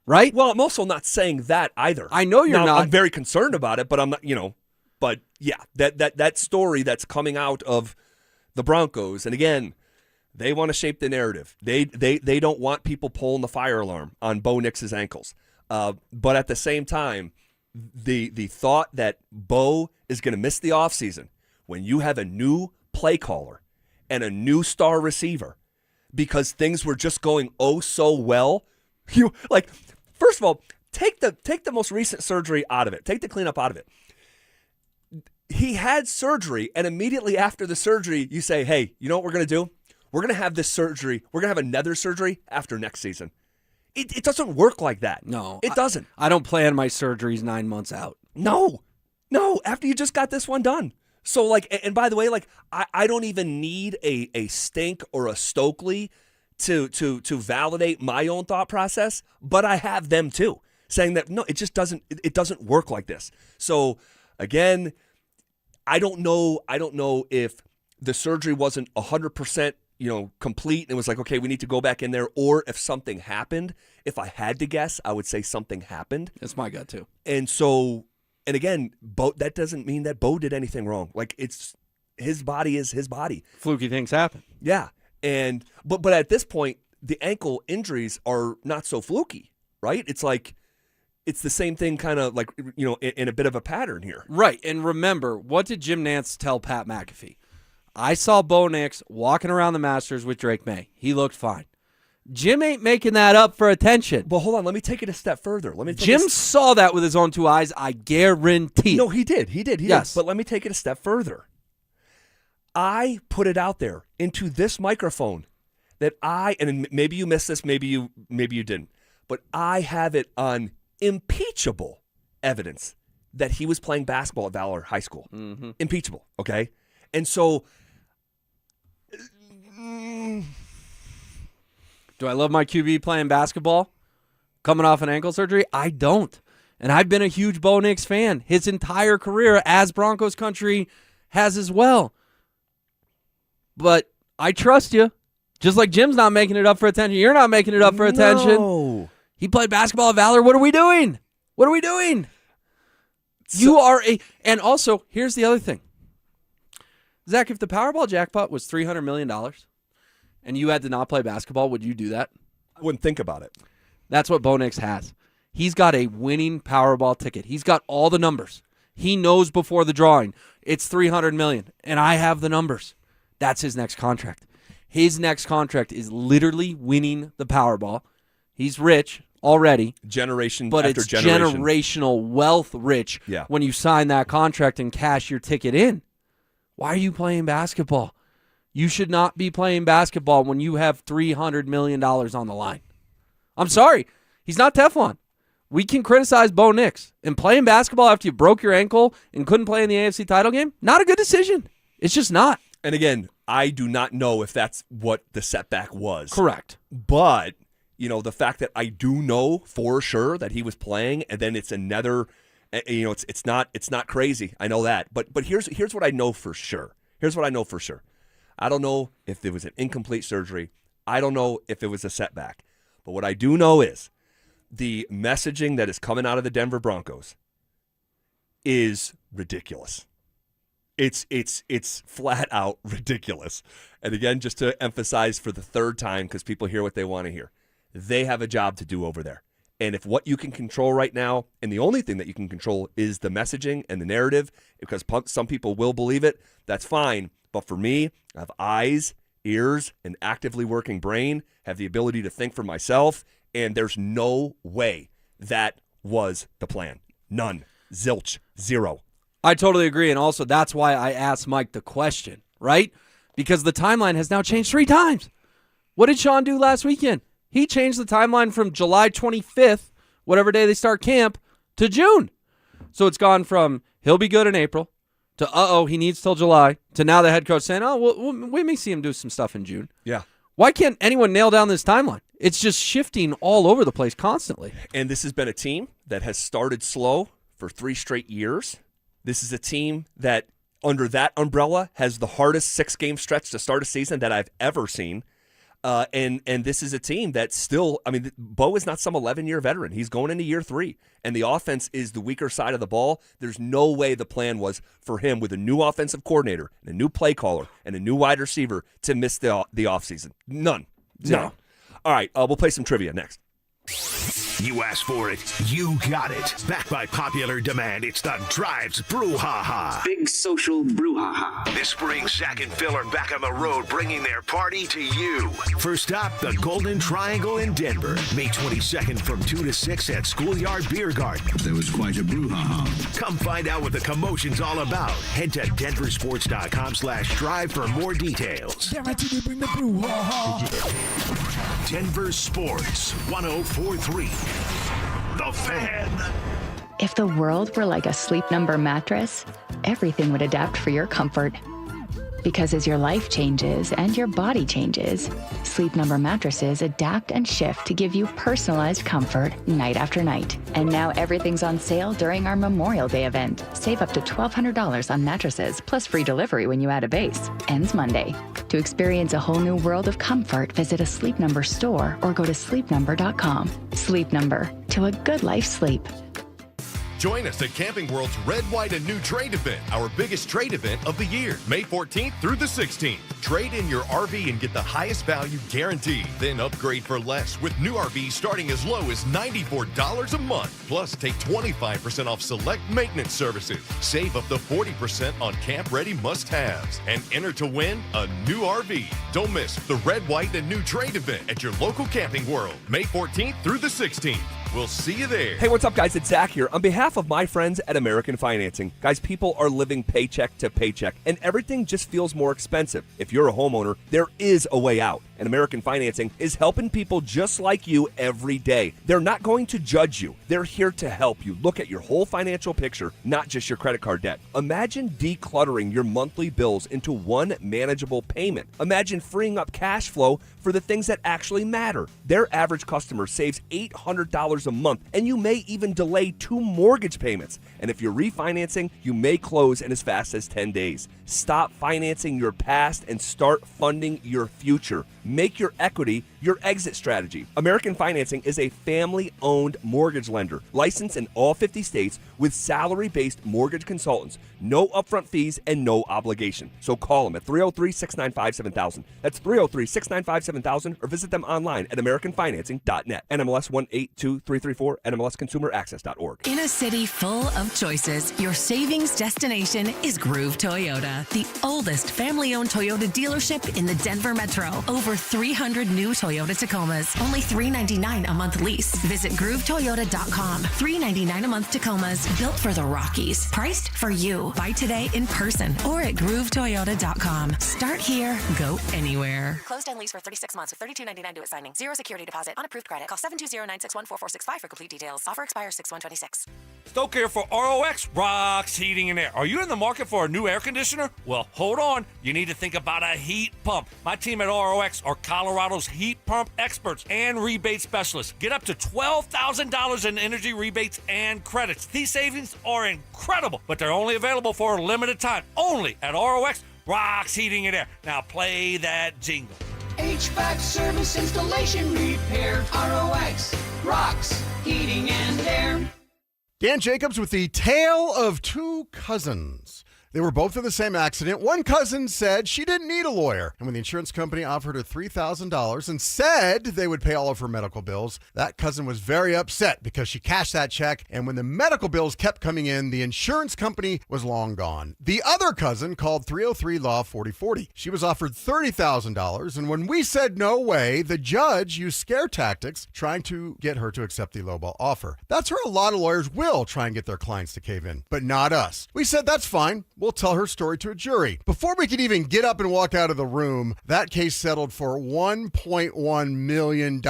Right? Well, I'm also not saying that either. I know you're not. I'm very concerned about it, but I'm not, but yeah, that story that's coming out of the Broncos, and again, they want to shape the narrative. They don't want people pulling the fire alarm on Bo Nix's ankles. But at the same time, the thought that Bo is going to miss the offseason when you have a new play caller and a new star receiver because things were just going oh so well, you like. First of all, take the most recent surgery out of it. Take the cleanup out of it. He had surgery, and immediately after the surgery, you say, hey, you know what we're going to do? We're going to have this surgery. We're going to have another surgery after next season. It doesn't work like that. No. It doesn't. I don't plan my surgeries 9 months out. No, after you just got this one done. So, like, and by the way, like, I don't even need a Stink or a Stokely to validate my own thought process, but I have them too, saying that no, it just doesn't work like this. So again, I don't know if the surgery wasn't 100% complete and it was like, okay, we need to go back in there, or if something happened. If I had to guess, I would say something happened. That's my gut too. And so, and again, that doesn't mean that Bo did anything wrong. Like, it's his body is his body. Fluky things happen. Yeah. And but at this point, the ankle injuries are not so fluky, right? It's like it's the same thing, kind of like in a bit of a pattern here, right? And remember, what did Jim Nantz tell Pat McAfee? I saw Bo Nix walking around the Masters with Drake May. He looked fine. Jim ain't making that up for attention. Well, hold on. Let me take it a step further. Jim saw that with his own 2 eyes. I guarantee. No, he did. He did. Yes. But let me take it a step further. I put it out there into this microphone that and maybe you missed this, maybe you didn't, but I have it on impeachable evidence that he was playing basketball at Valor High School. Mm-hmm. Impeachable, okay? And so, do I love my QB playing basketball, coming off an ankle surgery? I don't. And I've been a huge Bo Nix fan his entire career, as Broncos country has as well. But I trust you. Just like Jim's not making it up for attention. You're not making it up for attention. He played basketball at Valor. What are we doing? What are we doing? You are a... And also, here's the other thing. Zach, if the Powerball jackpot was $300 million and you had to not play basketball, would you do that? I wouldn't think about it. That's what Bo Nix has. He's got a winning Powerball ticket. He's got all the numbers. He knows before the drawing it's $300 million, and I have the numbers. That's his next contract. His next contract is literally winning the Powerball. He's rich already. Generation but after it's generation. Generational wealth rich when you sign that contract and cash your ticket in. Why are you playing basketball? You should not be playing basketball when you have $300 million on the line. I'm sorry. He's not Teflon. We can criticize Bo Nix. And playing basketball after you broke your ankle and couldn't play in the AFC title game, not a good decision. It's just not. And again, I do not know if that's what the setback was. Correct. But, the fact that I do know for sure that he was playing, and then it's another... it's not crazy. I know that. But here's what I know for sure. I don't know if there was an incomplete surgery. I don't know if it was a setback. But what I do know is the messaging that is coming out of the Denver Broncos is ridiculous. It's flat out ridiculous. And again, just to emphasize for the third time, because people hear what they want to hear, they have a job to do over there. And if what you can control right now, and the only thing that you can control is the messaging and the narrative, because some people will believe it, that's fine. But for me, I have eyes, ears, an actively working brain, have the ability to think for myself, and there's no way that was the plan. None. Zilch. Zero. I totally agree, and also that's why I asked Mike the question, right? Because the timeline has now changed 3 times. What did Sean do last weekend? He changed the timeline from July 25th, whatever day they start camp, to June. So it's gone from he'll be good in April to he needs till July to now the head coach saying, we may see him do some stuff in June. Yeah. Why can't anyone nail down this timeline? It's just shifting all over the place constantly. And this has been a team that has started slow for 3 straight years. This is a team that, under that umbrella, has the hardest 6-game stretch to start a season that I've ever seen. And this is a team that still, Bo is not some 11-year veteran. He's going into year 3, and the offense is the weaker side of the ball. There's no way the plan was for him with a new offensive coordinator and a new play caller and a new wide receiver to miss the offseason. None. Zero. All right, we'll play some trivia next. You asked for it, you got it. Backed by popular demand, it's the Drive's Brewhaha. Big social Brewhaha. This spring, Zach and Phil are back on the road, bringing their party to you. First stop, the Golden Triangle in Denver. May 22nd from 2 to 6 at Schoolyard Beer Garden. There was quite a brouhaha. Come find out what the commotion's all about. Head to DenverSports.com/drive for more details. Guaranteed to bring the brouhaha. Denver Sports 104.3. The Fan. If the world were like a Sleep Number mattress, everything would adapt for your comfort. Because as your life changes and your body changes, Sleep Number mattresses adapt and shift to give you personalized comfort night after night. And now everything's on sale during our Memorial Day event. Save up to $1,200 on mattresses, plus free delivery when you add a base. Ends Monday. To experience a whole new world of comfort, visit a Sleep Number store or go to sleepnumber.com. Sleep Number. To a good life sleep. Join us at Camping World's Red, White, and New Trade event, our biggest trade event of the year, May 14th through the 16th. Trade in your RV and get the highest value guaranteed. Then upgrade for less with new RVs starting as low as $94 a month. Plus, take 25% off select maintenance services. Save up to 40% on camp-ready must-haves. And enter to win a new RV. Don't miss the Red, White, and New Trade event at your local Camping World, May 14th through the 16th. We'll see you there. Hey, what's up, guys? It's Zach here. On behalf of my friends at American Financing, guys, people are living paycheck to paycheck, and everything just feels more expensive. If you're a homeowner, there is a way out, and American Financing is helping people just like you every day. They're not going to judge you. They're here to help you look at your whole financial picture, not just your credit card debt. Imagine decluttering your monthly bills into one manageable payment. Imagine freeing up cash flow for the things that actually matter. Their average customer saves $800 a month, and you may even delay 2 mortgage payments. And if you're refinancing, you may close in as fast as 10 days. Stop financing your past and start funding your future. Make your equity your exit strategy. American Financing is a family-owned mortgage lender, licensed in all 50 states with salary-based mortgage consultants, no upfront fees, and no obligation. So call them at 303-695-7000. That's 303-695-7000, or visit them online at americanfinancing.net. NMLS 182334, NMLSconsumeraccess.org. In a city full of choices, your savings destination is Groove Toyota, the oldest family-owned Toyota dealership in the Denver Metro. Over 300 new Toyota Tacomas, only $399 a month lease. Visit GrooveToyota.com. $399 a month Tacomas, built for the Rockies, priced for you. Buy today in person or at GrooveToyota.com. Start here, go anywhere. Closed and lease for 36 months with $32.99 due at signing. Zero security deposit. Unapproved credit. Call 720-961-4465 for complete details. Offer expires 6/126. Stoke here for ROX Rocks Heating and Air. Are you in the market for a new air conditioner? Well, hold on. You need to think about a heat pump. My team at ROX are Colorado's heat pump experts and rebate specialists. Get up to $12,000 in energy rebates and credits. These savings are incredible, but they're only available for a limited time. Only at ROX Rocks Heating and Air. Now play that jingle. HVAC service, installation, repair. ROX Rocks Heating and Air. Dan Jacobs with the tale of two cousins. They were both in the same accident. One cousin said she didn't need a lawyer. And when the insurance company offered her $3,000 and said they would pay all of her medical bills, that cousin was very upset because she cashed that check. And when the medical bills kept coming in, the insurance company was long gone. The other cousin called 303-LAW-4040. She was offered $30,000. And when we said no way, the judge used scare tactics trying to get her to accept the lowball offer. That's where a lot of lawyers will try and get their clients to cave in, but not us. We said that's fine. We'll tell her story to a jury. Before we could even get up and walk out of the room, that case settled for $1.1 million.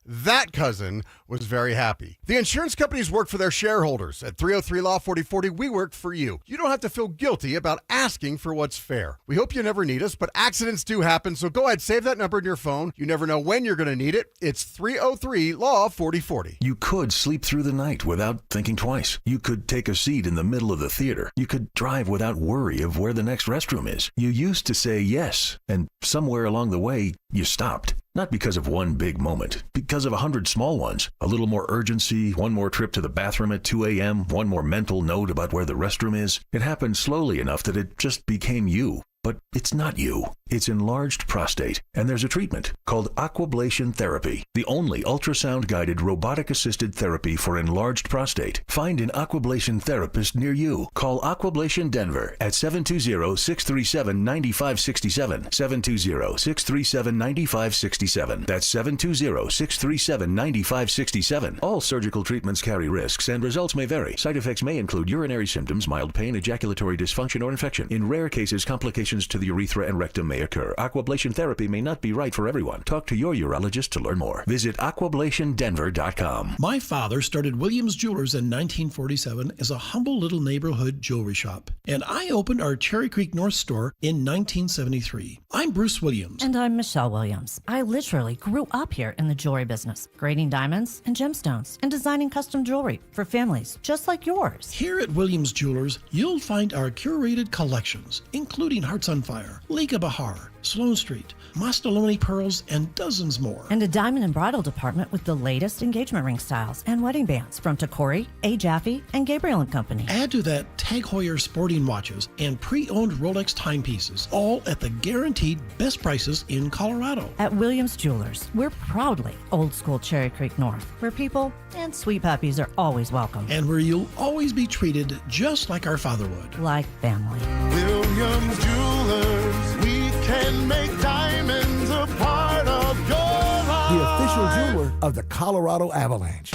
That cousin was very happy. The insurance companies work for their shareholders. At 303-LAW-4040, we work for you. You don't have to feel guilty about asking for what's fair. We hope you never need us, but accidents do happen, so go ahead, save that number in your phone. You never know when you're going to need it. It's 303-LAW-4040. You could sleep through the night without thinking twice. You could take a seat in the middle of the theater. You could drive without worry of where the next restroom is. You used to say yes, and somewhere along the way, you stopped. Not because of one big moment, because of 100 small ones. A little more urgency, one more trip to the bathroom at 2 a.m., one more mental note about where the restroom is. It happened slowly enough that it just became you. But it's not you. It's enlarged prostate, and there's a treatment called aquablation therapy, the only ultrasound-guided robotic-assisted therapy for enlarged prostate. Find an aquablation therapist near you. Call Aquablation Denver at 720-637-9567, 720-637-9567. That's 720-637-9567. All surgical treatments carry risks, and results may vary. Side effects may include urinary symptoms, mild pain, ejaculatory dysfunction, or infection. In rare cases, complications to the urethra and rectum may occur. Aquablation therapy may not be right for everyone. Talk to your urologist to learn more. Visit aquablationdenver.com. My father started Williams Jewelers in 1947 as a humble little neighborhood jewelry shop, and I opened our Cherry Creek North store in 1973. I'm Bruce Williams. And I'm Michelle Williams. I literally grew up here in the jewelry business, grading diamonds and gemstones and designing custom jewelry for families just like yours. Here at Williams Jewelers, you'll find our curated collections, including Hearts on Fire, Lake of Bahar, Sloan Street, Mastaloni pearls, and dozens more. And a diamond and bridal department with the latest engagement ring styles and wedding bands from Tacori, A. Jaffe, and Gabriel & Company. Add to that Tag Heuer sporting watches and pre-owned Rolex timepieces, all at the guaranteed best prices in Colorado. At Williams Jewelers, we're proudly old school Cherry Creek North, where people and sweet puppies are always welcome. And where you'll always be treated just like our father would. Like family. Williams Jewelers, we can make diamonds a part of your life. The official jeweler of the Colorado Avalanche.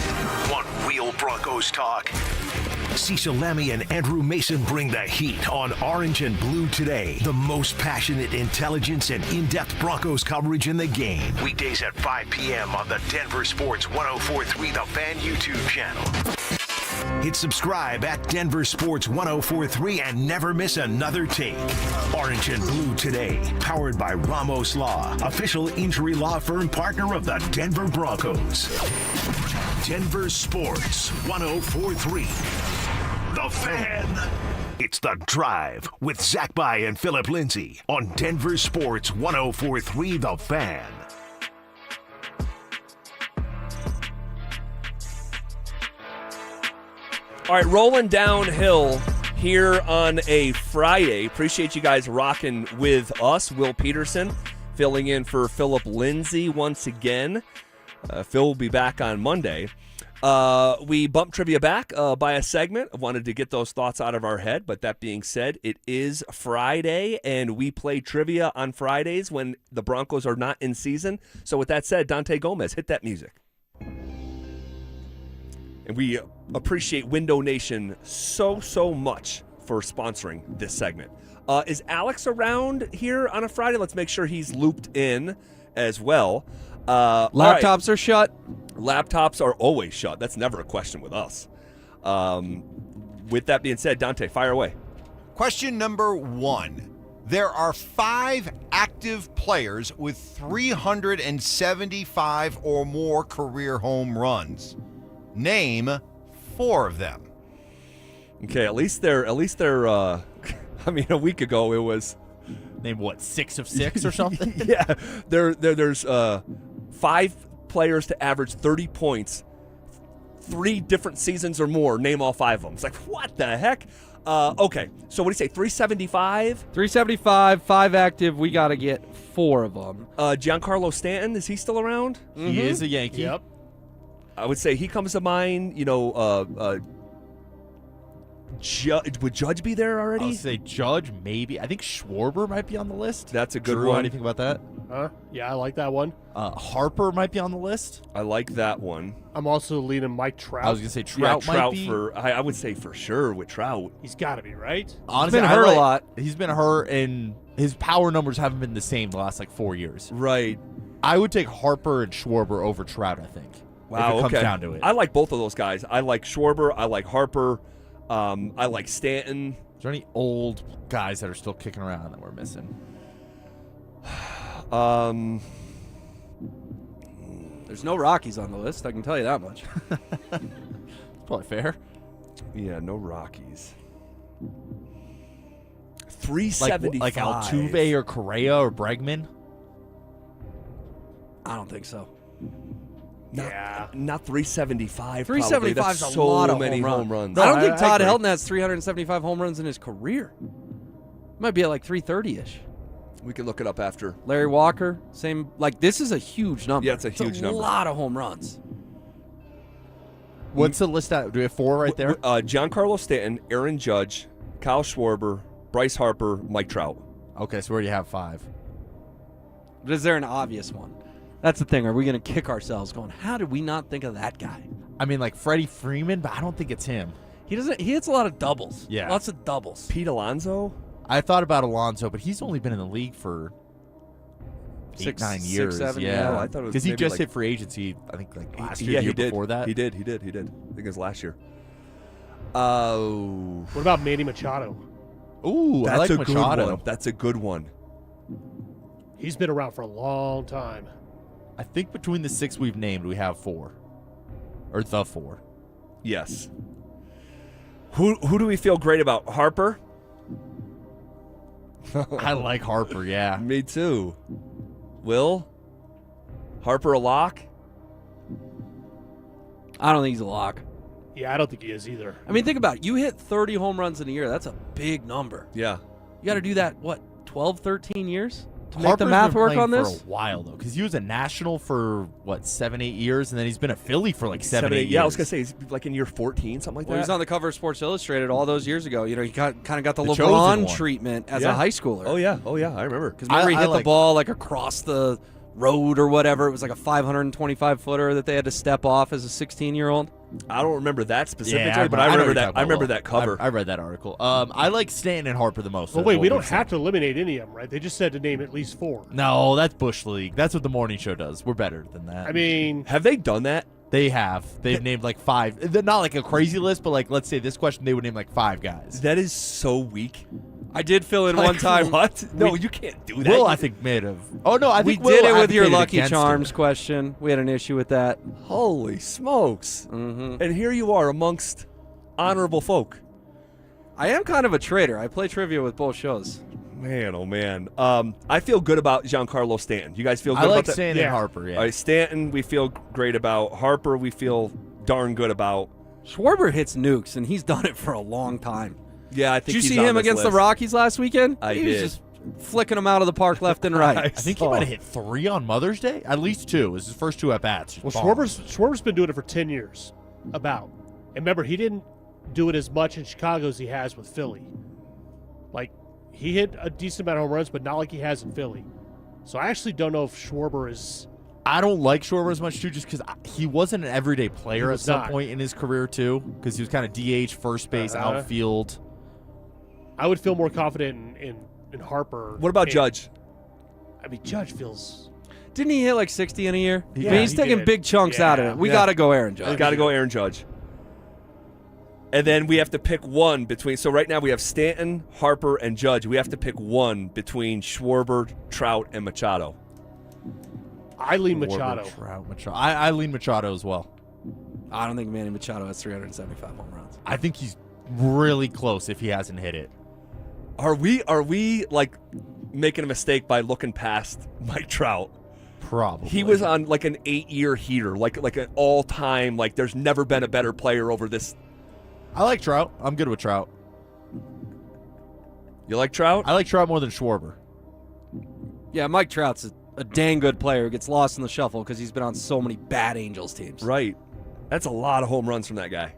Want real Broncos talk? Cecil Lammy and Andrew Mason bring the heat on Orange and Blue Today. The most passionate intelligence and in-depth Broncos coverage in the game. Weekdays at 5 p.m. on the Denver Sports 104.3 The Fan YouTube channel. Hit subscribe at Denver Sports 104.3 and never miss another take. Orange and Blue Today, powered by Ramos Law, official injury law firm partner of the Denver Broncos. Denver Sports 104.3 The Fan. It's The Drive with Zach By and Phillip Lindsay on Denver Sports 104.3 The Fan. All right, rolling downhill here on a Friday. Appreciate you guys rocking with us. Will Peterson filling in for Phillip Lindsay once again. Phil will be back on Monday. We bumped trivia back by a segment. I wanted to get those thoughts out of our head, but that being said, it is Friday, and we play trivia on Fridays when the Broncos are not in season. So with that said, Dante Gomez, hit that music. And we appreciate Window Nation so much for sponsoring this segment. Is Alex around here on a Friday? Let's make sure he's looped in as well. Laptops are shut. Laptops are always shut. That's never a question with us. With that being said, Dante, fire away. Question number 1. There are 5 active players with 375 or more career home runs. Name 4 of them. Okay, at least they're I mean, a week ago it was name what, 6 of 6 or something? Yeah. There's 5 players to average 30 points 3 different seasons or more. Name all 5 of them. It's like, what the heck? Okay, so what do you say, 375? 375, 5 active. We got to get 4 of them. Giancarlo Stanton, is he still around? He is a Yankee. Yep. I would say he comes to mind. You know, would Judge be there already? I would say Judge, maybe. I think Schwarber might be on the list. That's a good Drew, one. Anything about that? Yeah, I like that one. Harper might be on the list. I like that one. I'm also leaning Mike Trout. I was gonna say Trout might be. I would say for sure with Trout. He's got to be, right? Honestly, he's been hurt a lot. He's been hurt, and his power numbers haven't been the same the last 4 years. Right. I would take Harper and Schwarber over Trout, I think. Wow, if it comes okay. down to it. I like both of those guys. I like Schwarber. I like Harper. I like Stanton. Is there any old guys that are still kicking around that we're missing? There's no Rockies on the list, I can tell you that much. Probably fair. Yeah, no Rockies. 375. Like Altuve or Correa or Bregman? I don't think so. Not 375. 375 is a so lot of many home runs. No, I don't think Todd agree. Helton has 375 home runs in his career. Might be at 330-ish. We can look it up after. Larry Walker, same. This is a huge number. Yeah, it's a huge number. A lot of home runs. What's the list out? Do we have 4 right there? Giancarlo Stanton, Aaron Judge, Kyle Schwarber, Bryce Harper, Mike Trout. Okay, so where do you have 5? But is there an obvious one? That's the thing. Are we going to kick ourselves going, how did we not think of that guy? I mean, Freddie Freeman, but I don't think it's him. He hits a lot of doubles. Yeah. Lots of doubles. Pete Alonso? I thought about Alonso, but he's only been in the league for 8-9 years. 6, 7, yeah. I thought it was because he maybe just hit free agency. I think last year, yeah, the year he did. before that. He did. I think it was last year. What about Manny Machado? Ooh, I like a Machado. good one. That's a good one. He's been around for a long time. I think between the 6 we've named, we have 4, or the 4. Yes. Who do we feel great about? Harper? I like Harper, yeah. Me too. Will? Harper a lock? I don't think he's a lock. Yeah, I don't think he is either. I mean, think about it. You hit 30 home runs in a year. That's a big number. Yeah. You got to do that, 12, 13 years? To make Harper's the math been work playing on this? for a while though, because he was a national for 7-8 years, and then he's been a Philly for 7-8 years. Yeah, I was gonna say he's in year 14, something like Well, that. he was on the cover of Sports Illustrated all those years ago. You know, he kind of got the chosen LeBron one. treatment as Yeah. a high schooler. Oh yeah, I remember. Because remember he I hit the like- ball across the road or whatever. It was a 525 footer that they had to step off as a 16-year-old. I don't remember that specifically, Yeah, but I remember know that. I remember that cover. I read that article. I like Stanton and Harper the most. Well, wait, we don't have to eliminate any of them, right? They just said to name at least 4. No, that's Bush League. That's what the morning show does. We're better than that. I mean, have they done that? They have. They've named 5. They're not a crazy list, but let's say this question, they would name 5 guys. That is so weak. I did fill in one time. What? No, you can't do that. Will, I think, may have. Oh, no, I We think did Will it with your advocated Lucky against Charms it. question. We had an issue with that. Holy smokes! Mm-hmm. And here you are amongst honorable folk. I am kind of a traitor. I play trivia with both shows. Man, oh man. I feel good about Giancarlo Stanton. You guys feel good I about like that? Stanton and Harper, yeah. All right, Stanton we feel great about. Harper we feel darn good about. Schwarber hits nukes, and he's done it for a long time. Yeah, I think Did you he's see on him this against list. the Rockies last weekend? I he did. was just flicking them out of the park left and right. I think he might have hit 3 on Mother's Day. At least 2. It was his first 2 at-bats. Well, Bombs. Schwarber's been doing it for 10 years, about. And remember, he didn't do it as much in Chicago as he has with Philly. Like, he hit a decent amount of home runs, but not like he has in Philly. So I actually don't know if Schwarber is... I don't like Schwarber as much, too, just because he wasn't an everyday player at some point in his career, too, because he was kind of DH, first base, outfield. I would feel more confident in Harper. What about Judge? I mean, Judge feels... Didn't he hit like 60 in a year? Yeah, I mean, he's he taking did. big chunks out of it. We got to go Aaron Judge. Got to go Aaron Judge. And then we have to pick one between. So right now we have Stanton, Harper, and Judge. We have to pick one between Schwarber, Trout, and Machado. I lean Schwarber, Machado. Trout, Machado. I lean Machado as well. I don't think Manny Machado has 375 home runs. I think he's really close if he hasn't hit it. Are we like making a mistake by looking past Mike Trout? Probably. He was on like an 8-year heater, like an all-time. Like there's never been a better player over this. I like Trout. I'm good with Trout. You like Trout? I like Trout more than Schwarber. Yeah, Mike Trout's a dang good player who gets lost in the shuffle because he's been on so many bad Angels teams. Right. That's a lot of home runs from that guy.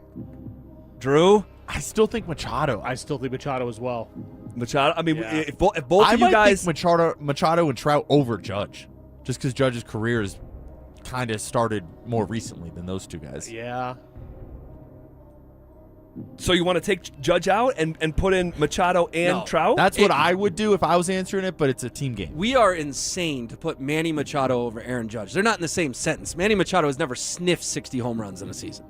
Drew? I still think Machado. I still think Machado as well. Machado? I mean, Yeah. if both of you might guys... think Machado and Trout over Judge, just because Judge's career has kind of started more recently than those two guys. Yeah. So you want to take Judge out and put in Machado and No. Trout? That's what I would do if I was answering it, but it's a team game. We are insane to put Manny Machado over Aaron Judge. They're not in the same sentence. Manny Machado has never sniffed 60 home runs in a season.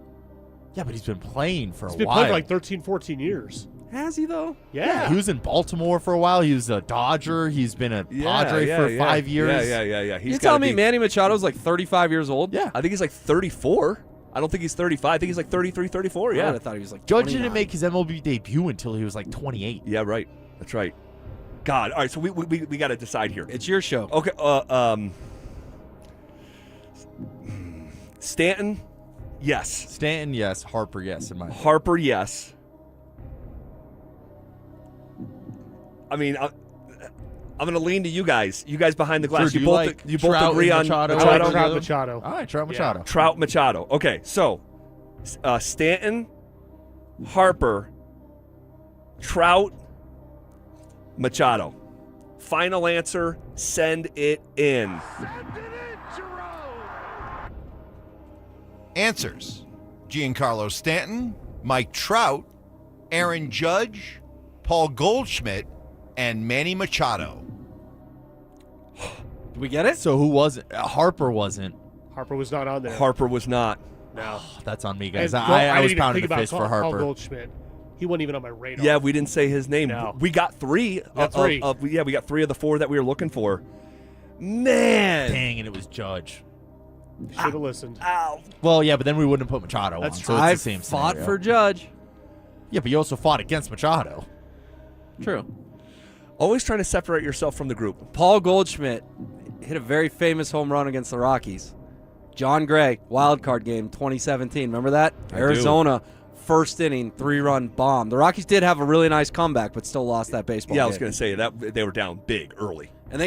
Yeah, but he's been playing for He's a been while. playing for like 13, 14 years. Has he, though? Yeah. He was in Baltimore for a while. He was a Dodger. He's been a Padre for 5 years. Yeah. You telling me Manny Machado's like 35 years old? Yeah. I think he's like 34. I don't think he's 35. I think he's like 33, 34. Yeah. I thought he was like Judge 29. didn't make his MLB debut until he was like 28. Yeah, right. That's right. God. All right, so we got to decide here. It's your show. Okay. Stanton, yes. Stanton, yes. Harper, yes. In my opinion. Harper, yes. I mean, I'm going to lean to you guys. You guys behind the glass. Sure, You both Trout agree and on Machado? I like Machado? Trout Machado. All right, Trout Machado. Trout Machado. Okay, so Stanton, Harper, Trout, Machado. Final answer, send it in. Answers: Giancarlo Stanton, Mike Trout, Aaron Judge, Paul Goldschmidt, and Manny Machado. Did we get it? So who wasn't? Harper wasn't. Harper was not on there. Harper was not. No. That's on me, guys. And I was didn't even pounding think the about fist for Paul Harper. Goldschmidt. He wasn't even on my radar. Yeah, we didn't say his name. No. We got three. Got three. We got 3 of the 4 that we were looking for. Man. Dang, and it was Judge. Should have listened. Ow. Well, yeah, but then we wouldn't have put Machado That's on, true. so it's I the same fought scenario. for Judge. Yeah, but you also fought against Machado. True. Always trying to separate yourself from the group. Paul Goldschmidt hit a very famous home run against the Rockies. John Gray, wild card game, 2017. Remember that? I Arizona, first inning, 3-run bomb. The Rockies did have a really nice comeback, but still lost that baseball Yeah, game. I was going to say that they were down big early. And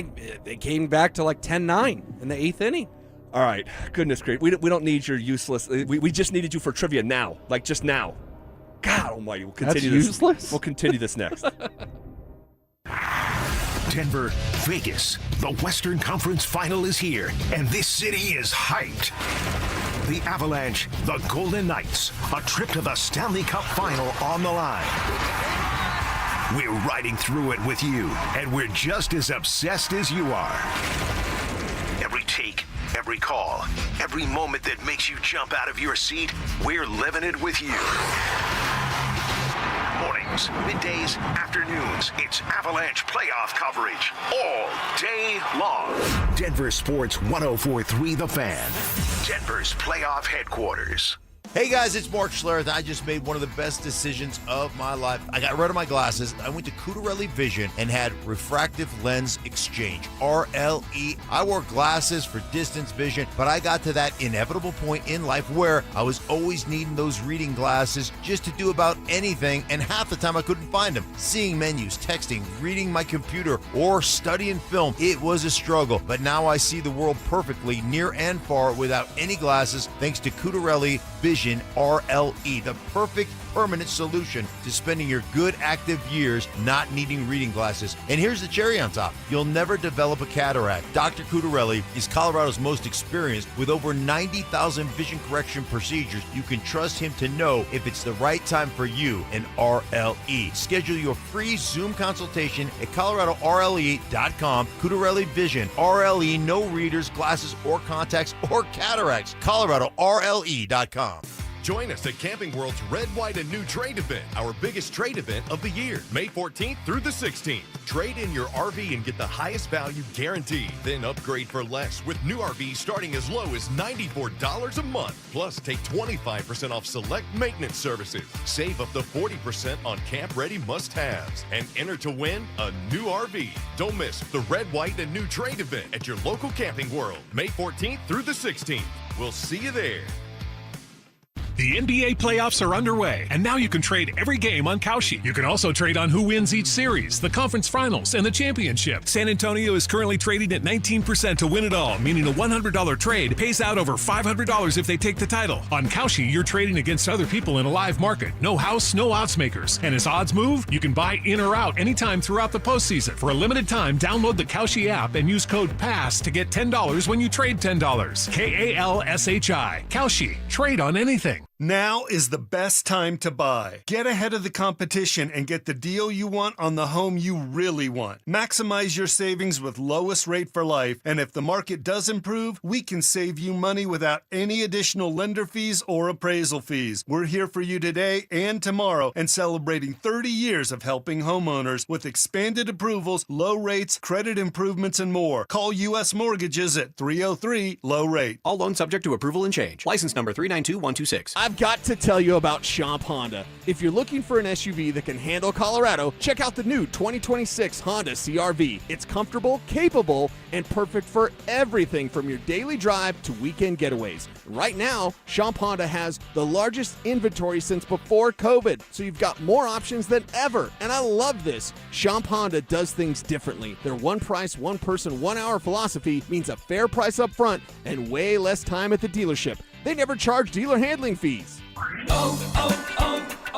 they came back to like 10-9 in the 8th inning. All right. Goodness gracious. We don't need your useless. We just needed you for trivia now. Like just now. God almighty. We'll continue That's this. useless? We'll continue this next. Denver, Vegas. The Western Conference Final is here, and this city is hyped. The Avalanche, the Golden Knights, a trip to the Stanley Cup Final on the line. We're riding through it with you, and we're just as obsessed as you are. Every take, every call, every moment that makes you jump out of your seat, we're living it with you. Mornings, middays, afternoons, it's Avalanche playoff coverage all day long. Denver Sports 104.3 The Fan, Denver's playoff headquarters. Hey guys, it's Mark Schlereth. I just made one of the best decisions of my life. I got rid of my glasses. I went to Cutarelli Vision and had refractive lens exchange, RLE. I wore glasses for distance vision, but I got to that inevitable point in life where I was always needing those reading glasses just to do about anything, and half the time I couldn't find them. Seeing menus, texting, reading my computer, or studying film, it was a struggle. But now I see the world perfectly, near and far, without any glasses, thanks to Cutarelli Vision RLE, the perfect permanent solution to spending your good active years not needing reading glasses. And here's the cherry on top. You'll never develop a cataract. Dr. Cutarelli is Colorado's most experienced with over 90,000 vision correction procedures. You can trust him to know if it's the right time for you and RLE. Schedule your free Zoom consultation at coloradorle.com. Cutarelli Vision, RLE, no readers, glasses, or contacts, or cataracts. coloradorle.com. Join us at Camping World's Red, White, and New Trade event, our biggest trade event of the year, May 14th through the 16th. Trade in your RV and get the highest value guaranteed. Then upgrade for less with new RVs starting as low as $94 a month. Plus, take 25% off select maintenance services. Save up to 40% on camp-ready must-haves. And enter to win a new RV. Don't miss the Red, White, and New Trade event at your local Camping World, May 14th through the 16th. We'll see you there. The NBA playoffs are underway, and now you can trade every game on Kalshi. You can also trade on who wins each series, the conference finals, and the championship. San Antonio is currently trading at 19% to win it all, meaning a $100 trade pays out over $500 if they take the title. On Kalshi, you're trading against other people in a live market. No house, no odds makers. And as odds move, you can buy in or out anytime throughout the postseason. For a limited time, download the Kalshi app and use code PASS to get $10 when you trade $10. KALSHI. Kalshi. Trade on anything. Now is the best time to buy. Get ahead of the competition and get the deal you want on the home you really want. Maximize your savings with lowest rate for life, and if the market does improve, we can save you money without any additional lender fees or appraisal fees. We're here for you today and tomorrow and celebrating 30 years of helping homeowners with expanded approvals, low rates, credit improvements, and more. Call U.S. Mortgages at 303-LOW-RATE. All loans subject to approval and change. License number 392126. I've got to tell you about Champ Honda. If you're looking for an SUV that can handle Colorado, check out the new 2026 Honda CR-V. It's comfortable, capable, and perfect for everything from your daily drive to weekend getaways. Right now, Champ Honda has the largest inventory since before COVID, so you've got more options than ever. And I love this. Champ Honda does things differently. Their one price, one person, 1 hour philosophy means a fair price up front and way less time at the dealership. They never charge dealer handling fees.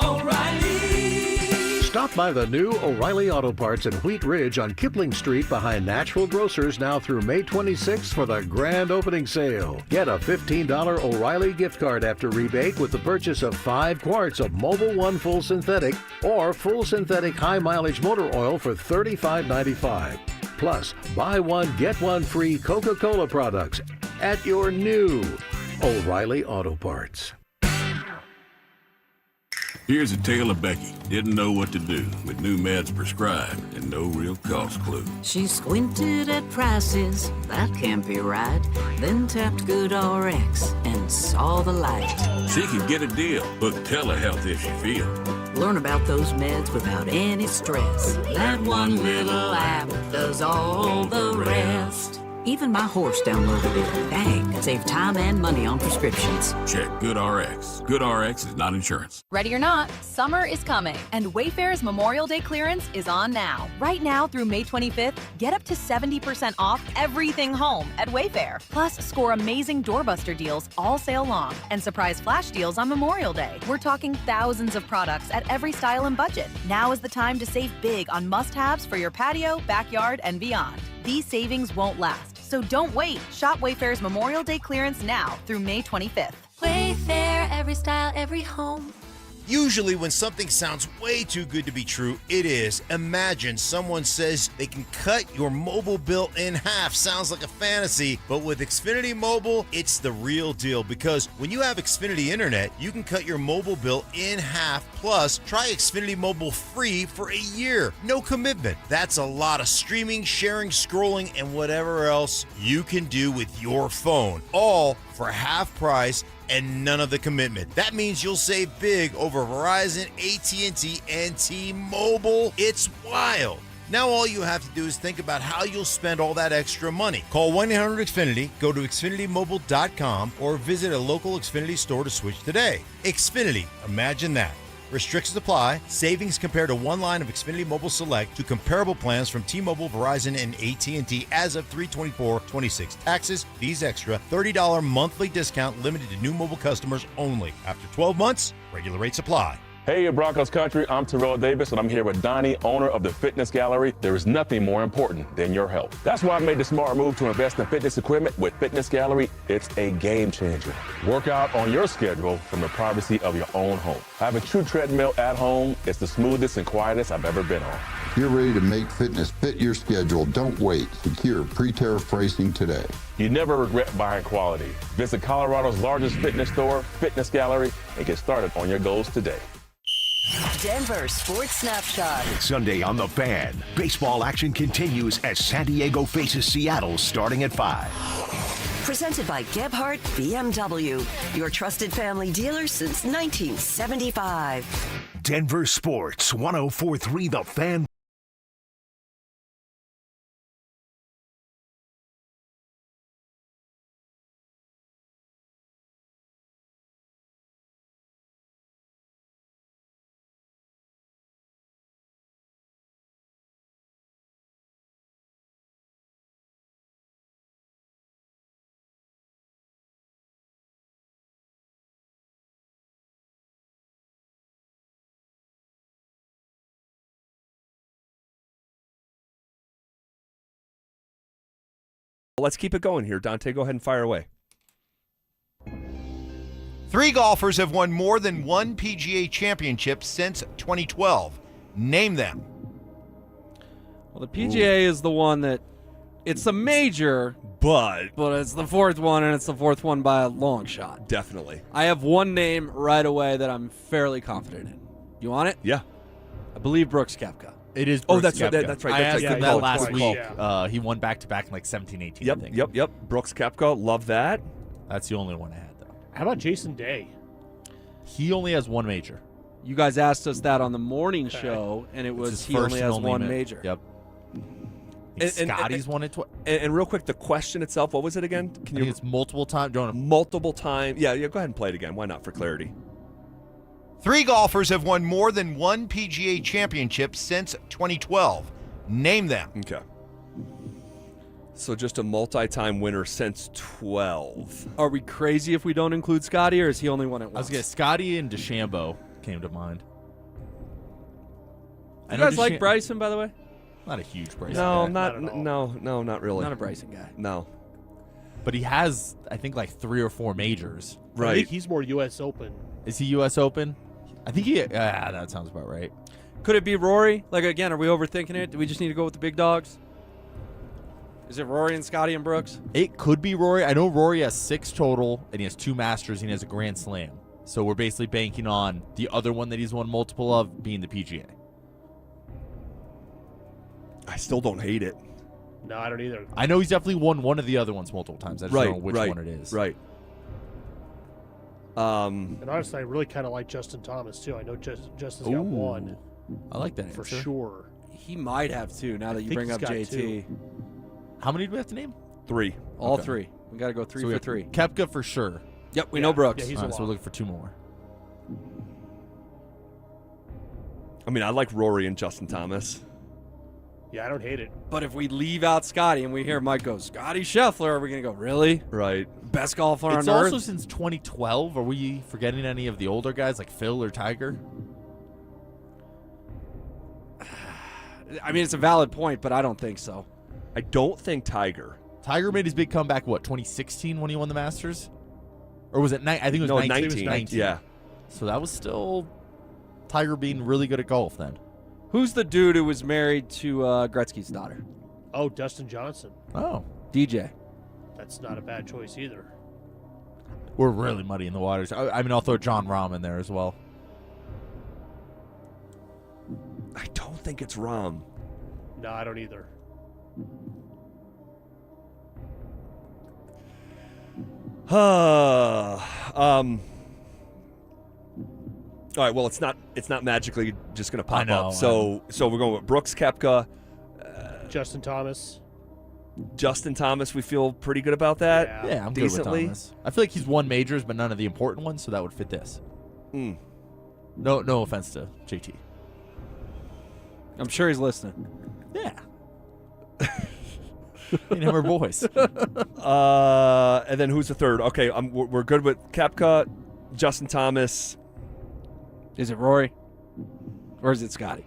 O'Reilly! Stop by the new O'Reilly Auto Parts in Wheat Ridge on Kipling Street behind Natural Grocers now through May 26th for the grand opening sale. Get a $15 O'Reilly gift card after rebate with the purchase of 5 quarts of Mobil 1 Full Synthetic or Full Synthetic High Mileage Motor Oil for $35.95. Plus, buy one, get one free Coca-Cola products at your new O'Reilly Auto Parts. Here's a tale of Becky. Didn't know what to do with new meds prescribed and no real cost clue. She squinted at prices, that can't be right. Then tapped GoodRx and saw the light. She could get a deal. Book telehealth if she feels. Learn about those meds without any stress. That one little app does all the rest. Even my horse downloaded it. Dang, save time and money on prescriptions. Check GoodRx. GoodRx is not insurance. Ready or not, summer is coming, and Wayfair's Memorial Day clearance is on now. Right now through May 25th, get up to 70% off everything home at Wayfair. Plus, score amazing doorbuster deals all sale long and surprise flash deals on Memorial Day. We're talking thousands of products at every style and budget. Now is the time to save big on must-haves for your patio, backyard, and beyond. These savings won't last. So don't wait. Shop Wayfair's Memorial Day clearance now through May 25th. Wayfair, every style, every home. Usually when something sounds way too good to be true, it is. Imagine someone says they can cut your mobile bill in half. Sounds like a fantasy, but with Xfinity Mobile, it's the real deal, because when you have Xfinity Internet, you can cut your mobile bill in half. Plus, try Xfinity Mobile free for a year. No commitment. That's a lot of streaming, sharing, scrolling, and whatever else you can do with your phone. All for half price and none of the commitment. That means you'll save big over Verizon, AT&T, and T-Mobile. It's wild. Now all you have to do is think about how you'll spend all that extra money. Call 1-800-XFINITY, go to XfinityMobile.com, or visit a local Xfinity store to switch today. Xfinity, imagine that. Restrictions apply. Savings compared to one line of Xfinity Mobile Select to comparable plans from T-Mobile, Verizon, and AT&T as of 3/24/26. Taxes, fees extra, $30 monthly discount limited to new mobile customers only. After 12 months, regular rates apply. Hey, Broncos country, I'm Terrell Davis, and I'm here with Donnie, owner of the Fitness Gallery. There is nothing more important than your health. That's why I made the smart move to invest in fitness equipment with Fitness Gallery. It's a game changer. Work out on your schedule from the privacy of your own home. I have a true treadmill at home. It's the smoothest and quietest I've ever been on. If you're ready to make fitness fit your schedule, don't wait. Secure pre-tariff pricing today. You never regret buying quality. Visit Colorado's largest fitness store, Fitness Gallery, and get started on your goals today. Denver Sports Snapshot. Sunday on The Fan. Baseball action continues as San Diego faces Seattle starting at 5. Presented by Gebhardt BMW, your trusted family dealer since 1975. Denver Sports 104.3 The Fan. Let's keep it going here. Dante, go ahead and fire away. 3 golfers have won more than one PGA championship since 2012. Name them. Well, the PGA is the one that it's a major, but it's the 4th one, and it's the 4th one by a long shot. Definitely. I have one name right away that I'm fairly confident in. You want it? Yeah. I believe Brooks Koepka. It is. Oh, Brooks that's Koepka. right. That's right. I asked him that last week. Yeah. He won back-to-back in like 17, 18, Yep, I think. yep. Brooks Koepka, love that. That's the only one I had, though. How about Jason Day? He only has one major. You guys asked us that on the morning show, and it was he only has one major. Yep. And Scotty's won it twice. And real quick, the question itself, what was it again? Can you? It's multiple time. Multiple time. Yeah. Go ahead and play it again. Why not, for clarity? 3 golfers have won more than one PGA championship since 2012. Name them. Okay. So just a multi-time winner since 12. Are we crazy if we don't include Scotty, or is he only won it once? I was going to Scotty and DeChambeau came to mind. You guys like Bryson, by the way? Not a huge Bryson No, guy. not really. Not a Bryson guy. No. But he has, I think, like 3 or 4 majors. I think he's more U.S. Open. Is he U.S. Open? I think he. That sounds about right. Could it be Rory? Like, again, are we overthinking it? Do we just need to go with the big dogs? Is it Rory and Scotty and Brooks? It could be Rory. I know Rory has 6 total, and he has 2 Masters, and he has a Grand Slam. So we're basically banking on the other one that he's won multiple of being the PGA. I still don't hate it. No, I don't either. I know he's definitely won one of the other ones multiple times. I just don't know which one it is. Right. And honestly, I really kind of like Justin Thomas, too. I know Justin's got one. I like that for answer. sure. He might have 2 now that you bring up JT. 2. How many do we have to name? 3. All Okay. 3. We got to go 3 for 3. Koepka for sure. Yep, we know Brooks. Yeah, he's All a right, so we're looking for 2 more. I mean, I like Rory and Justin Thomas. Yeah, I don't hate it. But if we leave out Scotty and we hear Mike go, Scotty Scheffler, are we going to go, really? Right. Best golfer on It's earth? also since 2012. Are we forgetting any of the older guys like Phil or Tiger? I mean, it's a valid point, but I don't think so. I don't think Tiger. Tiger made his big comeback, 2016 when he won the Masters? Or was it I think it was 19. 19. 19. Yeah. So that was still Tiger being really good at golf then. Who's the dude who was married to Gretzky's daughter? Oh, Dustin Johnson. Oh. DJ. That's not a bad choice either. We're really muddy in the waters. I mean, I'll throw John Rahm in there as well. I don't think it's Rahm. No, I don't either. All right. Well, it's not magically just going to pop up. So we're going with Brooks Koepka, Justin Thomas. Justin Thomas. We feel pretty good about that. Yeah, I'm decently. good with Thomas. I feel like he's won majors, but none of the important ones, so that would fit this. No offense to JT. I'm sure he's listening. Yeah. And we're boys. And then who's the third? Okay, we're good with Koepka, Justin Thomas. Is it Rory? Or is it Scotty?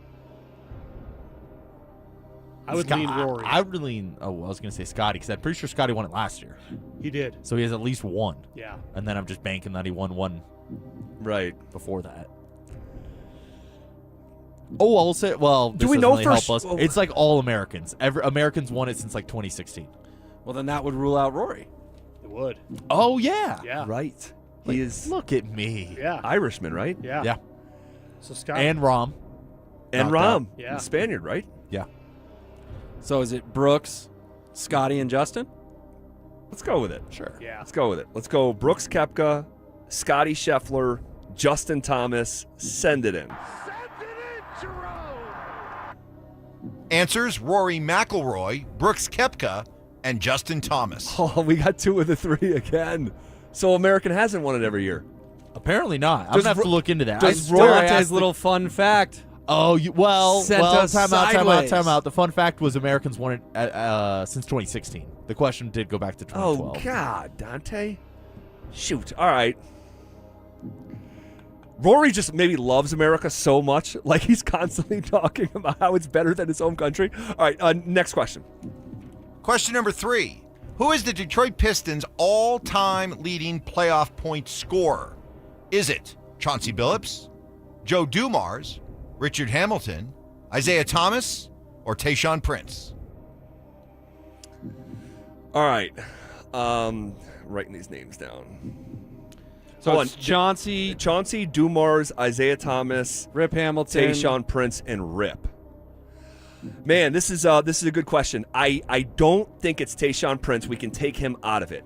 I would lean Rory. I would lean. I was going to say Scotty because I'm pretty sure Scotty won it last year. He did. So he has at least one. Yeah. And then I'm just banking that he won one. Right before that. Oh, I'll say. Well, do we know really help us. It's like all Americans. Americans won it since like 2016. Well, then that would rule out Rory. It would. Oh yeah. Yeah. Right. Like, He is. Look at me. Yeah. Irishman, right? Yeah. Yeah. So Scott And Rahm. And Knocked Rahm, out. Yeah. the Spaniard, right? Yeah. So is it Brooks, Scotty, and Justin? Let's go with it. Sure. Yeah. Let's go with it. Let's go Brooks Koepka, Scotty Scheffler, Justin Thomas. Send it in. Answers: Rory McIlroy, Brooks Koepka, and Justin Thomas. Oh, we got 2 of the 3 again. So American hasn't won it every year. Apparently not. I'm gonna have to look into that. Does I Rory's little fun fact? Oh, Sent us time sideways. out. The fun fact was Americans won it since 2016. The question did go back to 2012. Oh, God, Dante. Shoot. All right. Rory just maybe loves America so much. Like he's constantly talking about how it's better than his home country. All right, next question. Question number 3. Who is the Detroit Pistons' all-time leading playoff point scorer? Is it Chauncey Billups, Joe Dumars, Richard Hamilton, Isaiah Thomas, or Tayshaun Prince? All right. Writing these names down. So it's Chauncey, Dumars, Isaiah Thomas, Rip Hamilton, Tayshaun Prince, and Rip. Man, this is a good question. I don't think it's Tayshaun Prince. We can take him out of it.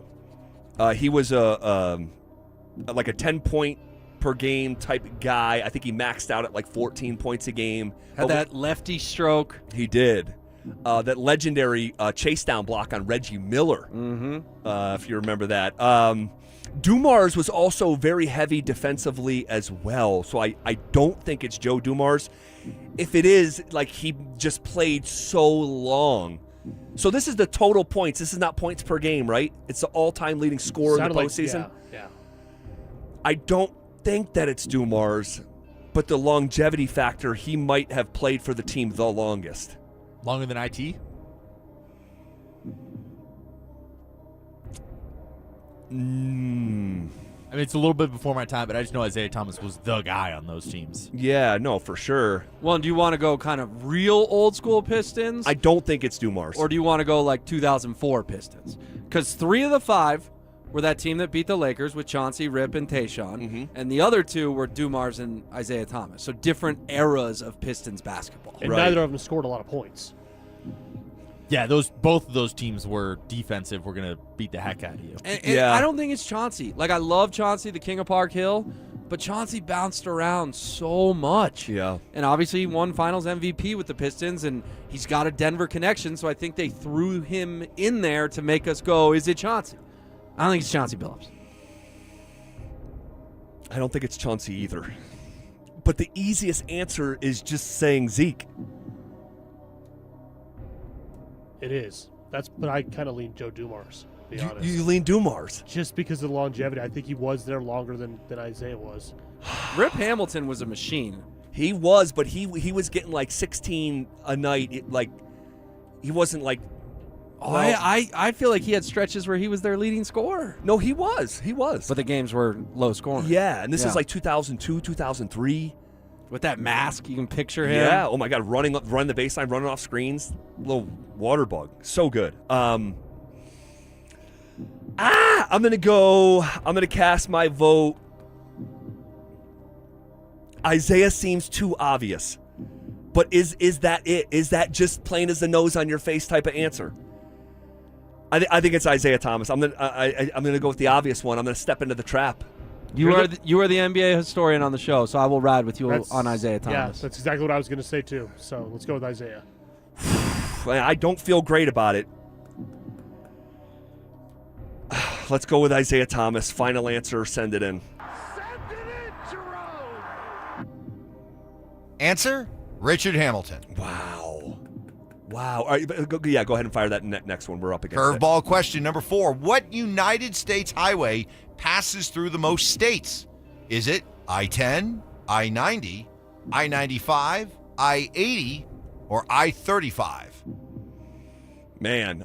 He was like a 10-point per game type guy. I think he maxed out at like 14 points a game. Had that lefty stroke. He did. That legendary chase down block on Reggie Miller, if you remember that. Dumars was also very heavy defensively as well, so I don't think it's Joe Dumars. If it is, like he just played so long. So this is the total points. This is not points per game, right? It's the all-time leading scorer in the postseason. Yeah. I don't think that it's Dumars, but the longevity factor, he might have played for the team the longest. Longer than IT? I mean, it's a little bit before my time, but I just know Isaiah Thomas was the guy on those teams. Yeah, no, for sure. Well, do you want to go kind of real old school Pistons? I don't think it's Dumars. Or do you want to go like 2004 Pistons? Because 3 of the 5 were that team that beat the Lakers with Chauncey, Rip, and Tayshaun. And the other 2 were Dumars and Isaiah Thomas. So different eras of Pistons basketball. And neither of them scored a lot of points. Yeah, both of those teams were defensive. We're going to beat the heck out of you. And I don't think it's Chauncey. Like, I love Chauncey, the king of Park Hill, but Chauncey bounced around so much. Yeah. And obviously he won Finals MVP with the Pistons, and he's got a Denver connection, so I think they threw him in there to make us go, is it Chauncey? I don't think it's Chauncey Billups. I don't think it's Chauncey either. But the easiest answer is just saying Zeke. It is. But I kind of lean Joe Dumars, to be honest. You lean Dumars? Just because of the longevity. I think he was there longer than Isaiah was. Rip Hamilton was a machine. He was, but he was getting like 16 a night. He wasn't like... I feel like he had stretches where he was their leading scorer. No, he was. But the games were low scoring. Yeah, and this is like 2002, 2003. With that mask, you can picture him. Yeah, oh my God, running the baseline, running off screens. Little water bug. So good. I'm going to cast my vote. Isaiah seems too obvious. But is that it? Is that just plain as the nose on your face type of answer? I think it's Isaiah Thomas. I'm gonna go with the obvious one. I'm gonna step into the trap. You are the NBA historian on the show, so I will ride with you on Isaiah Thomas. Yeah, that's exactly what I was going to say too. So let's go with Isaiah. I don't feel great about it. Let's go with Isaiah Thomas. Final answer, send it in. Answer, Richard Hamilton. Wow. All right, go ahead and fire that next one. We're up against it. Curveball question number 4. What United States highway passes through the most states? Is it I-10, I-90, I-95, I-80, or I-35? Man,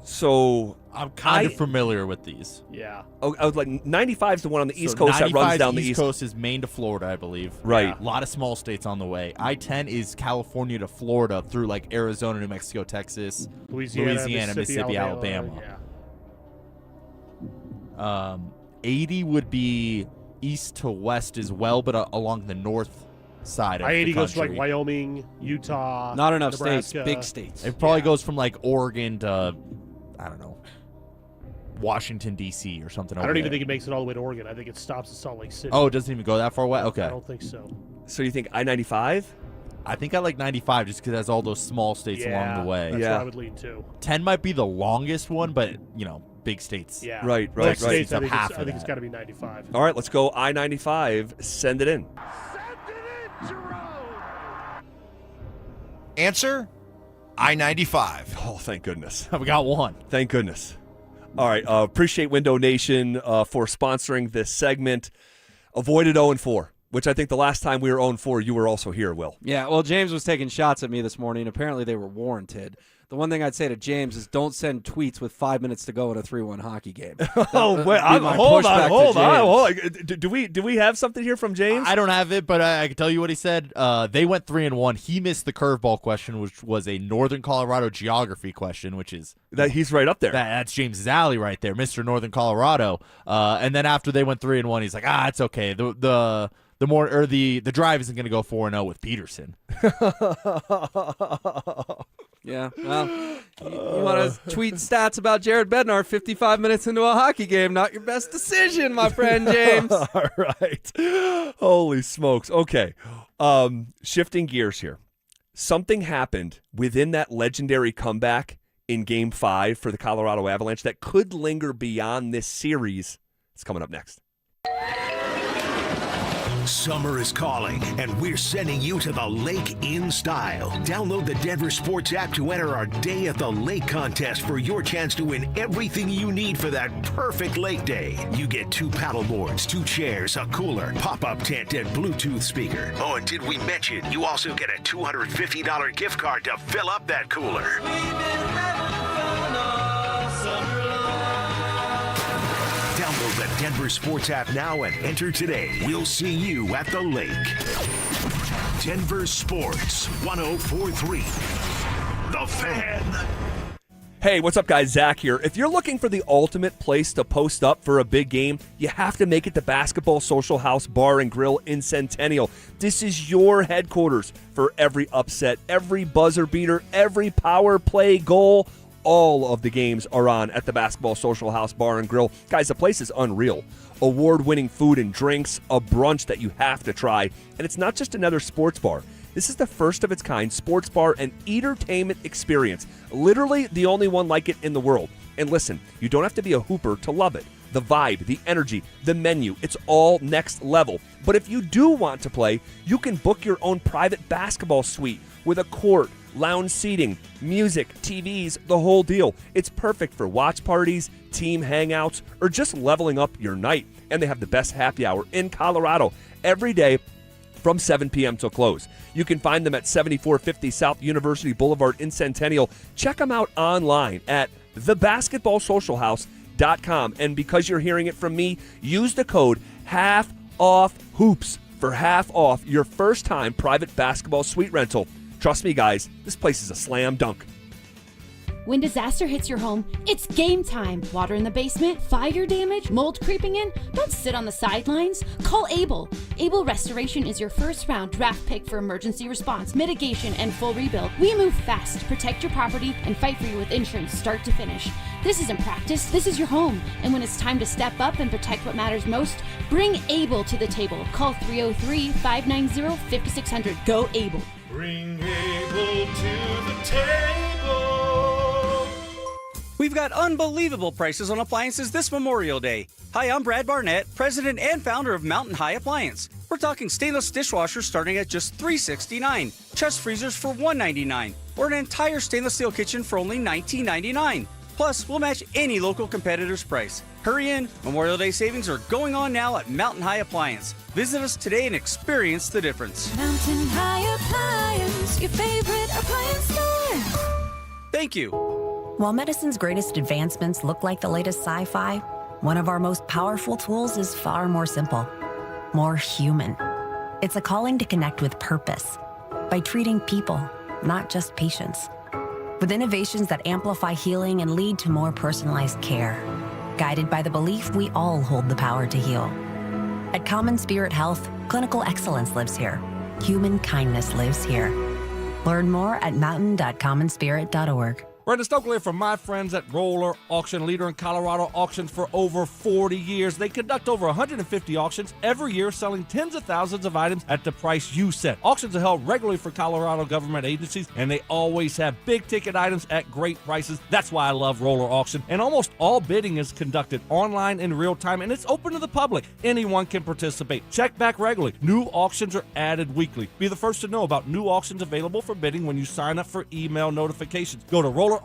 so I'm kind of familiar with these. Yeah. Oh, I was like 95 is the one on the East Coast that runs down the East Coast is Maine to Florida, I believe. Right. Yeah, a lot of small states on the way. I-10 is California to Florida through like Arizona, New Mexico, Texas, Louisiana, Mississippi, Alabama. Yeah. 80 would be east to west as well, but along the north side of the country. I-80 goes to like Wyoming, Utah, Not enough Nebraska. states, big states. It probably goes from like Oregon to, I don't know, Washington, D.C. or something. I over don't even there. think it makes it all the way to Oregon. I think it stops at Salt Lake City. Oh, it doesn't even go that far away? Okay. I don't think so. So you think I-95? I think I like 95 just because it has all those small states along the way. That's what I would lean to. 10 might be the longest one, but, big states. Yeah. Right. States, I think half it's, of it's got to be 95. All right, let's go I-95. Send it in. Answer, I-95. Oh, thank goodness. We got one. Thank goodness. All right, appreciate Window Nation for sponsoring this segment. Avoided 0-4, which I think the last time we were 0-4, you were also here, Will. Yeah, well, James was taking shots at me this morning. Apparently they were warranted. The one thing I'd say to James is don't send tweets with 5 minutes to go in a 3-1 hockey game. Hold on. Do we have something here from James? I don't have it, but I can tell you what he said. They went 3-1. He missed the curveball question, which was a Northern Colorado geography question, which is that he's right up there. That's James's alley right there, Mr. Northern Colorado. And then after they went 3-1, he's like, it's okay. The drive isn't going to go 4-0 with Peterson. Yeah, well, you want to tweet stats about Jared Bednar 55 minutes into a hockey game. Not your best decision, my friend James. All right. Holy smokes. Okay. Shifting gears here. Something happened within that legendary comeback in Game 5 for the Colorado Avalanche that could linger beyond this series. It's coming up next. Summer is calling, and we're sending you to the lake in style. Download the Denver Sports app to enter our Day at the Lake contest for your chance to win everything you need for that perfect lake day. You get 2 paddle boards, 2 chairs, a cooler, pop-up tent, and Bluetooth speaker. Oh, and did we mention you also get a $250 gift card to fill up that cooler? Download the Denver Sports app now and enter today. We'll see you at the lake. Denver Sports 104.3. The Fan. Hey, what's up, guys? Zach here. If you're looking for the ultimate place to post up for a big game, you have to make it the Basketball Social House Bar and Grill in Centennial. This is your headquarters for every upset, every buzzer beater, every power play goal. All of the games are on at the Basketball Social House Bar and Grill. Guys, the place is unreal. Award-winning food and drinks, a brunch that you have to try. And it's not just another sports bar. This is the first of its kind sports bar and entertainment experience. Literally the only one like it in the world. And listen, you don't have to be a hooper to love it. The vibe, the energy, the menu, it's all next level. But if you do want to play, you can book your own private basketball suite with a court, lounge seating, music, TVs, the whole deal. It's perfect for watch parties, team hangouts, or just leveling up your night. And they have the best happy hour in Colorado every day from 7 p.m. till close. You can find them at 7450 South University Boulevard in Centennial. Check them out online at thebasketballsocialhouse.com. And because you're hearing it from me, use the code HALFOFFHOOPS for half off your first time private basketball suite rental. Trust me, guys, this place is a slam dunk. When disaster hits your home, it's game time. Water in the basement, fire damage, mold creeping in? Don't sit on the sidelines. Call Able. Able Restoration is your first round draft pick for emergency response, mitigation, and full rebuild. We move fast to protect your property and fight for you with insurance start to finish. This isn't practice, this is your home. And when it's time to step up and protect what matters most, bring Able to the table. Call 303-590-5600. Go Able. Bring Able to the table. We've got unbelievable prices on appliances this Memorial Day. Hi, I'm Brad Barnett, president and founder of Mountain High Appliance. We're talking stainless dishwashers starting at just $369, chest freezers for $199, or an entire stainless steel kitchen for only $19.99. Plus, we'll match any local competitor's price. Hurry in, Memorial Day savings are going on now at Mountain High Appliance. Visit us today and experience the difference. Mountain High Appliance, your favorite appliance store. Thank you. While medicine's greatest advancements look like the latest sci-fi, one of our most powerful tools is far more simple, more human. It's a calling to connect with purpose by treating people, not just patients. With innovations that amplify healing and lead to more personalized care, guided by the belief we all hold the power to heal. At Common Spirit Health, clinical excellence lives here. Human kindness lives here. Learn more at mountain.commonspirit.org. Brenda Stokely from my friends at Roller Auction, leader in Colorado auctions for over 40 years. They conduct over 150 auctions every year, selling tens of thousands of items at the price you set. Auctions are held regularly for Colorado government agencies, and they always have big-ticket items at great prices. That's why I love Roller Auction. And almost all bidding is conducted online in real time, and it's open to the public. Anyone can participate. Check back regularly. New auctions are added weekly. Be the first to know about new auctions available for bidding when you sign up for email notifications. Go to rollerauction.com/thefan.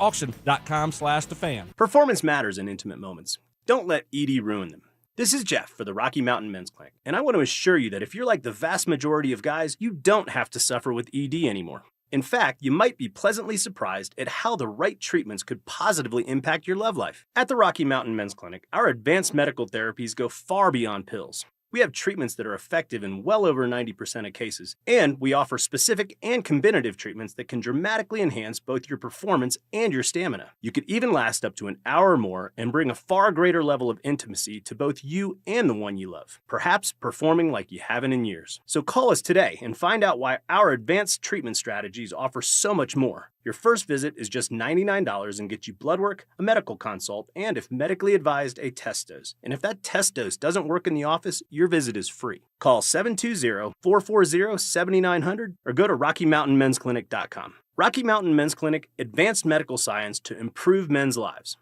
Performance matters in intimate moments. Don't let ED ruin them. This is Jeff for the Rocky Mountain Men's Clinic, and I want to assure you that if you're like the vast majority of guys, you don't have to suffer with ED anymore. In fact, you might be pleasantly surprised at how the right treatments could positively impact your love life. At the Rocky Mountain Men's Clinic, our advanced medical therapies go far beyond pills. We have treatments that are effective in well over 90% of cases, and we offer specific and combinative treatments that can dramatically enhance both your performance and your stamina. You could even last up to an hour or more and bring a far greater level of intimacy to both you and the one you love, perhaps performing like you haven't in years. So call us today and find out why our advanced treatment strategies offer so much more. Your first visit is just $99 and gets you blood work, a medical consult, and if medically advised, a test dose. And if that test dose doesn't work in the office, your visit is free. Call 720-440-7900 or go to RockyMountainMen'sClinic.com. Rocky Mountain Men's Clinic, advanced medical science to improve men's lives.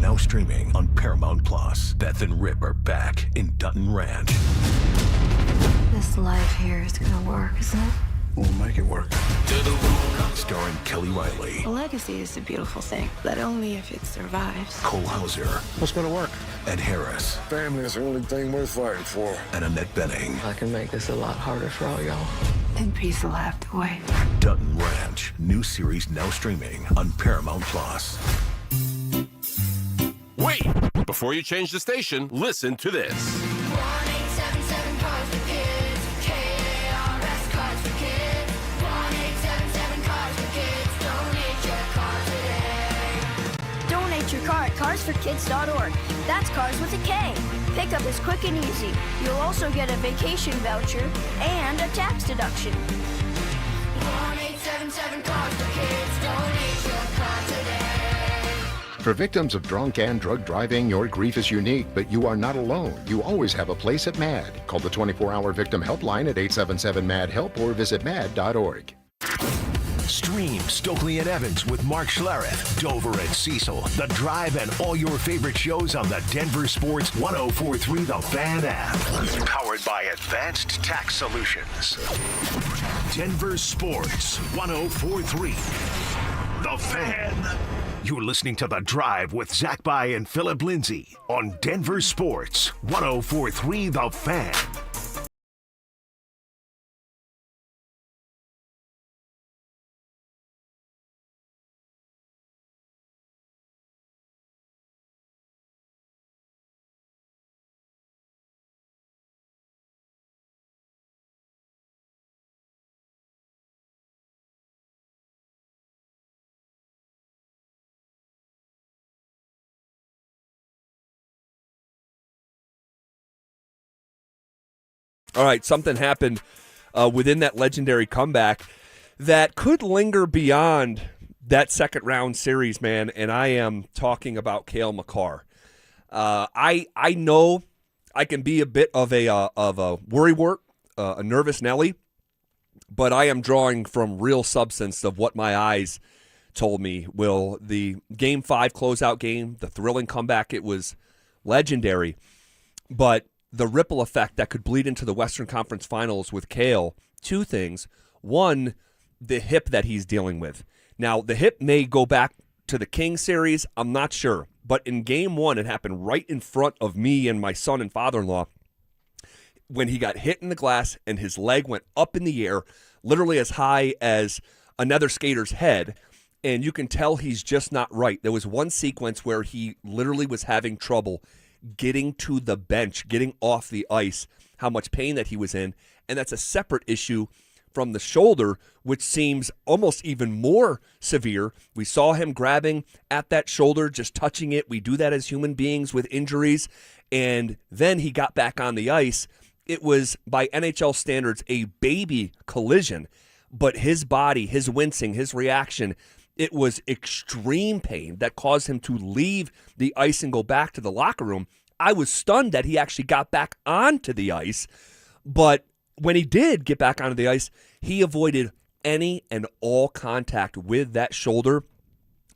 Now streaming on Paramount Plus. Beth and Rip are back in Dutton Ranch. This life here is gonna work, isn't it? We'll make it work. Starring Kelly Riley, A legacy is a beautiful thing, but only if it survives. Cole Hauser, What's gonna work? Ed Harris, Family is the only thing worth fighting for. and Annette Bening. I can make this a lot harder for all y'all. And peace will have to wait. Dutton Ranch. New series now streaming on Paramount Plus. Wait! Before you change the station, listen to this. 1877 Cars for Kids. KARS Cars for Kids. 1877 Cars for Kids. Donate your car today. Donate your car at carsforkids.org. That's cars with a K. Pickup is quick and easy. You'll also get a vacation voucher and a tax deduction. 1877 Cars for Kids. Donate your car today. For victims of drunk and drug driving, your grief is unique, but you are not alone. You always have a place at MAD. Call the 24-hour victim helpline at 877-MAD-HELP or visit mad.org. Stream Stokely and Evans with Mark Schlereth, Dover and Cecil, The Drive, and all your favorite shows on the Denver Sports 104.3 The Fan app. Powered by Advanced Tax Solutions. Denver Sports 104.3 The Fan. You're listening to The Drive with Zach By and Phillip Lindsay on Denver Sports 104.3 The Fan. All right, something happened within that legendary comeback that could linger beyond that second round series, man, and I am talking about Cale Makar. I know I can be a bit of a worrywart, a nervous Nelly, but I am drawing from real substance of what my eyes told me. Will the Game 5 closeout game, the thrilling comeback, it was legendary, but the ripple effect that could bleed into the Western Conference Finals with Cale, two things. One, the hip that he's dealing with. Now, the hip may go back to the King series. I'm not sure. But in Game 1, it happened right in front of me and my son and father-in-law when he got hit in the glass and his leg went up in the air, literally as high as another skater's head. And you can tell he's just not right. There was one sequence where he literally was having trouble getting to the bench, getting off the ice, how much pain that he was in. And that's a separate issue from the shoulder, which seems almost even more severe. We saw him grabbing at that shoulder, just touching it. We do that as human beings with injuries. And then he got back on the ice. It was, by NHL standards, a baby collision. But his body, his wincing, his reaction, it was extreme pain that caused him to leave the ice and go back to the locker room. I was stunned that he actually got back onto the ice. But when he did get back onto the ice, he avoided any and all contact with that shoulder.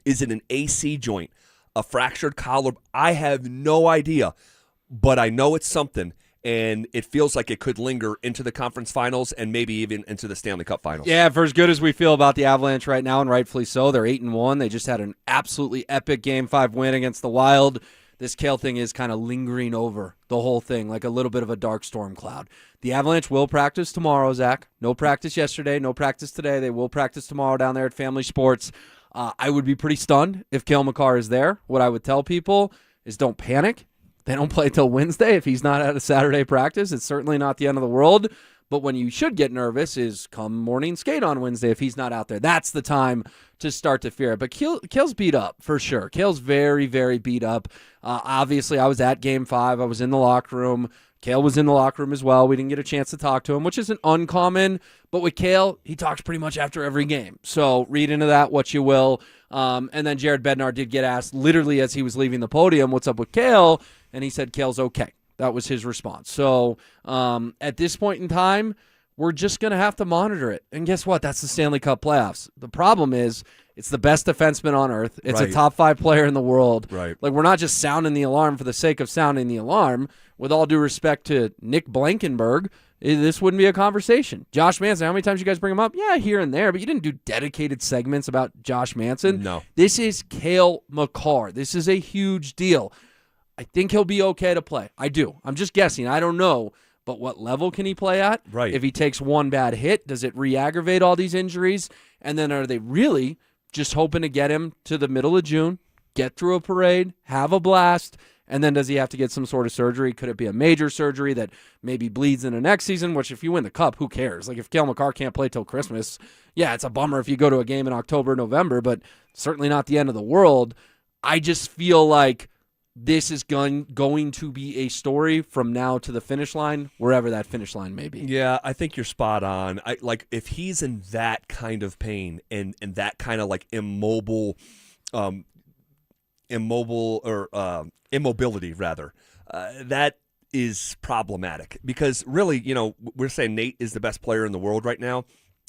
Is it an AC joint, a fractured collarbone? I have no idea, but I know it's something, and it feels like it could linger into the conference finals and maybe even into the Stanley Cup finals. Yeah, for as good as we feel about the Avalanche right now, and rightfully so, they're 8-1. They just had an absolutely epic Game 5 win against the Wild. This Cale thing is kind of lingering over the whole thing, like a little bit of a dark storm cloud. The Avalanche will practice tomorrow, Zach. No practice yesterday, no practice today. They will practice tomorrow down there at Family Sports. I would be pretty stunned if Cale Makar is there. What I would tell people is don't panic. They don't play till Wednesday. If he's not at a Saturday practice, it's certainly not the end of the world. But when you should get nervous is come morning skate on Wednesday if he's not out there. That's the time to start to fear it. But Cale's beat up for sure. Cale's very, very beat up. Obviously, I was at Game 5. I was in the locker room. Cale was in the locker room as well. We didn't get a chance to talk to him, which isn't uncommon. But with Cale, he talks pretty much after every game. So read into that what you will. And then Jared Bednar did get asked literally as he was leaving the podium, what's up with Cale? And he said Cale's okay. That was his response. So at this point in time, we're just going to have to monitor it. And guess what? That's the Stanley Cup playoffs. The problem is it's the best defenseman on earth. It's a top 5 player in the world. Right. Like, we're not just sounding the alarm for the sake of sounding the alarm. With all due respect to Nick Blankenberg, this wouldn't be a conversation. Josh Manson, how many times you guys bring him up? Yeah, here and there, but you didn't do dedicated segments about Josh Manson. No. This is Cale Makar. This is a huge deal. I think he'll be okay to play. I do. I'm just guessing. I don't know. But what level can he play at? Right. If he takes one bad hit, does it re-aggravate all these injuries? And then are they really just hoping to get him to the middle of June, get through a parade, have a blast, and then does he have to get some sort of surgery? Could it be a major surgery that maybe bleeds into next season, which if you win the Cup, who cares? Like, if Cale Makar can't play till Christmas, yeah, it's a bummer if you go to a game in October, November, but certainly not the end of the world. I just feel like this is going to be a story from now to the finish line, wherever that finish line may be. Yeah, I think you're spot on. If he's in that kind of pain and that kind of like immobility rather, that is problematic because really, we're saying Nate is the best player in the world right now.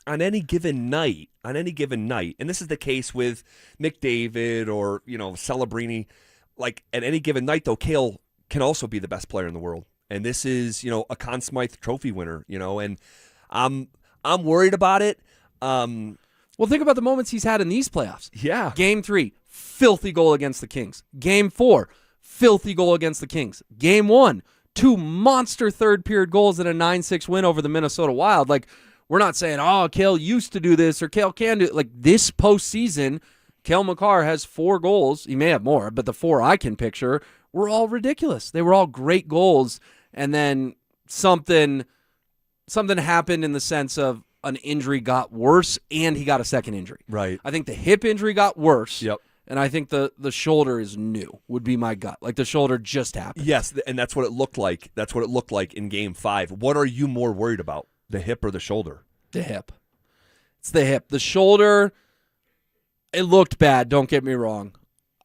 On any given night, and this is the case with McDavid or, Celebrini. Like, at any given night, though, Cale can also be the best player in the world. And this is, a Conn Smythe Trophy winner, and I'm worried about it. Well, think about the moments he's had in these playoffs. Yeah. Game 3, filthy goal against the Kings. Game 4, filthy goal against the Kings. Game 1, 2 monster third-period goals and a 9-6 win over the Minnesota Wild. Like, we're not saying, oh, Cale used to do this or Cale can do it. Like, this postseason, Cale Makar has 4 goals. He may have more, but the 4 I can picture were all ridiculous. They were all great goals, and then something happened in the sense of an injury got worse, and he got a second injury. Right. I think the hip injury got worse. Yep. And I think the shoulder is new, would be my gut. Like the shoulder just happened. Yes, and that's what it looked like. That's what it looked like in Game 5. What are you more worried about, the hip or the shoulder? The hip. It's the hip. The shoulder, it looked bad, don't get me wrong.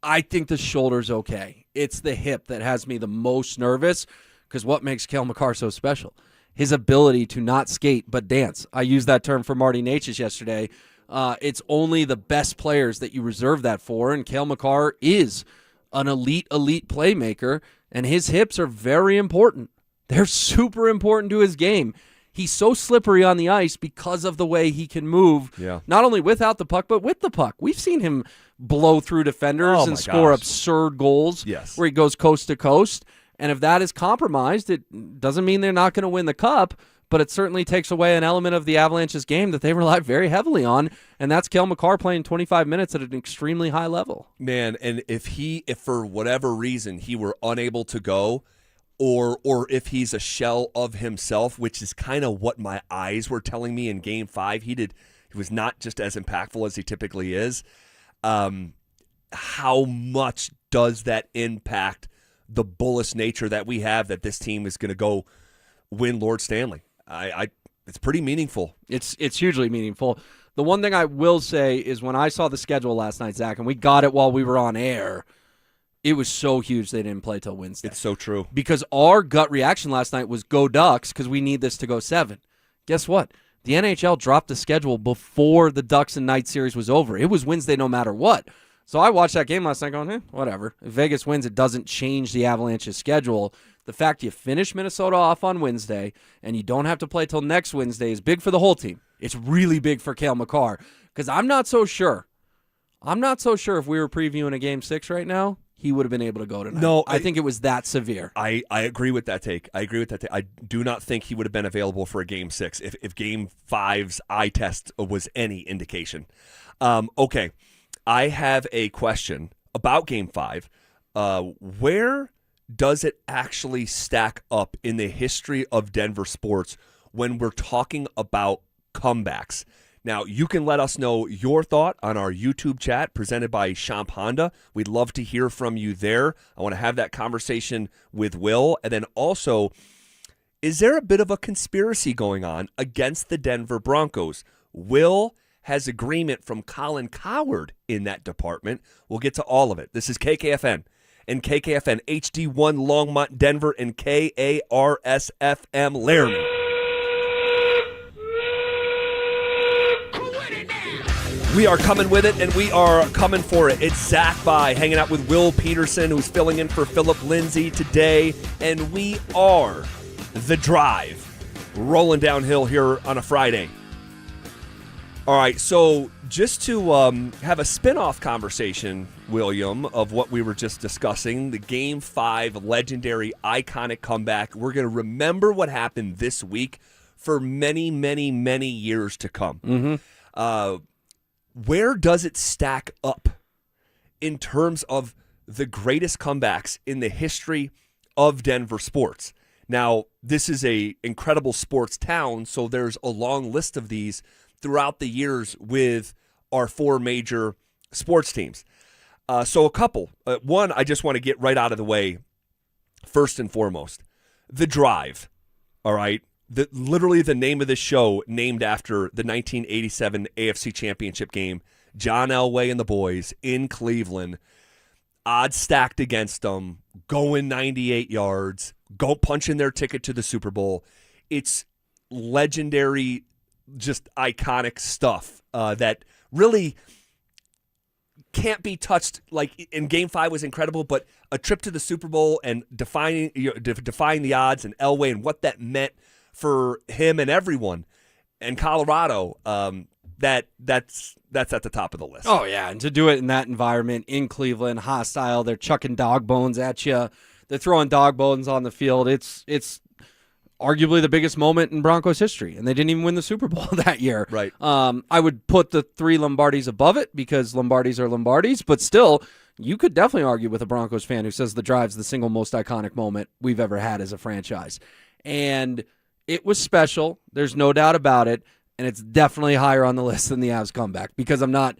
I think the shoulder's okay. It's the hip that has me the most nervous, because what makes Cale Makar so special? His ability to not skate but dance. I used that term for Marty Natchez yesterday. It's only the best players that you reserve that for, and Cale Makar is an elite playmaker, and his hips are very important. They're super important to his game. He's so slippery on the ice because of the way he can move, not only without the puck, but with the puck. We've seen him blow through defenders and score absurd goals where he goes coast to coast. And if that is compromised, it doesn't mean they're not going to win the cup, but it certainly takes away an element of the Avalanche's game that they rely very heavily on, and that's Cale Makar playing 25 minutes at an extremely high level. Man, and if for whatever reason he were unable to go, or if he's a shell of himself, which is kind of what my eyes were telling me in Game 5, he was not just as impactful as he typically is. How much does that impact the bullish nature that we have that this team is going to go win Lord Stanley? It's pretty meaningful. It's hugely meaningful. The one thing I will say is when I saw the schedule last night, Zach, and we got it while we were on air, it was so huge they didn't play till Wednesday. It's so true. Because our gut reaction last night was go Ducks because we need this to go 7. Guess what? The NHL dropped the schedule before the Ducks and Knights series was over. It was Wednesday no matter what. So I watched that game last night going, whatever. If Vegas wins, it doesn't change the Avalanche's schedule. The fact you finish Minnesota off on Wednesday and you don't have to play till next Wednesday is big for the whole team. It's really big for Cale Makar because I'm not so sure if we were previewing a Game 6 right now, he would have been able to go tonight. No, I think it was that severe. I agree with that take. I do not think he would have been available for a Game 6 if Game 5's eye test was any indication. Okay, I have a question about Game 5. Where does it actually stack up in the history of Denver sports when we're talking about comebacks? Now, you can let us know your thought on our YouTube chat presented by Champ Honda. We'd love to hear from you there. I want to have that conversation with Will. And then also, is there a bit of a conspiracy going on against the Denver Broncos? Will has agreement from Colin Cowherd in that department. We'll get to all of it. This is KKFN and KKFN HD1 Longmont, Denver, and KARSFM Laramie. We are coming with it, and we are coming for it. It's Zach By hanging out with Will Peterson, who's filling in for Phillip Lindsay today, and we are The Drive, rolling downhill here on a Friday. All right, so just to have a spin-off conversation, William, of what we were just discussing, the Game 5 legendary, iconic comeback. We're going to remember what happened this week for many, many, many years to come. Mm-hmm. Where does it stack up in terms of the greatest comebacks in the history of Denver sports? Now, this is a incredible sports town, so there's a long list of these throughout the years with our 4 major sports teams. So a couple. One, I just want to get right out of the way first and foremost. The Drive, all right? Literally the name of the show named after the 1987 AFC Championship game. John Elway and the boys in Cleveland. Odds stacked against them. Going 98 yards. Go punching their ticket to the Super Bowl. It's legendary, just iconic stuff that really can't be touched. Like in Game 5 was incredible, but a trip to the Super Bowl and defying the odds and Elway and what that meant for him and everyone in Colorado, that's at the top of the list. Oh, yeah, and to do it in that environment, in Cleveland, hostile, they're chucking dog bones at you. They're throwing dog bones on the field. It's arguably the biggest moment in Broncos history, and they didn't even win the Super Bowl that year. Right. I would put the 3 Lombardis above it because Lombardis are Lombardis, but still, you could definitely argue with a Broncos fan who says the Drive's the single most iconic moment we've ever had as a franchise. And it was special. There's no doubt about it. And it's definitely higher on the list than the Avs comeback because I'm not,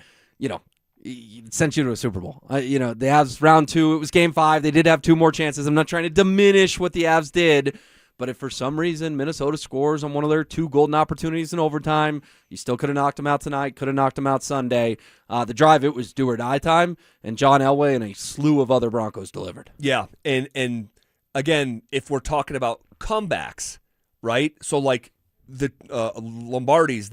it sent you to a Super Bowl. The Avs round 2, it was game 5. They did have 2 more chances. I'm not trying to diminish what the Avs did, but if for some reason Minnesota scores on one of their 2 golden opportunities in overtime, you still could have knocked them out tonight, could have knocked them out Sunday. The drive, it was do or die time, and John Elway and a slew of other Broncos delivered. Yeah, and again, if we're talking about comebacks, right? So like the Lombardis,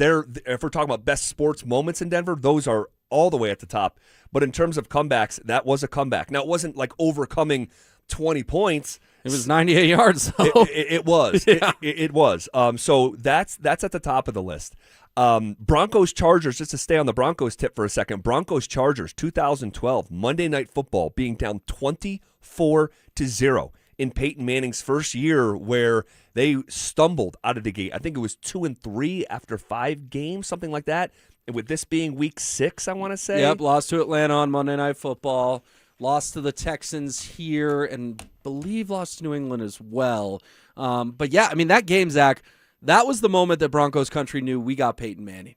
if we're talking about best sports moments in Denver, those are all the way at the top. But in terms of comebacks, that was a comeback. Now, it wasn't like overcoming 20 points. It was 98 yards. So. It was. Yeah. It was. So that's at the top of the list. Broncos Chargers, just to stay on the Broncos tip for a second. Broncos Chargers 2012 Monday Night Football being down 24-0 in Peyton Manning's first year, where they stumbled out of the gate. I think it was 2-3 after 5 games, something like that. And with this being week 6, I want to say. Yep, lost to Atlanta on Monday Night Football. Lost to the Texans here, and believe lost to New England as well. But yeah, I mean, that game, Zach, that was the moment that Broncos country knew we got Peyton Manning,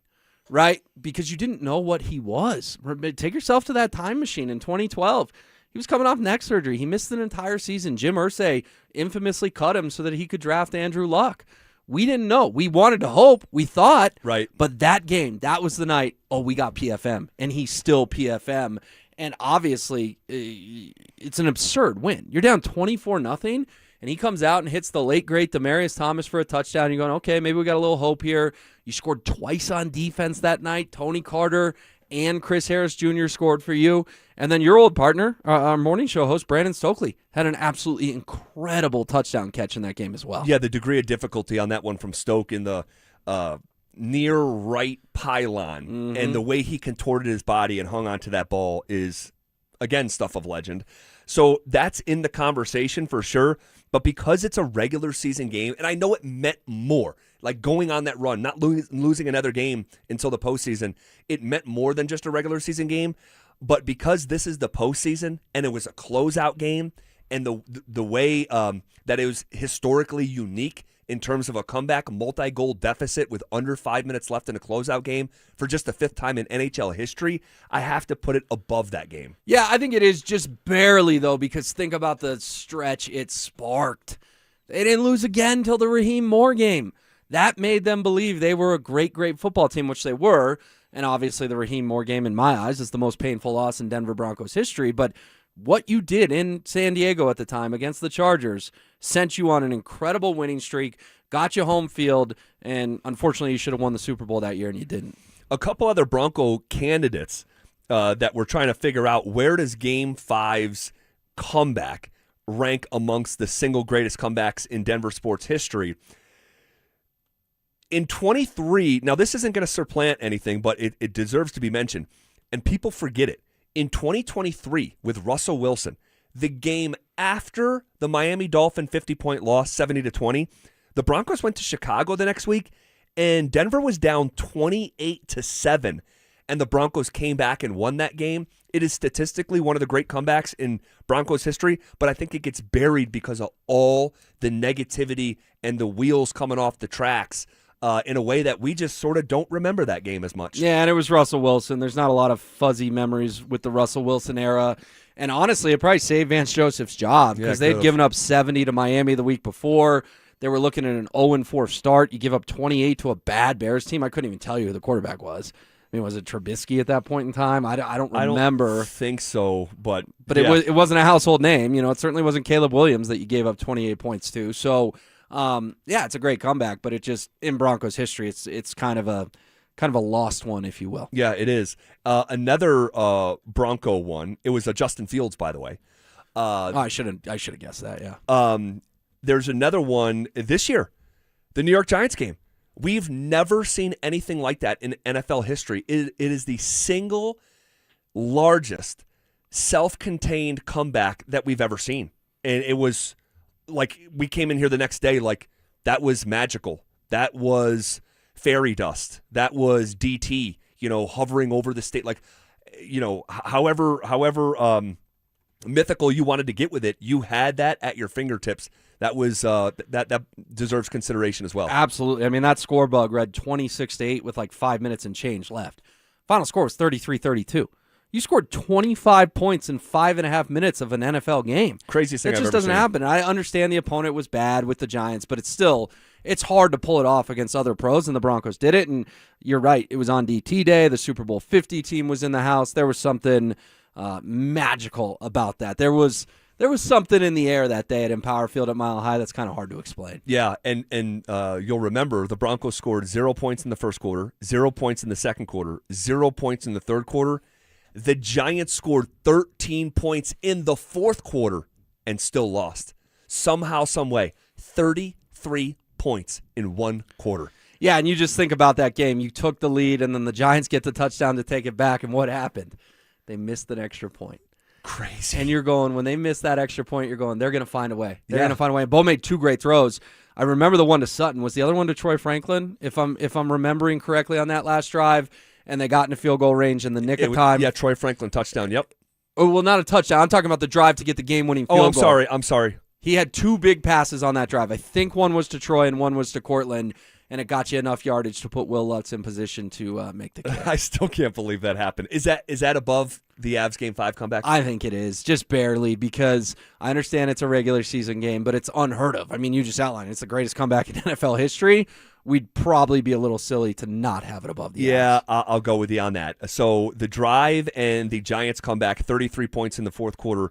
right? Because you didn't know what he was. Take yourself to that time machine in 2012. He was coming off neck surgery. He missed an entire season. Jim Irsay infamously cut him so that he could draft Andrew Luck. We didn't know. We wanted to hope. We thought. Right. But that game, that was the night, we got PFM, and he's still PFM. And obviously, it's an absurd win. You're down 24-0, and he comes out and hits the late, great Demaryius Thomas for a touchdown. You're going, okay, maybe we got a little hope here. You scored twice on defense that night. Tony Carter and Chris Harris Jr. scored for you. And then your old partner, our morning show host, Brandon Stokely, had an absolutely incredible touchdown catch in that game as well. Yeah, the degree of difficulty on that one from Stoke in the near right pylon, and the way he contorted his body and hung onto that ball is, again, stuff of legend. So that's in the conversation for sure. But because it's a regular season game, and I know it meant more, like going on that run, not losing another game until the postseason, it meant more than just a regular season game. But because this is the postseason and it was a closeout game, and the way that it was historically unique in terms of a comeback multi-goal deficit with under 5 minutes left in a closeout game for just the 5th time in NHL history, I have to put it above that game. Yeah, I think it is just barely, though, because think about the stretch it sparked. They didn't lose again until the Raheem Moore game. That made them believe they were a great, great football team, which they were. And obviously the Raheem Moore game, in my eyes, is the most painful loss in Denver Broncos history. But what you did in San Diego at the time against the Chargers sent you on an incredible winning streak, got you home field, and unfortunately you should have won the Super Bowl that year, and you didn't. A couple other Bronco candidates that we're trying to figure out, where does Game 5's comeback rank amongst the single greatest comebacks in Denver sports history? In 23, now this isn't going to supplant anything, but it deserves to be mentioned, and people forget it. In 2023, with Russell Wilson, the game after the Miami Dolphin 50-point loss, 70-20, the Broncos went to Chicago the next week, and Denver was down 28-7, and the Broncos came back and won that game. It is statistically one of the great comebacks in Broncos history, but I think it gets buried because of all the negativity and the wheels coming off the tracks in a way that we just sort of don't remember that game as much. Yeah, and it was Russell Wilson. There's not a lot of fuzzy memories with the Russell Wilson era. And honestly, it probably saved Vance Joseph's job because they'd given up 70 to Miami the week before. They were looking at an 0-4 start. You give up 28 to a bad Bears team. I couldn't even tell you who the quarterback was. I mean, was it Trubisky at that point in time? I don't remember. I don't think so, but yeah. It wasn't a household name. You know, it certainly wasn't Caleb Williams that you gave up 28 points to. So, yeah, it's a great comeback, but it just, in Broncos history, it's kind of a lost one, if you will. Yeah, it is. Another Bronco one. It was Justin Fields, by the way. I should have guessed that. Yeah. There's another one this year, the New York Giants game. We've never seen anything like that in NFL history. It is the single largest self-contained comeback that we've ever seen, and it was like we came in here the next day like that was magical. That was fairy dust. That was DT, hovering over the state. Like, however mythical you wanted to get with it, you had that at your fingertips. That was that deserves consideration as well. Absolutely. I mean, that score bug read 26-8 with like 5 minutes and change left. Final score was 33-32. You scored 25 points in 5.5 minutes of an NFL game. Craziest thing That I've just ever doesn't seen. happen. I understand the opponent was bad with the Giants, but it's hard to pull it off against other pros, and the Broncos did it. And you're right, it was on DT Day. The Super Bowl 50 team was in the house. There was something magical about that. There was something in the air that day at Empower Field at Mile High that's kind of hard to explain. Yeah, and you'll remember the Broncos scored 0 points in the first quarter, 0 points in the second quarter, 0 points in the third quarter. The Giants scored 13 points in the fourth quarter and still lost. Somehow, some way, 33 points in one quarter. Yeah, and you just think about that game. You took the lead, and then the Giants get the touchdown to take it back, and what happened? They missed an extra point. Crazy. And you're going, when they miss that extra point, you're going, they're going to find a way. They're Yeah. going to find a way. And Bo made 2 great throws. I remember the one to Sutton. Was the other one to Troy Franklin, if I'm remembering correctly on that last drive, and they got into field goal range in the nick of time? Yeah, Troy Franklin touchdown, yep. Oh, well, not a touchdown. I'm talking about the drive to get the game-winning field goal. I'm sorry. He had 2 big passes on that drive. I think one was to Troy and one was to Cortland, and it got you enough yardage to put Will Lutz in position to make the kick. I still can't believe that happened. Is that above the Avs Game 5 comeback? I think it is, just barely, because I understand it's a regular season game, but it's unheard of. I mean, you just outlined it's the greatest comeback in NFL history. We'd probably be a little silly to not have it above the Yeah, Avs. I'll go with you on that. So the drive and the Giants comeback, 33 points in the fourth quarter,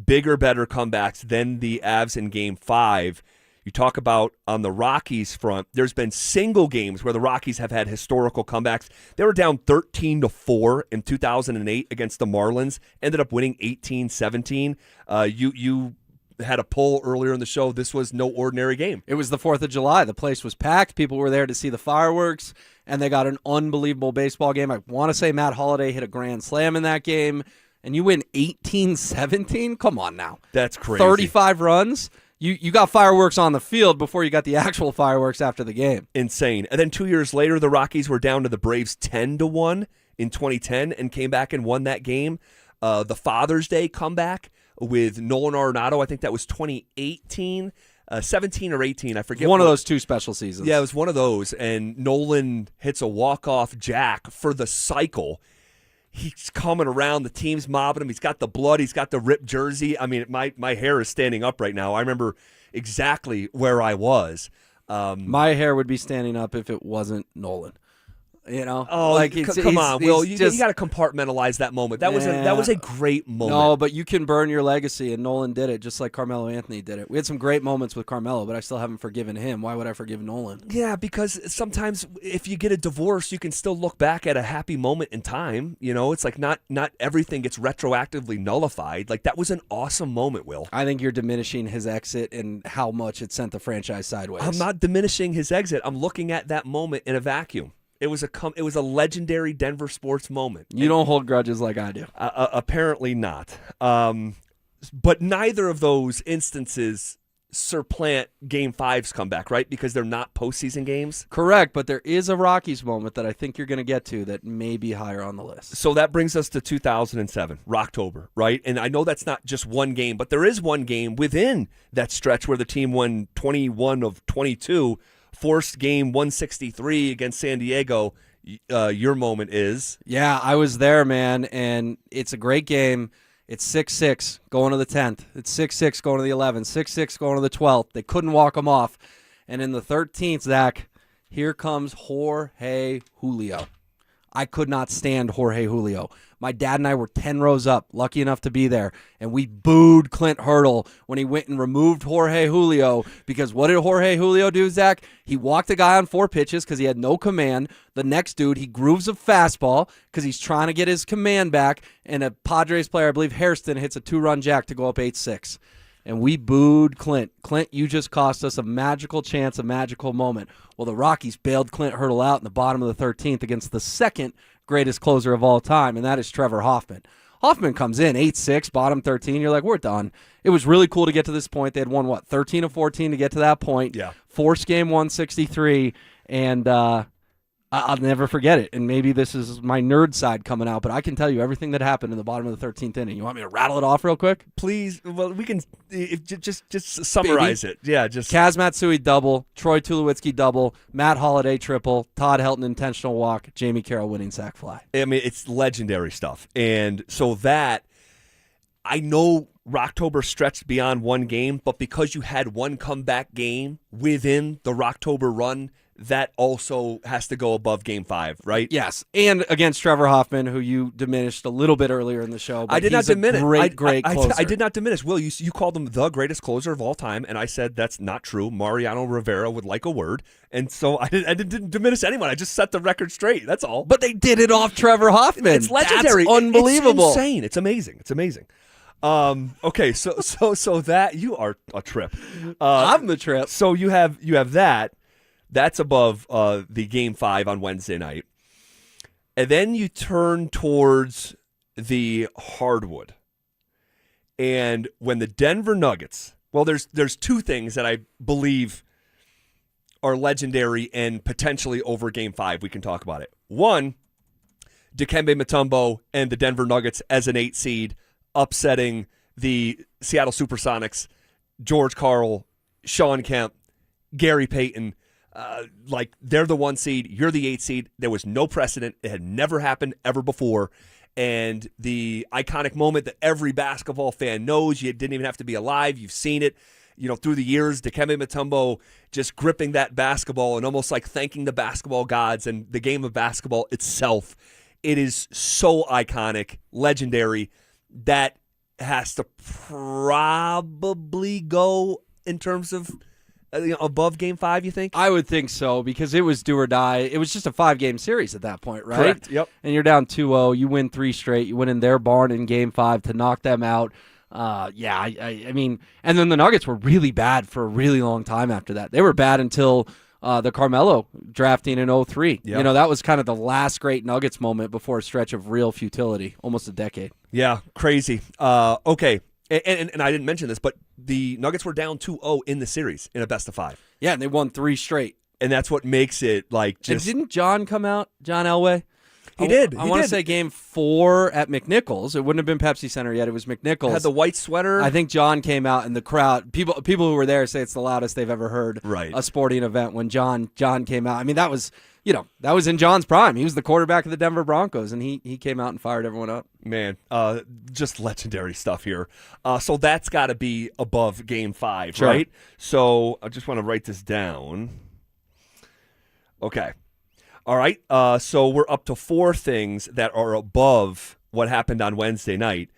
bigger, better comebacks than the Avs in Game 5. You talk about on the Rockies front, there's been single games where the Rockies have had historical comebacks. They were down 13-4 in 2008 against the Marlins, ended up winning 18-17. You had a poll earlier in the show. This was no ordinary game. It was the 4th of July. The place was packed. People were there to see the fireworks, and they got an unbelievable baseball game. I want to say Matt Holliday hit a grand slam in that game, and you win 18-17? Come on now. That's crazy. 35 runs? You got fireworks on the field before you got the actual fireworks after the game. Insane. And then 2 years later, the Rockies were down to the Braves 10-1 in 2010 and came back and won that game. The Father's Day comeback with Nolan Arenado, I think that was 2018, 17 or 18, I forget. One of those 2 special seasons. Yeah, it was one of those. And Nolan hits a walk-off jack for the cycle. He's coming around. The team's mobbing him. He's got the blood. He's got the ripped jersey. I mean, my hair is standing up right now. I remember exactly where I was. My hair would be standing up if it wasn't Nolan. You know, like come on, Will. You got to compartmentalize that moment. That was a great moment. No, but you can burn your legacy, and Nolan did it just like Carmelo Anthony did it. We had some great moments with Carmelo, but I still haven't forgiven him. Why would I forgive Nolan? Yeah, because sometimes if you get a divorce, you can still look back at a happy moment in time. You know, it's like not everything gets retroactively nullified. Like that was an awesome moment, Will. I think you're diminishing his exit and how much it sent the franchise sideways. I'm not diminishing his exit. I'm looking at that moment in a vacuum. It was a legendary Denver sports moment. You don't hold grudges like I do. Apparently not. But neither of those instances supplant Game 5's comeback, right? Because they're not postseason games. Correct, but there is a Rockies moment that I think you're going to get to that may be higher on the list. So that brings us to 2007, Rocktober, right? And I know that's not just one game, but there is one game within that stretch where the team won 21 of 22, forced game 163 against San Diego. Your moment is? Yeah, I was there, man, and it's a great game. It's 6-6 going to the 10th. It's 6-6 going to the 11th. 6-6 going to the 12th. They couldn't walk them off. And in the 13th, Zach, here comes Jorge Julio. I could not stand Jorge Julio. My dad and I were 10 rows up, lucky enough to be there, and we booed Clint Hurdle when he went and removed Jorge Julio, because what did Jorge Julio do, Zach? He walked a guy on 4 pitches because he had no command. The next dude, he grooves a fastball because he's trying to get his command back, and a Padres player, I believe Hairston, hits a 2-run jack to go up 8-6. And we booed Clint. Clint, you just cost us a magical chance, a magical moment. Well, the Rockies bailed Clint Hurdle out in the bottom of the 13th against the second greatest closer of all time, and that is Trevor Hoffman. Hoffman comes in 8-6, bottom 13. You're like, we're done. It was really cool to get to this point. They had won, 13 of 14 to get to that point. Yeah. Forced game 163, and I'll never forget it. And maybe this is my nerd side coming out, but I can tell you everything that happened in the bottom of the 13th inning. You want me to rattle it off real quick? Please. Well, we can just summarize it. Yeah, just Kaz Matsui double, Troy Tulowitzki double, Matt Holliday triple, Todd Helton intentional walk, Jamie Carroll winning sac fly. I mean, it's legendary stuff. And so that, I know Rocktober stretched beyond one game, but because you had one comeback game within the Rocktober run, that also has to go above Game 5, right? Yes, and against Trevor Hoffman, who you diminished a little bit earlier in the show. But I did not diminish. Great closer. I did not diminish. Will, you called him the greatest closer of all time, and I said that's not true. Mariano Rivera would like a word, and so I didn't diminish anyone. I just set the record straight. That's all. But they did it off Trevor Hoffman. It's legendary. That's unbelievable. It's insane. It's amazing. It's amazing. Okay, so that you are a trip. I'm the trip. So you have that. That's above the Game 5 on Wednesday night. And then you turn towards the hardwood. And when the Denver Nuggets, well, there's two things that I believe are legendary and potentially over Game 5. We can talk about it. One, Dikembe Mutombo and the Denver Nuggets as an 8 seed upsetting the Seattle Supersonics, George Karl, Sean Kemp, Gary Payton. Like they're the 1 seed, you're the 8 seed. There was no precedent. It had never happened ever before. And the iconic moment that every basketball fan knows, you didn't even have to be alive. You've seen it, through the years. Dikembe Mutombo just gripping that basketball and almost like thanking the basketball gods and the game of basketball itself. It is so iconic, legendary. That has to probably go in terms of above Game 5, you think? I would think so, because it was do or die. It was just a 5-game series at that point, right? Correct, yep. And you're down 2-0. You win 3 straight. You win in their barn in Game 5 to knock them out. I mean, and then the Nuggets were really bad for a really long time after that. They were bad until the Carmelo drafting in 2003. Yep. That was kind of the last great Nuggets moment before a stretch of real futility, almost a decade. Yeah, crazy. Okay. And I didn't mention this, but the Nuggets were down 2-0 in the series in a best of 5. Yeah, and they won 3 straight. And that's what makes it like just... And didn't John come out, John Elway? He did. I want to say Game 4 at McNichols. It wouldn't have been Pepsi Center yet. It was McNichols. Had the white sweater. I think John came out, and the crowd, people who were there say it's the loudest they've ever heard a sporting event when John came out. I mean, that was in John's prime. He was the quarterback of the Denver Broncos, and he came out and fired everyone up. Man, just legendary stuff here. So that's got to be above Game 5, Sure. right? So I just want to write this down. Okay. All right. So we're up to 4 things that are above what happened on Wednesday night.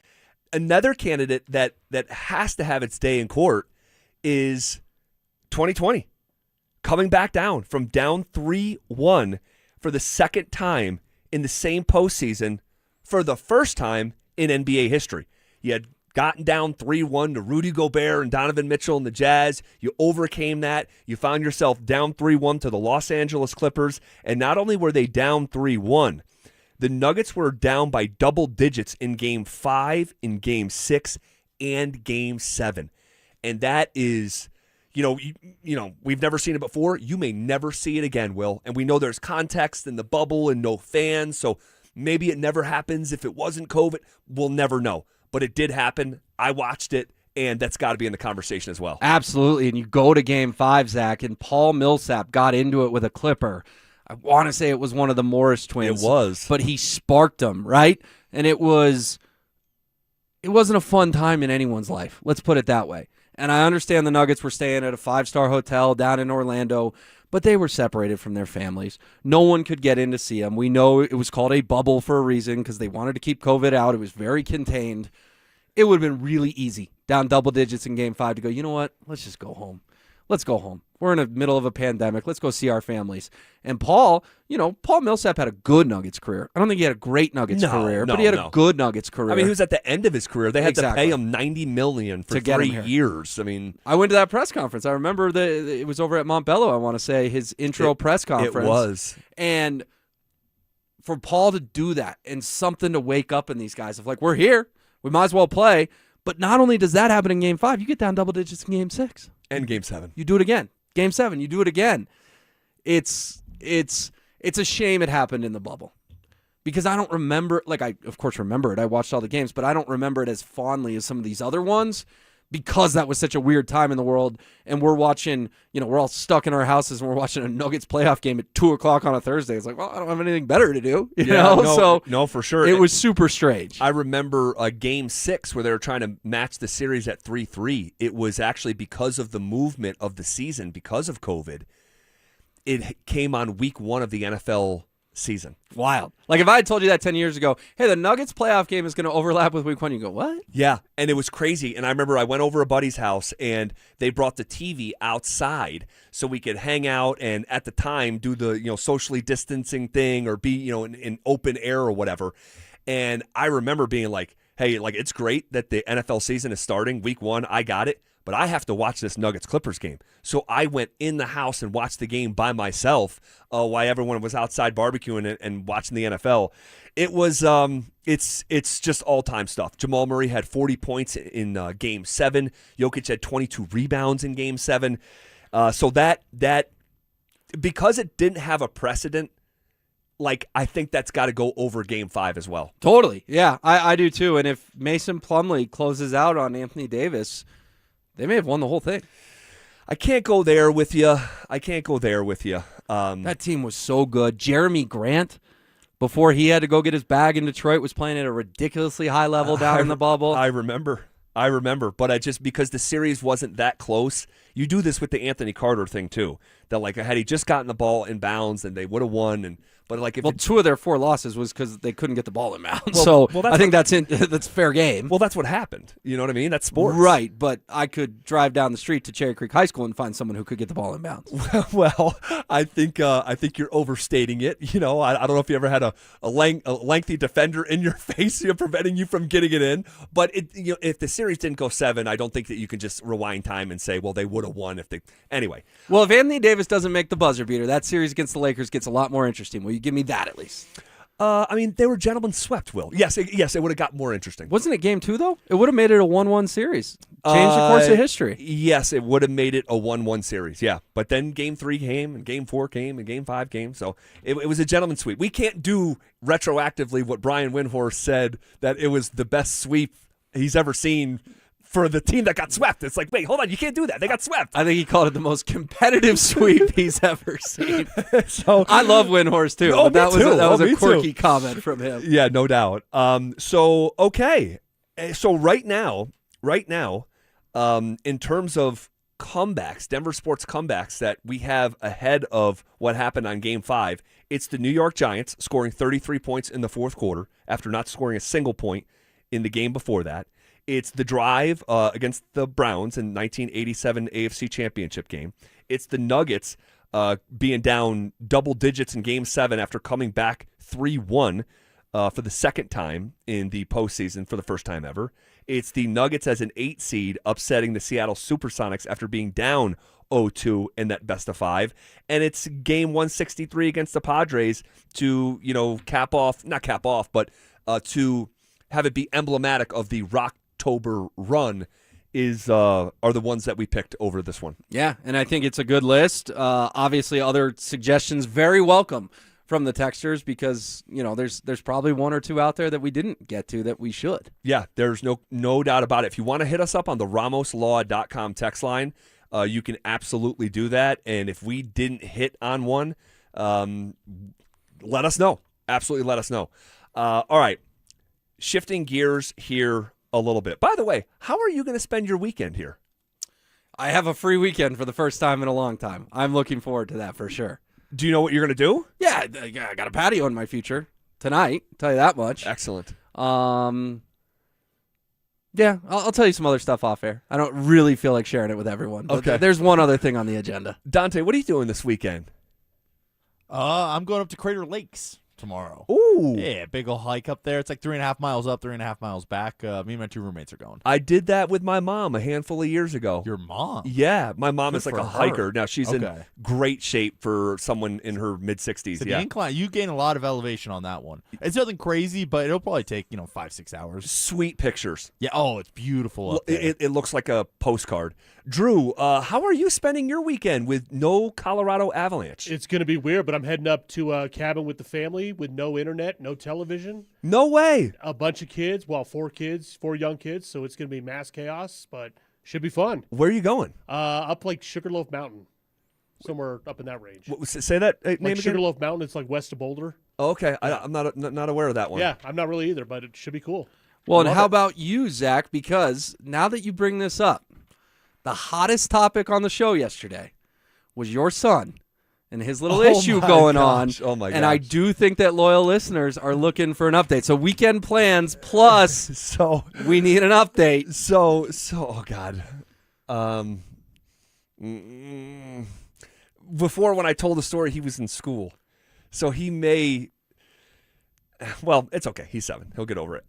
Another candidate that has to have its day in court is 2020. Coming back down from down 3-1 for the second time in the same postseason for the first time in NBA history. You had gotten down 3-1 to Rudy Gobert and Donovan Mitchell and the Jazz. You overcame that. You found yourself down 3-1 to the Los Angeles Clippers. And not only were they down 3-1, the Nuggets were down by double digits in Game 5, in Game 6, and Game 7. And that is... we've never seen it before. You may never see it again, Will. And we know there's context in the bubble and no fans, so maybe it never happens. If it wasn't COVID, we'll never know. But it did happen. I watched it, and that's got to be in the conversation as well. Absolutely. And you go to Game 5, Zach, and Paul Millsap got into it with a Clipper. I want to say it was one of the Morris twins. It was. But he sparked them, right? And it wasn't a fun time in anyone's life. Let's put it that way. And I understand the Nuggets were staying at a 5-star hotel down in Orlando, but they were separated from their families. No one could get in to see them. We know it was called a bubble for a reason because they wanted to keep COVID out. It was very contained. It would have been really easy, down double digits in Game 5, to go, you know what? Let's just go home. Let's go home. We're in the middle of a pandemic. Let's go see our families. And Paul Millsap had a good Nuggets career. I don't think he had a great Nuggets career, but he had a good Nuggets career. I mean, he was at the end of his career. They had to pay him $90 million for 3 years. I mean, I went to that press conference. I remember it was over at Montbello, I want to say, his intro press conference. It was. And for Paul to do that and something to wake up in these guys of like, we're here. We might as well play. But not only does that happen in Game 5, you get down double digits in Game 6. And Game 7. You do it again. Game 7, you do it again. It's it's a shame it happened in the bubble. Because I don't remember, like I of course remember it. I watched all the games, but I don't remember it as fondly as some of these other ones because that was such a weird time in the world. And we're watching, we're all stuck in our houses and we're watching a Nuggets playoff game at 2:00 on a Thursday. It's like, well, I don't have anything better to do. No, for sure. It was super strange. I remember Game 6 where they were trying to match the series at 3-3. It was actually because of the movement of the season, because of COVID. It came on week 1 of the NFL season. Wild. Like if I had told you that 10 years ago, hey, the Nuggets playoff game is going to overlap with week 1, you go, what? Yeah, and it was crazy. And I remember I went over a buddy's house and they brought the TV outside so we could hang out and at the time do the socially distancing thing or be in open air or whatever. And I remember being like, hey, like it's great that the NFL season is starting week 1. I got it. But I have to watch this Nuggets-Clippers game. So I went in the house and watched the game by myself while everyone was outside barbecuing and watching the NFL. It was it's just all-time stuff. Jamal Murray had 40 points in Game 7. Jokic had 22 rebounds in Game 7. So that because it didn't have a precedent, like I think that's got to go over Game 5 as well. Totally. Yeah, I do too. And if Mason Plumlee closes out on Anthony Davis, they may have won the whole thing. I can't go there with you. That team was so good. Jeremy Grant, before he had to go get his bag in Detroit, was playing at a ridiculously high level down in the bubble. I remember. But because the series wasn't that close, you do this with the Anthony Carter thing too. That like had he just gotten the ball in bounds, and they would have won. But like, if 2 of their 4 losses was because they couldn't get the ball in bounds. I think that's fair game. Well, that's what happened. You know what I mean? That's sports, right? But I could drive down the street to Cherry Creek High School and find someone who could get the ball in bounds. Well, I think you're overstating it. I don't know if you ever had a lengthy defender in your face, preventing you from getting it in. But if the series didn't go 7, I don't think that you can just rewind time and say, well, they would have won if they. Anyway. Well, if Anthony Davis doesn't make the buzzer beater, that series against the Lakers gets a lot more interesting. Will you give me that at least? They were gentlemen swept, Will. Yes, it would have got more interesting. Wasn't it Game 2, though? It would have made it a 1-1 series. Changed the course of history. Yes, it would have made it a 1-1 series, yeah. But then Game 3 came, and Game 4 came, and Game 5 came. So it was a gentleman's sweep. We can't do retroactively what Brian Windhorst said, that it was the best sweep he's ever seen for the team that got swept. It's like, wait, hold on, you can't do that. They got swept. I think he called it the most competitive sweep he's ever seen. So I love Windhorst too. Oh, but that was a quirky too. comment from him. Yeah, no doubt. So right now, in terms of comebacks, Denver sports comebacks that we have ahead of what happened on Game 5, it's the New York Giants scoring 33 points in the fourth quarter after not scoring a single point in the game before that. It's the drive against the Browns in 1987 AFC Championship game. It's the Nuggets being down double digits in Game 7 after coming back 3-1 for the second time in the postseason for the first time ever. It's the Nuggets as an 8 seed upsetting the Seattle Supersonics after being down 0-2 in that best of 5. And it's Game 163 against the Padres to, to have it be emblematic of the Rocktober run are the ones that we picked over this one. Yeah, and I think it's a good list. Obviously, other suggestions very welcome from the texters because, there's probably 1 or 2 out there that we didn't get to that we should. Yeah, there's no doubt about it. If you want to hit us up on the RamosLaw.com text line, you can absolutely do that. And if we didn't hit on one, let us know. Absolutely let us know. All right. Shifting gears here a little bit. By the way, how are you going to spend your weekend here? I have a free weekend for the first time in a long time. I'm looking forward to that for sure. Do you know what you're going to do? Yeah, I got a patio in my future tonight. Tell you that much. Excellent. Yeah, I'll tell you some other stuff off air. I don't really feel like sharing it with everyone. But okay. There's one other thing on the agenda. Dante, what are you doing this weekend? I'm going up to Crater Lakes tomorrow. Ooh. Yeah, big old hike up there. It's like 3.5 miles up, 3.5 miles back. Me and my 2 roommates are going. I did that with my mom a handful of years ago. Your mom? Yeah, my mom Good is like for a her. hiker. Now, she's in Okay. great shape for someone in her mid-60s. So yeah. the incline, you gain a lot of elevation on that one. It's nothing crazy, but it'll probably take 5-6 hours. Sweet pictures. Yeah. Oh, it's beautiful up there. It looks like a postcard. Drew, how are you spending your weekend with no Colorado Avalanche? It's going to be weird, but I'm heading up to a cabin with the family with no internet, no television. No way. A bunch of kids, 4 young kids, so it's going to be mass chaos, but should be fun. Where are you going? Up like Sugarloaf Mountain, somewhere up in that range. Say that name Like again? Sugarloaf Mountain, it's like west of Boulder. Oh, okay, I'm not aware of that one. Yeah, I'm not really either, but it should be cool. Well, and Love how it. about you, Zach? Because now that you bring this up, the hottest topic on the show yesterday was your son and his little issue going on. Oh, my gosh. And I do think that loyal listeners are looking for an update. So weekend plans plus so we need an update. So oh God. Before, when I told the story, he was in school. So he may, well, it's okay. He's 7. He'll get over it.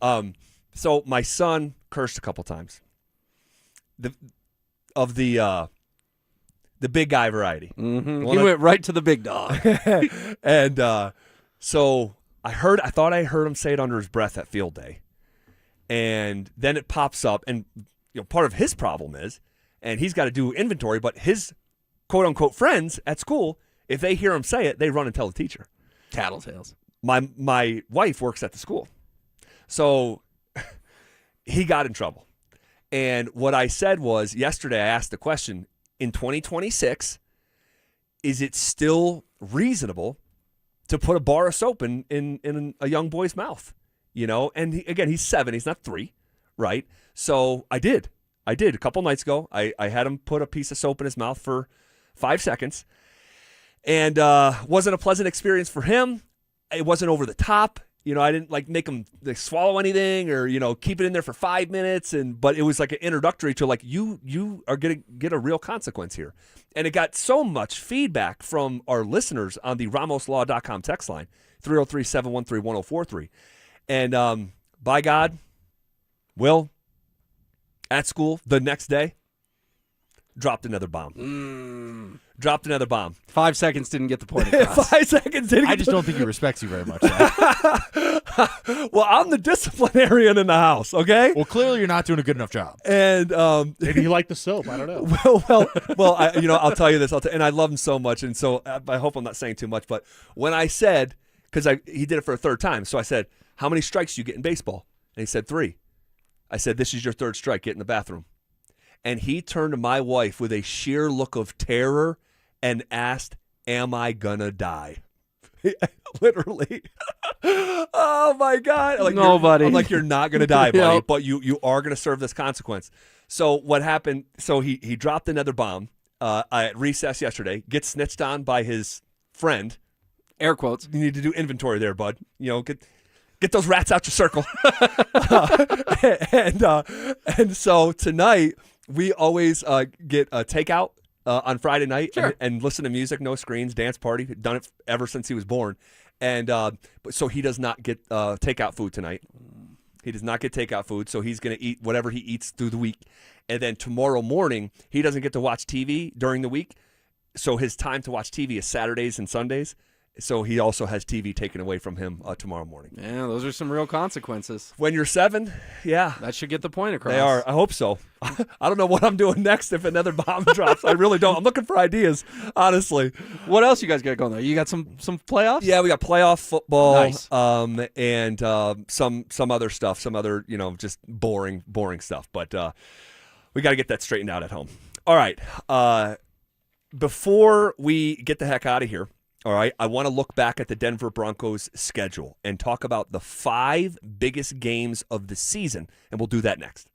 So my son cursed a couple times. The big guy variety. Mm-hmm. He went right to the big dog. And so I thought I heard him say it under his breath at field day. And then it pops up, and part of his problem is, and he's got to do inventory, but his quote-unquote friends at school, if they hear him say it, they run and tell the teacher. Tattletales. My wife works at the school. So he got in trouble. And what I said was, yesterday I asked the question, in 2026, is it still reasonable to put a bar of soap in a young boy's mouth? And again, he's 7, he's not 3, right? So I did a couple nights ago. I had him put a piece of soap in his mouth for 5 seconds, and wasn't a pleasant experience for him. It wasn't over the top. I didn't make him swallow anything or keep it in there for 5 minutes, but it was like an introductory to you are going to get a real consequence here. And it got so much feedback from our listeners on the RamosLaw.com text line 303-713-1043. And by God, Will, at school the next day, dropped another bomb. Dropped another bomb. 5 seconds didn't get the point across. 5 seconds didn't I get just don't think he respects you very much. Well, I'm the disciplinarian in the house, okay? Well, clearly you're not doing a good enough job. And maybe he liked the soap. I don't know. well, I'll tell you this. And I love him so much, and so I hope I'm not saying too much. But when I said, because he did it for a third time, so I said, "How many strikes do you get in baseball?" And he said 3. I said, "This is your 3rd strike. Get in the bathroom." And he turned to my wife with a sheer look of terror and asked, "Am I gonna die?" Literally. Oh my God. Nobody. I'm like, you're not gonna die, buddy, Yep. but you are gonna serve this consequence. So what happened? So he dropped another bomb at recess yesterday, gets snitched on by his friend. Air quotes. You need to do inventory there, bud. Get those rats out your circle. And so tonight we always get a takeout on Friday night and listen to music, no screens, dance party. Done it ever since he was born. And so he does not get takeout food tonight. He does not get takeout food, so he's going to eat whatever he eats through the week. And then tomorrow morning, he doesn't get to watch TV during the week. So his time to watch TV is Saturdays and Sundays. So he also has TV taken away from him tomorrow morning. Yeah, those are some real consequences. When you're 7, yeah. That should get the point across. They are. I hope so. I don't know what I'm doing next if another bomb drops. I really don't. I'm looking for ideas, honestly. What else you guys got going there? You got some playoffs? Yeah, we got playoff football. Nice. And some other stuff, some other, just boring stuff. But we got to get that straightened out at home. All right. Before we get the heck out of here, all right, I want to look back at the Denver Broncos schedule and talk about the 5 biggest games of the season, and we'll do that next.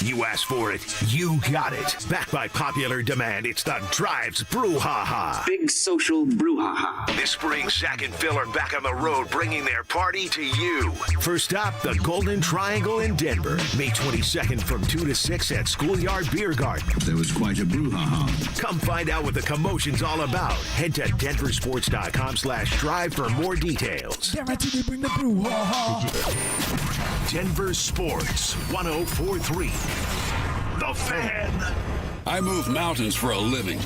You asked for it, you got it. Backed by popular demand, it's the Drive's Brewhaha. Big social Brewhaha. This spring, Zach and Phil are back on the road, bringing their party to you. First stop, the Golden Triangle in Denver. May 22nd from 2 to 6 at Schoolyard Beer Garden. There was quite a brouhaha. Come find out what the commotion's all about. Head to DenverSports.com/drive for more details. Guaranteed to bring the brouhaha. Denver Sports 104.3. The Fan. I move mountains for a living.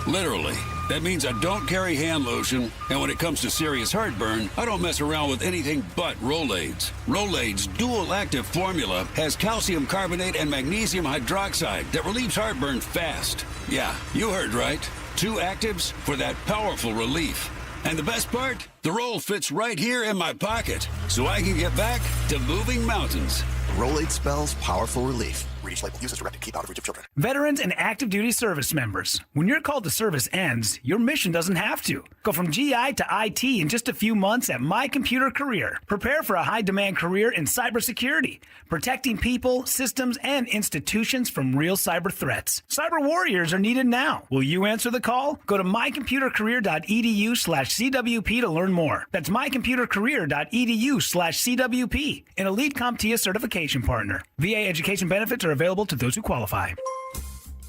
Literally. That means I don't carry hand lotion, and when it comes to serious heartburn, I don't mess around with anything but Rolaids. Rolaids' dual-active formula has calcium carbonate and magnesium hydroxide that relieves heartburn fast. Yeah, you heard right. 2 actives for that powerful relief. And the best part? The roll fits right here in my pocket, so I can get back to moving mountains. Rolade spells powerful relief. Read each label. Use as directed. Keep out of reach of children. Veterans and active duty service members. When your call to service ends, your mission doesn't have to. Go from GI to IT in just a few months at My Computer Career. Prepare for a high-demand career in cybersecurity, protecting people, systems, and institutions from real cyber threats. Cyber warriors are needed now. Will you answer the call? Go to mycomputercareer.edu/CWP to learn more. That's mycomputercareer.edu/CWP, an elite CompTIA certification partner. VA education benefits are available to those who qualify.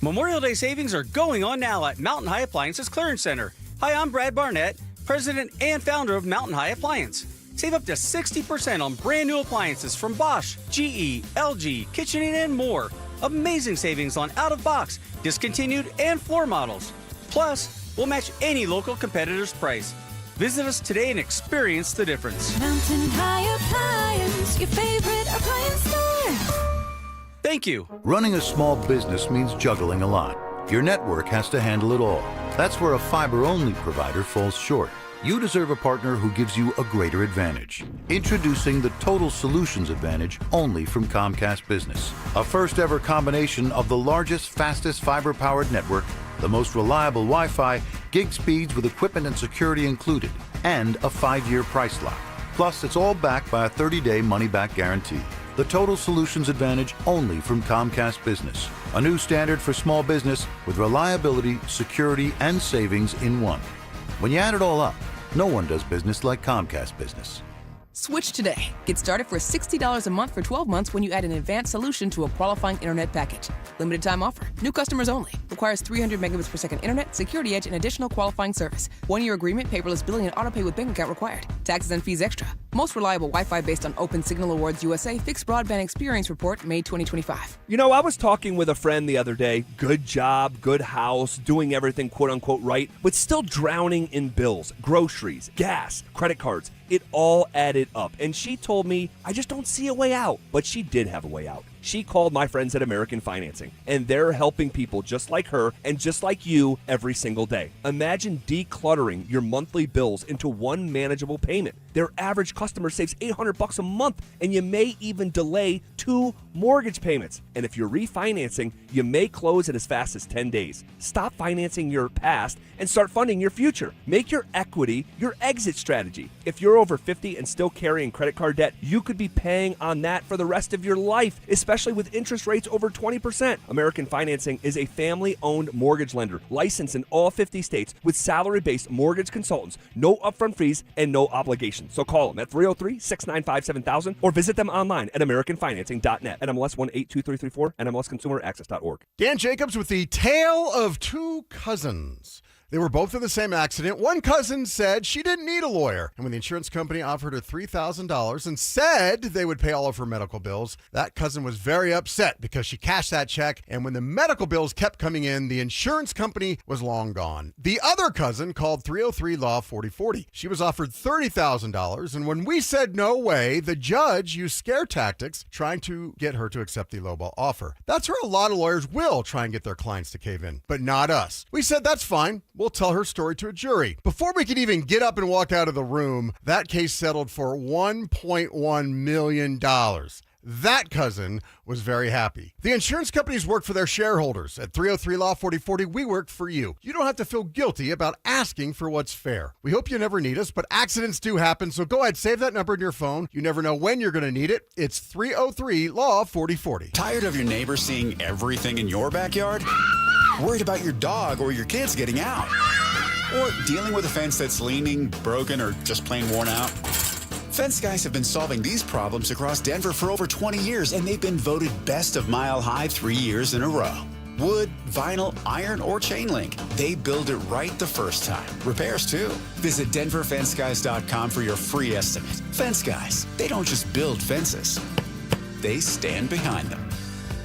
Memorial Day savings are going on now at Mountain High Appliances Clearance Center. Hi, I'm Brad Barnett, president and founder of Mountain High Appliance. Save up to 60% on brand new appliances from Bosch, GE, LG, KitchenAid, and more. Amazing savings on out-of-box, discontinued, and floor models. Plus, we'll match any local competitor's price. Visit us today and experience the difference. Mountain High Appliance, your favorite appliance store. Thank you. Running a small business means juggling a lot. Your network has to handle it all. That's where a fiber-only provider falls short. You deserve a partner who gives you a greater advantage. Introducing the Total Solutions Advantage only from Comcast Business. A first-ever combination of the largest, fastest fiber-powered network, the most reliable Wi-Fi, gig speeds with equipment and security included, and a 5-year price lock. Plus, it's all backed by a 30-day money-back guarantee. The Total Solutions Advantage only from Comcast Business. A new standard for small business with reliability, security, and savings in one. When you add it all up, no one does business like Comcast Business. Switch today. Get started for $60 a month for 12 months when you add an advanced solution to a qualifying internet package. Limited time offer. New customers only. Requires 300 megabits per second internet, security edge, and additional qualifying service. 1-year agreement, paperless billing, and autopay with bank account required. Taxes and fees extra. Most reliable Wi-Fi based on Open Signal Awards USA Fixed Broadband Experience Report, May 2025. You know, I was talking with a friend the other day. Good job, good house, doing everything quote-unquote right, but still drowning in bills, groceries, gas, credit cards. It all added up. And she told me, I just don't see a way out. But she did have a way out. She called my friends at American Financing, and they're helping people just like her and just like you every single day. Imagine decluttering your monthly bills into one manageable payment. Their average customer saves $800 a month, and you may even delay 2 mortgage payments. And if you're refinancing, you may close in as fast as 10 days. Stop financing your past and start funding your future. Make your equity your exit strategy. If you're over 50 and still carrying credit card debt, you could be paying on that for the rest of your life, especially with interest rates over 20%. American Financing is a family-owned mortgage lender licensed in all 50 states with salary-based mortgage consultants, no upfront fees, and no obligations. So call them at 303-695-7000 or visit them online at AmericanFinancing.net. NMLS 182334, NMLSConsumerAccess.org. Dan Jacobs with the tale of 2 cousins. They were both in the same accident. One cousin said she didn't need a lawyer. And when the insurance company offered her $3,000 and said they would pay all of her medical bills, that cousin was very upset because she cashed that check. And when the medical bills kept coming in, the insurance company was long gone. The other cousin called 303-LAW-4040. She was offered $30,000. And when we said no way, the judge used scare tactics trying to get her to accept the lowball offer. That's where a lot of lawyers will try and get their clients to cave in, but not us. We said that's fine. We'll tell her story to a jury. Before we could even get up and walk out of the room, that case settled for $1.1 million. That cousin was very happy. The insurance companies work for their shareholders. At 303 Law 4040, we work for you. You don't have to feel guilty about asking for what's fair. We hope you never need us, but accidents do happen, so go ahead, save that number in your phone. You never know when you're going to need it. It's 303 Law 4040. Tired of your neighbor seeing everything in your backyard? Worried about your dog or your kids getting out? Or dealing with a fence that's leaning, broken, or just plain worn out? Fence guys have been solving these problems across Denver for over 20 years, and they've been voted best of Mile High 3 years in a row. Wood, vinyl, iron, or chain link, they build it right the first time. Repairs, too. Visit DenverFenceGuys.com for your free estimate. Fence Guys, they don't just build fences, they stand behind them.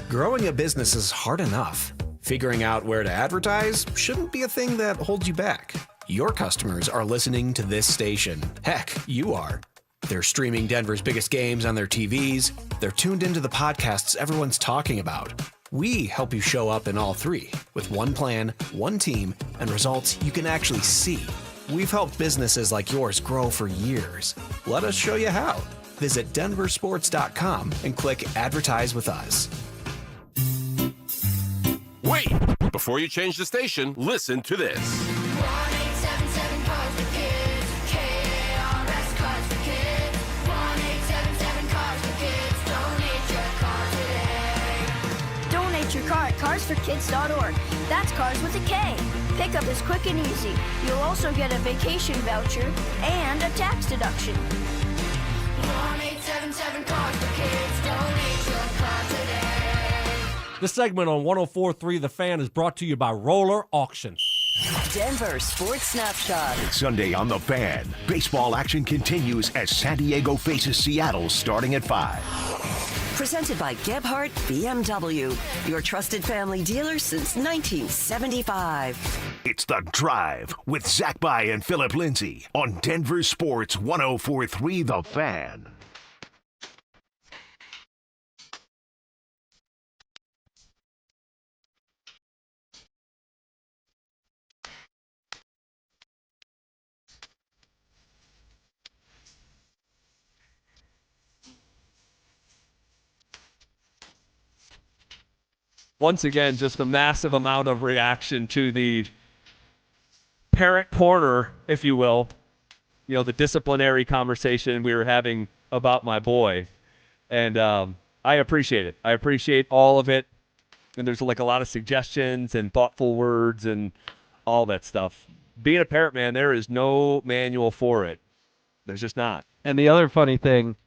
Growing a business is hard enough. Figuring out where to advertise shouldn't be a thing that holds you back. Your customers are listening to this station. Heck, you are. They're streaming Denver's biggest games on their TVs. They're tuned into the podcasts everyone's talking about. We help you show up in all three with one plan, one team, and results you can actually see. We've helped businesses like yours grow for years. Let us show you how. Visit DenverSports.com and click Advertise with Us. Wait! Before you change the station, listen to this. 1-877 Cars for Kids. KRS Cars for Kids. 1-877 Cars for Kids. Donate your car today. Donate your car at carsforkids.org. That's cars with a K. Pickup is quick and easy. You'll also get a vacation voucher and a tax deduction. 1-877 Cars for Kids. Donate your car today. This segment on 104.3 The Fan is brought to you by Roller Auction. Denver Sports Snapshot. Sunday on The Fan, baseball action continues as San Diego faces Seattle starting at 5. Presented by Gebhardt BMW, your trusted family dealer since 1975. It's The Drive with Zach By and Phillip Lindsay on Denver Sports 104.3 The Fan. Once again, just a massive amount of reaction to the parent corner, if you will. You know, the disciplinary conversation we were having about my boy. And I appreciate it. I appreciate all of it. And there's like a lot of suggestions and thoughtful words and all that stuff. Being a parent, man, there is no manual for it. There's just not. And the other funny thing,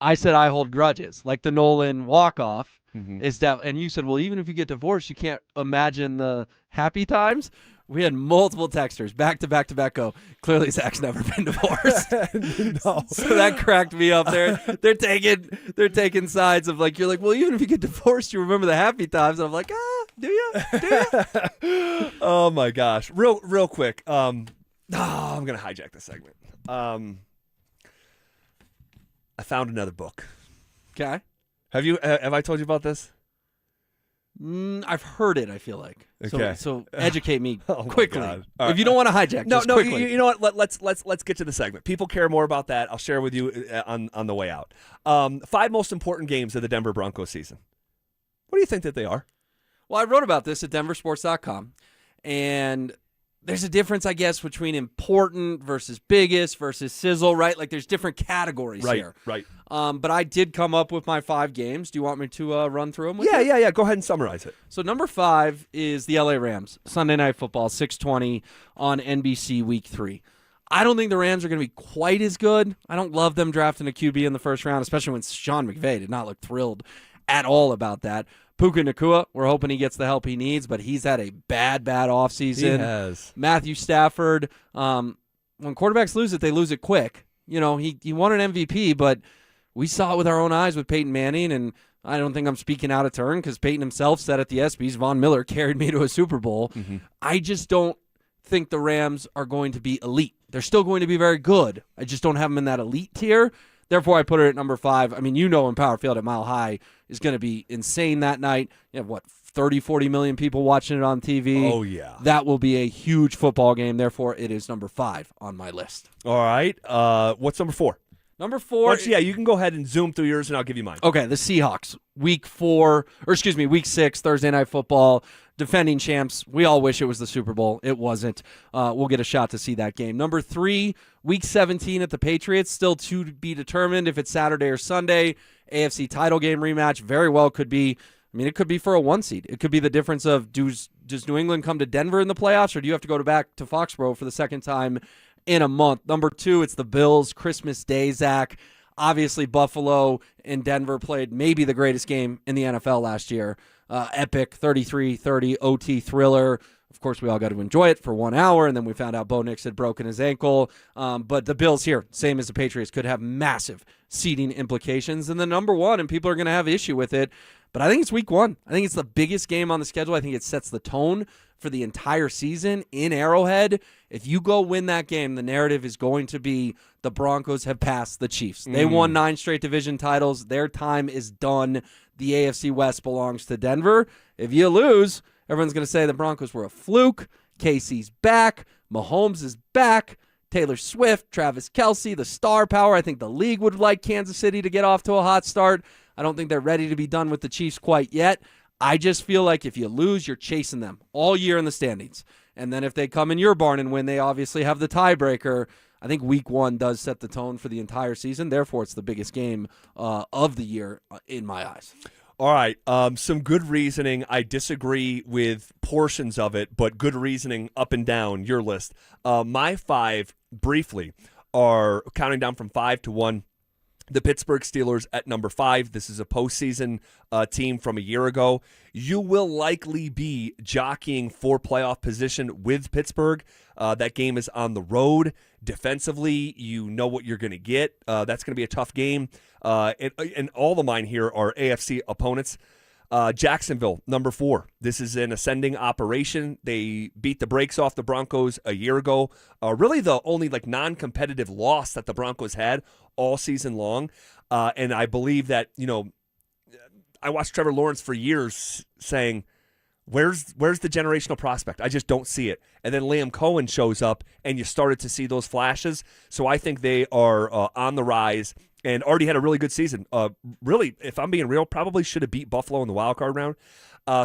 I said I hold grudges, like the Nolan walk-off. Is that, and you said, well, even if you get divorced, you can't imagine the happy times. We had multiple texters back to back to back go, clearly Zach's never been divorced. No. So that cracked me up there. They're taking sides of like, you're like, well, even if you get divorced, you remember the happy times. And I'm like, do you? Oh my gosh. Real quick. I'm going to hijack this segment. I found another book. Okay. Have I told you about this? I've heard it, I feel like. Okay. So educate me Oh quickly. All If right. you don't want to hijack, no, just no. quickly. You know what? Let's get to the segment. People care more about that. I'll share with you on the way out. 5 most important games of the Denver Broncos season. What do you think that they are? Well, I wrote about this at DenverSports.com, and there's a difference, I guess, between important versus biggest versus sizzle, right? Like there's different categories here. Right. But I did come up with my 5 games. Do you want me to run through them with you? Yeah. Go ahead and summarize it. So number 5 is the LA Rams, Sunday Night Football, 6:20 on NBC Week 3. I don't think the Rams are going to be quite as good. I don't love them drafting a QB in the first round, especially when Sean McVay did not look thrilled at all about that. Puka Nacua, we're hoping he gets the help he needs, but he's had a bad offseason. He has. Matthew Stafford, when quarterbacks lose it, they lose it quick. You know, he won an MVP, but we saw it with our own eyes with Peyton Manning, and I don't think I'm speaking out of turn because Peyton himself said at the ESPYs, Von Miller carried me to a Super Bowl. Mm-hmm. I just don't think the Rams are going to be elite. They're still going to be very good. I just don't have them in that elite tier. Therefore, I put it at number 5. I mean, you know, in Power Field at Mile High is going to be insane that night. You have, 30, 40 million people watching it on TV? Oh, yeah. That will be a huge football game. Therefore, it is number 5 on my list. All right. What's number 4? Number 4. You can go ahead and zoom through yours, and I'll give you mine. Okay, the Seahawks. Week 6, Thursday Night Football. Defending champs. We all wish it was the Super Bowl. It wasn't. We'll get a shot to see that game. Number 3, Week 17 at the Patriots. Still to be determined if it's Saturday or Sunday. AFC title game rematch. Very well could be. I mean, it could be for a 1 seed. It could be the difference of does New England come to Denver in the playoffs, or do you have to go back to Foxborough for the second time in a month? Number 2, it's the Bills. Christmas Day, Zach. Obviously, Buffalo and Denver played maybe the greatest game in the NFL last year. Epic 33-30 OT thriller. Of course, we all got to enjoy it for 1 hour, and then we found out Bo Nix had broken his ankle. But the Bills here, same as the Patriots, could have massive seeding implications. And the number 1, and people are going to have issue with it, but I think it's week 1. I think it's the biggest game on the schedule. I think it sets the tone for the entire season in Arrowhead. If you go win that game, the narrative is going to be the Broncos have passed the Chiefs. They won 9 straight division titles. Their time is done. The AFC West belongs to Denver. If you lose, everyone's going to say the Broncos were a fluke. Casey's back. Mahomes is back. Taylor Swift, Travis Kelce, the star power. I think the league would like Kansas City to get off to a hot start. I don't think they're ready to be done with the Chiefs quite yet. I just feel like if you lose, you're chasing them all year in the standings. And then if they come in your barn and win, they obviously have the tiebreaker. I think week 1 does set the tone for the entire season. Therefore, it's the biggest game of the year in my eyes. All right, some good reasoning. I disagree with portions of it, but good reasoning up and down your list. My 5, briefly, are counting down from 5 to 1. The Pittsburgh Steelers at number 5. This is a postseason team from a year ago. You will likely be jockeying for playoff position with Pittsburgh. That game is on the road. Defensively, you know what you're going to get. That's going to be a tough game. And all of mine here are AFC opponents. Jacksonville, number 4. This is an ascending operation. They beat the brakes off the Broncos a year ago. Really the only non-competitive loss that the Broncos had all season long. And I believe that, I watched Trevor Lawrence for years saying, where's the generational prospect? I just don't see it. And then Liam Cohen shows up, and you started to see those flashes. So I think they are on the rise and already had a really good season. Really, if I'm being real, probably should have beat Buffalo in the wild card round.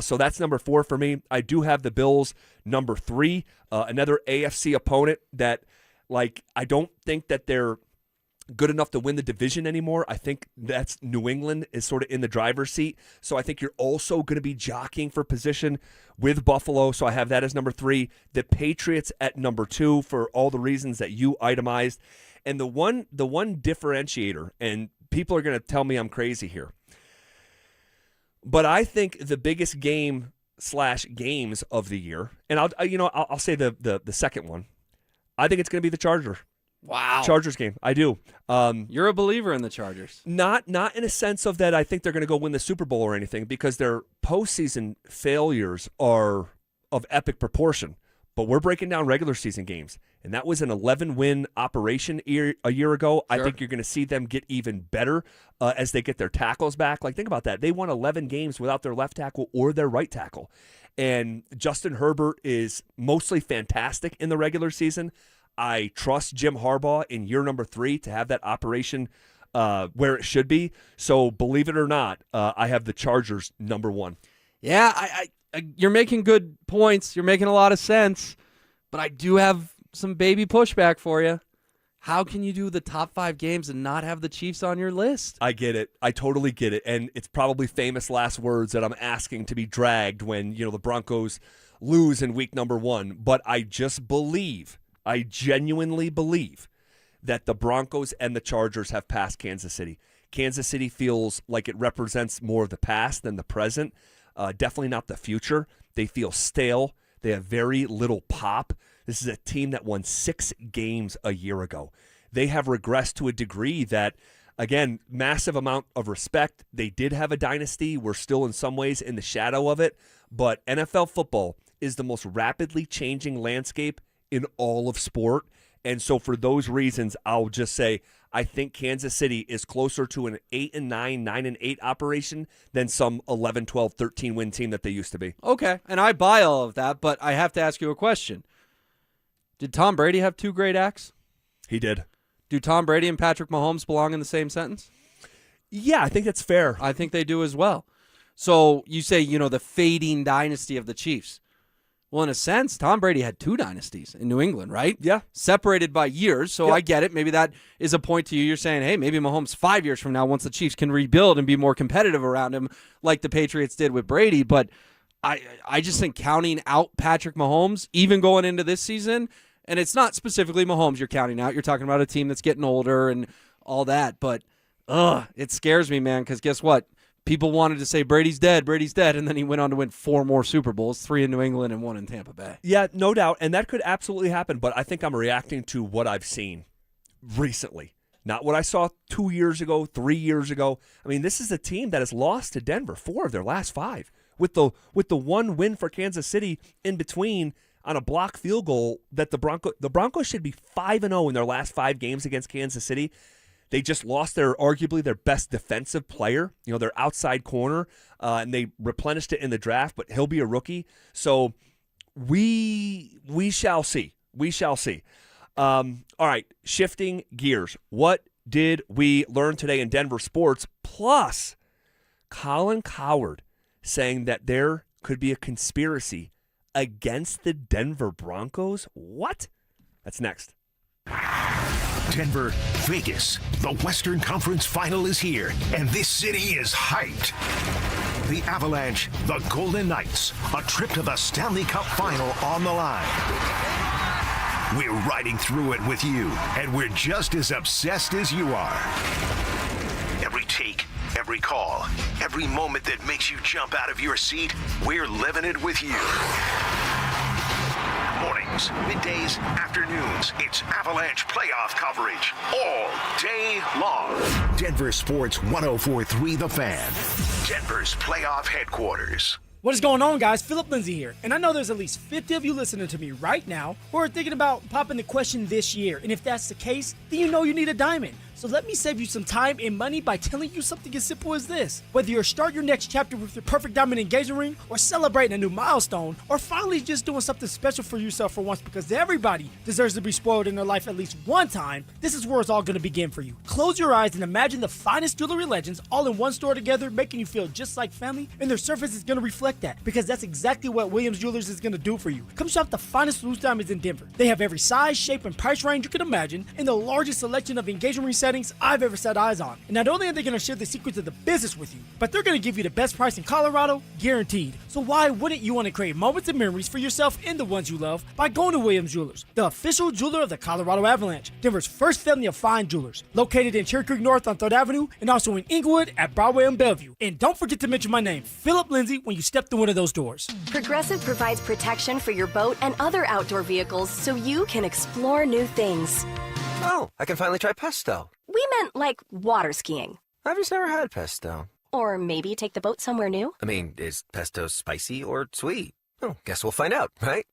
So that's number 4 for me. I do have the Bills number 3, another AFC opponent that, I don't think that they're good enough to win the division anymore. I think that's New England is sort of in the driver's seat. So I think you're also going to be jockeying for position with Buffalo. So I have that as number 3. The Patriots at number 2 for all the reasons that you itemized. And the one differentiator, and people are going to tell me I'm crazy here, but I think the biggest game / games of the year, and I'll say the second one, I think it's going to be the Chargers. Wow. Chargers game. I do. You're a believer in the Chargers. Not in a sense of that I think they're going to go win the Super Bowl or anything, because their postseason failures are of epic proportion. But we're breaking down regular season games, and that was an 11-win operation a year ago. Sure. I think you're going to see them get even better as they get their tackles back. Think about that. They won 11 games without their left tackle or their right tackle. And Justin Herbert is mostly fantastic in the regular season. I trust Jim Harbaugh in year number 3 to have that operation where it should be. So believe it or not, I have the Chargers number 1. Yeah, I you're making good points. You're making a lot of sense. But I do have some baby pushback for you. How can you do the top 5 games and not have the Chiefs on your list? I get it. I totally get it. And it's probably famous last words that I'm asking to be dragged when, the Broncos lose in week number 1. But I genuinely believe that the Broncos and the Chargers have passed Kansas City. Kansas City feels like it represents more of the past than the present. Definitely not the future. They feel stale. They have very little pop. This is a team that won 6 games a year ago. They have regressed to a degree that, again, massive amount of respect. They did have a dynasty. We're still in some ways in the shadow of it. But NFL football is the most rapidly changing landscape in all of sport. And so for those reasons, I'll just say I think Kansas City is closer to an 8-9, 9-8 operation than some 11, 12, 13 win team that they used to be. Okay, and I buy all of that, but I have to ask you a question. Did Tom Brady have 2 great acts? He did. Do Tom Brady and Patrick Mahomes belong in the same sentence? Yeah, I think that's fair. I think they do as well. So you say, the fading dynasty of the Chiefs. Well, in a sense, Tom Brady had 2 dynasties in New England, right? Yeah. Separated by years, so I get it. Maybe that is a point to you. You're saying, hey, maybe Mahomes 5 years from now, once the Chiefs can rebuild and be more competitive around him like the Patriots did with Brady. But I just think counting out Patrick Mahomes, even going into this season, and it's not specifically Mahomes you're counting out. You're talking about a team that's getting older and all that. But, it scares me, man, because guess what? People wanted to say Brady's dead, and then he went on to win 4 more Super Bowls, 3 in New England and 1 in Tampa Bay. Yeah, no doubt, and that could absolutely happen, but I think I'm reacting to what I've seen recently, not what I saw 2 years ago, 3 years ago. I mean, this is a team that has lost to Denver 4 of their last 5, with the one win for Kansas City in between on a block field goal that the Broncos should be 5-0 in their last 5 games against Kansas City. They just lost arguably their best defensive player, their outside corner, and they replenished it in the draft, but he'll be a rookie. So we shall see. We shall see. All right, shifting gears. What did we learn today in Denver sports? Plus, Colin Cowherd saying that there could be a conspiracy against the Denver Broncos. What? That's next. Denver, Vegas. The Western Conference Final is here, and this city is hyped. The Avalanche, the Golden Knights, a trip to the Stanley Cup Final on the line. We're riding through it with you, and we're just as obsessed as you are. Every take, every call, every moment that makes you jump out of your seat, we're living it with you. Mornings, middays, afternoons, it's Avalanche playoff coverage all day long. Denver Sports 104.3 The Fan, Denver's playoff headquarters. What is going on, guys? Phillip Lindsay here, and I know there's at least 50 of you listening to me right now who are thinking about popping the question this year, and if that's the case, then you know you need a diamond. So let me save you some time and money by telling you something as simple as this. Whether you're starting your next chapter with your perfect diamond engagement ring, or celebrating a new milestone, or finally just doing something special for yourself for once, because everybody deserves to be spoiled in their life at least one time, this is where it's all going to begin for you. Close your eyes and imagine the finest jewelry legends all in one store together, making you feel just like family, and their surface is going to reflect that, because that's exactly what Williams Jewelers is going to do for you. Come shop the finest loose diamonds in Denver. They have every size, shape, and price range you can imagine, and the largest selection of engagement ring settings I've ever set eyes on. And not only are they going to share the secrets of the business with you, but they're going to give you the best price in Colorado, guaranteed. So why wouldn't you want to create moments and memories for yourself and the ones you love by going to Williams Jewelers, the official jeweler of the Colorado Avalanche, Denver's first family of fine jewelers, located in Cherry Creek North on 3rd Avenue, and also in Inglewood at Broadway and Bellevue. And don't forget to mention my name, Phillip Lindsay, when you step through one of those doors. Progressive provides protection for your boat and other outdoor vehicles so you can explore new things. Oh, I can finally try pesto. We meant like water skiing. I've just never had pesto. Or maybe take the boat somewhere new. I mean, is pesto spicy or sweet? Oh, guess we'll find out, right?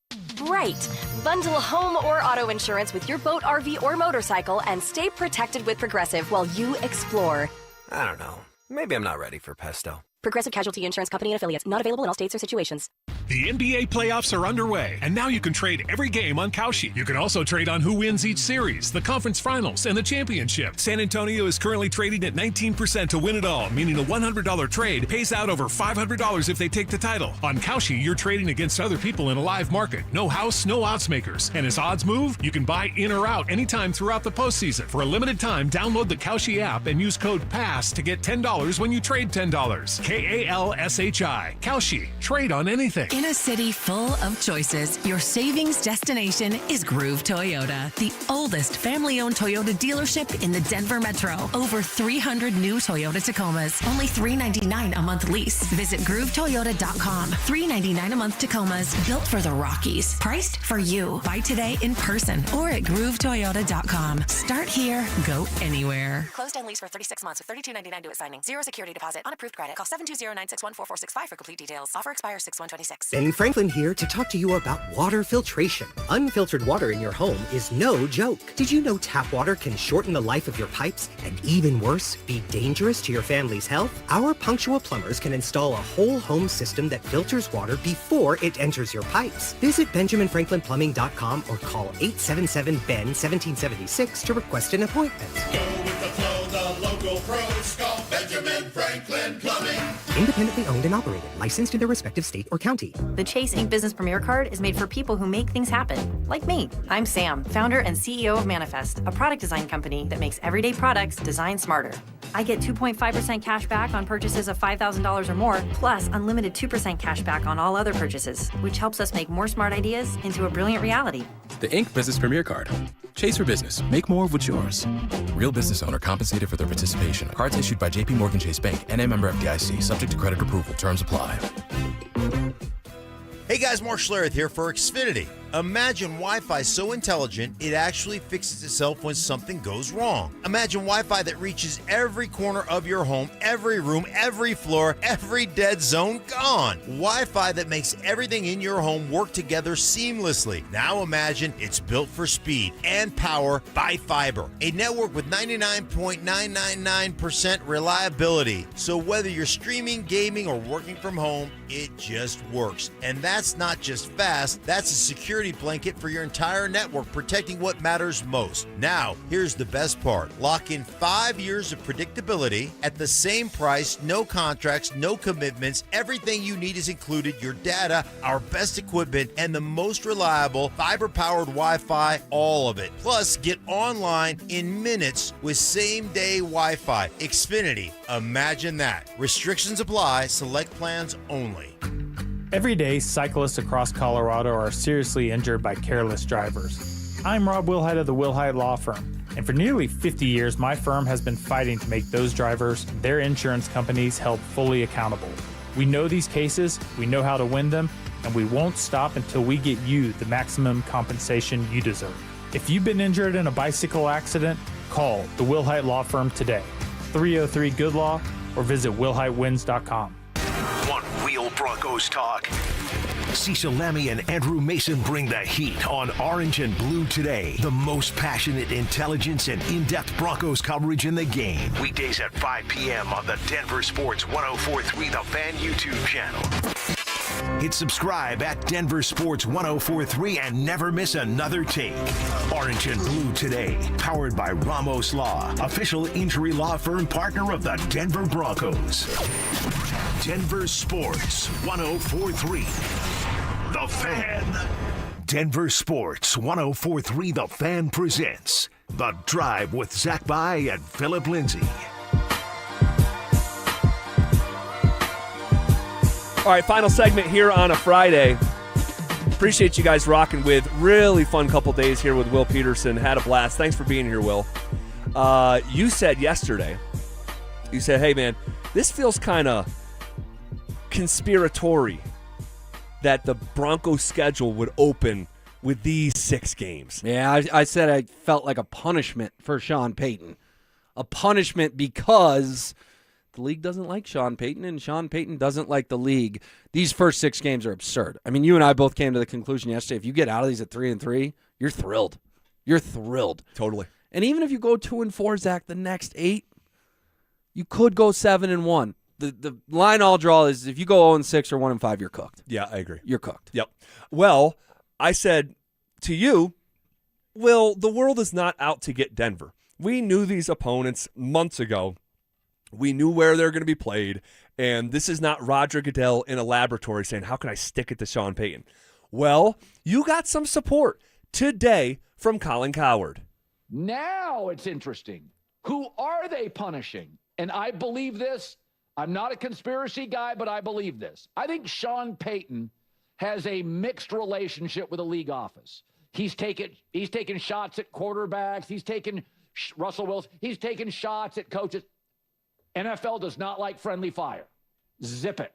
Right. Bundle home or auto insurance with your boat, RV, or motorcycle and stay protected with Progressive while you explore. I don't know. Maybe I'm not ready for pesto. Progressive Casualty Insurance Company and Affiliates. Not available in all states or situations. The NBA playoffs are underway, and now you can trade every game on Kalshi. You can also trade on who wins each series, the conference finals, and the championship. San Antonio is currently trading at 19% to win it all, meaning a $100 trade pays out over $500 if they take the title. On Kalshi, you're trading against other people in a live market. No house, no odds makers. And as odds move, you can buy in or out anytime throughout the postseason. For a limited time, download the Kalshi app and use code PASS to get $10 when you trade $10. KALSHI. Kalshi. Trade on anything. In a city full of choices, your savings destination is Groove Toyota, the oldest family-owned Toyota dealership in the Denver Metro. Over 300 new Toyota Tacomas, only $399 a month lease. Visit GrooveToyota.com. $399 a month Tacomas, built for the Rockies. Priced for you. Buy today in person or at GrooveToyota.com. Start here, go anywhere. Closed and lease for 36 months with $32.99 due at signing. Zero security deposit. Unapproved credit. Call 720-961-4465 for complete details. Offer expires 6/126. Ben Franklin here to talk to you about water filtration. Unfiltered water in your home is no joke. Did you know tap water can shorten the life of your pipes and, even worse, be dangerous to your family's health? Our punctual plumbers can install a whole home system that filters water before it enters your pipes. Visit BenjaminFranklinPlumbing.com or call 877-BEN-1776 to request an appointment. Go with the flow, the local pros call Benjamin Franklin Plumbing. Independently owned and operated, licensed in their respective state or county. The Chase Ink Business Premier Card is made for people who make things happen, like me. I'm Sam, founder and CEO of Manifest, a product design company that makes everyday products designed smarter. I get 2.5% cash back on purchases of $5,000 or more, plus unlimited 2% cash back on all other purchases, which helps us make more smart ideas into a brilliant reality. The Ink Business Premier Card. Chase for business. Make more of what's yours. Real business owner compensated for their participation. Cards issued by J.P. Morgan Chase Bank, N.A. member FDIC. Subject to credit approval. Terms apply. Hey guys, Mark Schlereth here for Xfinity. Imagine Wi-Fi so intelligent, it actually fixes itself when something goes wrong. Imagine Wi-Fi that reaches every corner of your home, every room, every floor, every dead zone gone. Wi-Fi that makes everything in your home work together seamlessly. Now imagine it's built for speed and power by fiber. A network with 99.999% reliability. So whether you're streaming, gaming, or working from home, it just works. And that's not just fast, that's a security blanket for your entire network, protecting what matters most. Now, here's the best part. Lock in 5 years of predictability at the same price, no contracts, no commitments. Everything you need is included, your data, our best equipment, and the most reliable fiber-powered Wi-Fi, all of it. Plus, get online in minutes with same-day Wi-Fi. Xfinity, imagine that. Restrictions apply, select plans only. Every day, cyclists across Colorado are seriously injured by careless drivers. I'm Rob Wilhite of the Wilhite Law Firm, and for nearly 50 years, my firm has been fighting to make those drivers and their insurance companies held fully accountable. We know these cases, we know how to win them, and we won't stop until we get you the maximum compensation you deserve. If you've been injured in a bicycle accident, call the Wilhite Law Firm today, 303-GOOD-LAW, or visit wilhitewins.com. One-wheel Broncos talk. Cecil Lammy and Andrew Mason bring the heat on Orange and Blue Today. The most passionate intelligence and in-depth Broncos coverage in the game. Weekdays at 5 p.m. on the Denver Sports 104.3 The Fan YouTube channel. Hit subscribe at Denver Sports 104.3 and never miss another take. Orange and Blue Today, powered by Ramos Law, official injury law firm partner of the Denver Broncos. Denver Sports 104.3 The Fan. Denver Sports 104.3 The Fan presents The Drive with Zach By and Phillip Lindsay. All right, final segment here on a Friday. Appreciate you guys rocking with. Really fun couple days here with Will Peterson. Had a blast. Thanks for being here, Will. You said yesterday, hey, man, this feels kind of conspiratory that the Broncos schedule would open with these 6 games. Yeah, I said I felt like a punishment for Sean Payton. A punishment because the league doesn't like Sean Payton, and Sean Payton doesn't like the league. These first 6 games are absurd. I mean, you and I both came to the conclusion yesterday, if you get out of these at 3-3, you're thrilled. You're thrilled. Totally. And even if you go 2-4, Zach, the next 8, you could go 7-1. The line I'll draw is if you go 0-6 or 1-5, you're cooked. Yeah, I agree. You're cooked. Yep. Well, I said to you, Will, the world is not out to get Denver. We knew these opponents months ago. We knew where they're going to be played, and this is not Roger Goodell in a laboratory saying, how can I stick it to Sean Payton? Well, you got some support today from Colin Cowherd. Now it's interesting. Who are they punishing? And I believe this. I'm not a conspiracy guy, but I believe this. I think Sean Payton has a mixed relationship with the league office. He's taken shots at quarterbacks. He's taken Russell Wilson. He's taken shots at coaches. NFL does not like friendly fire. Zip it.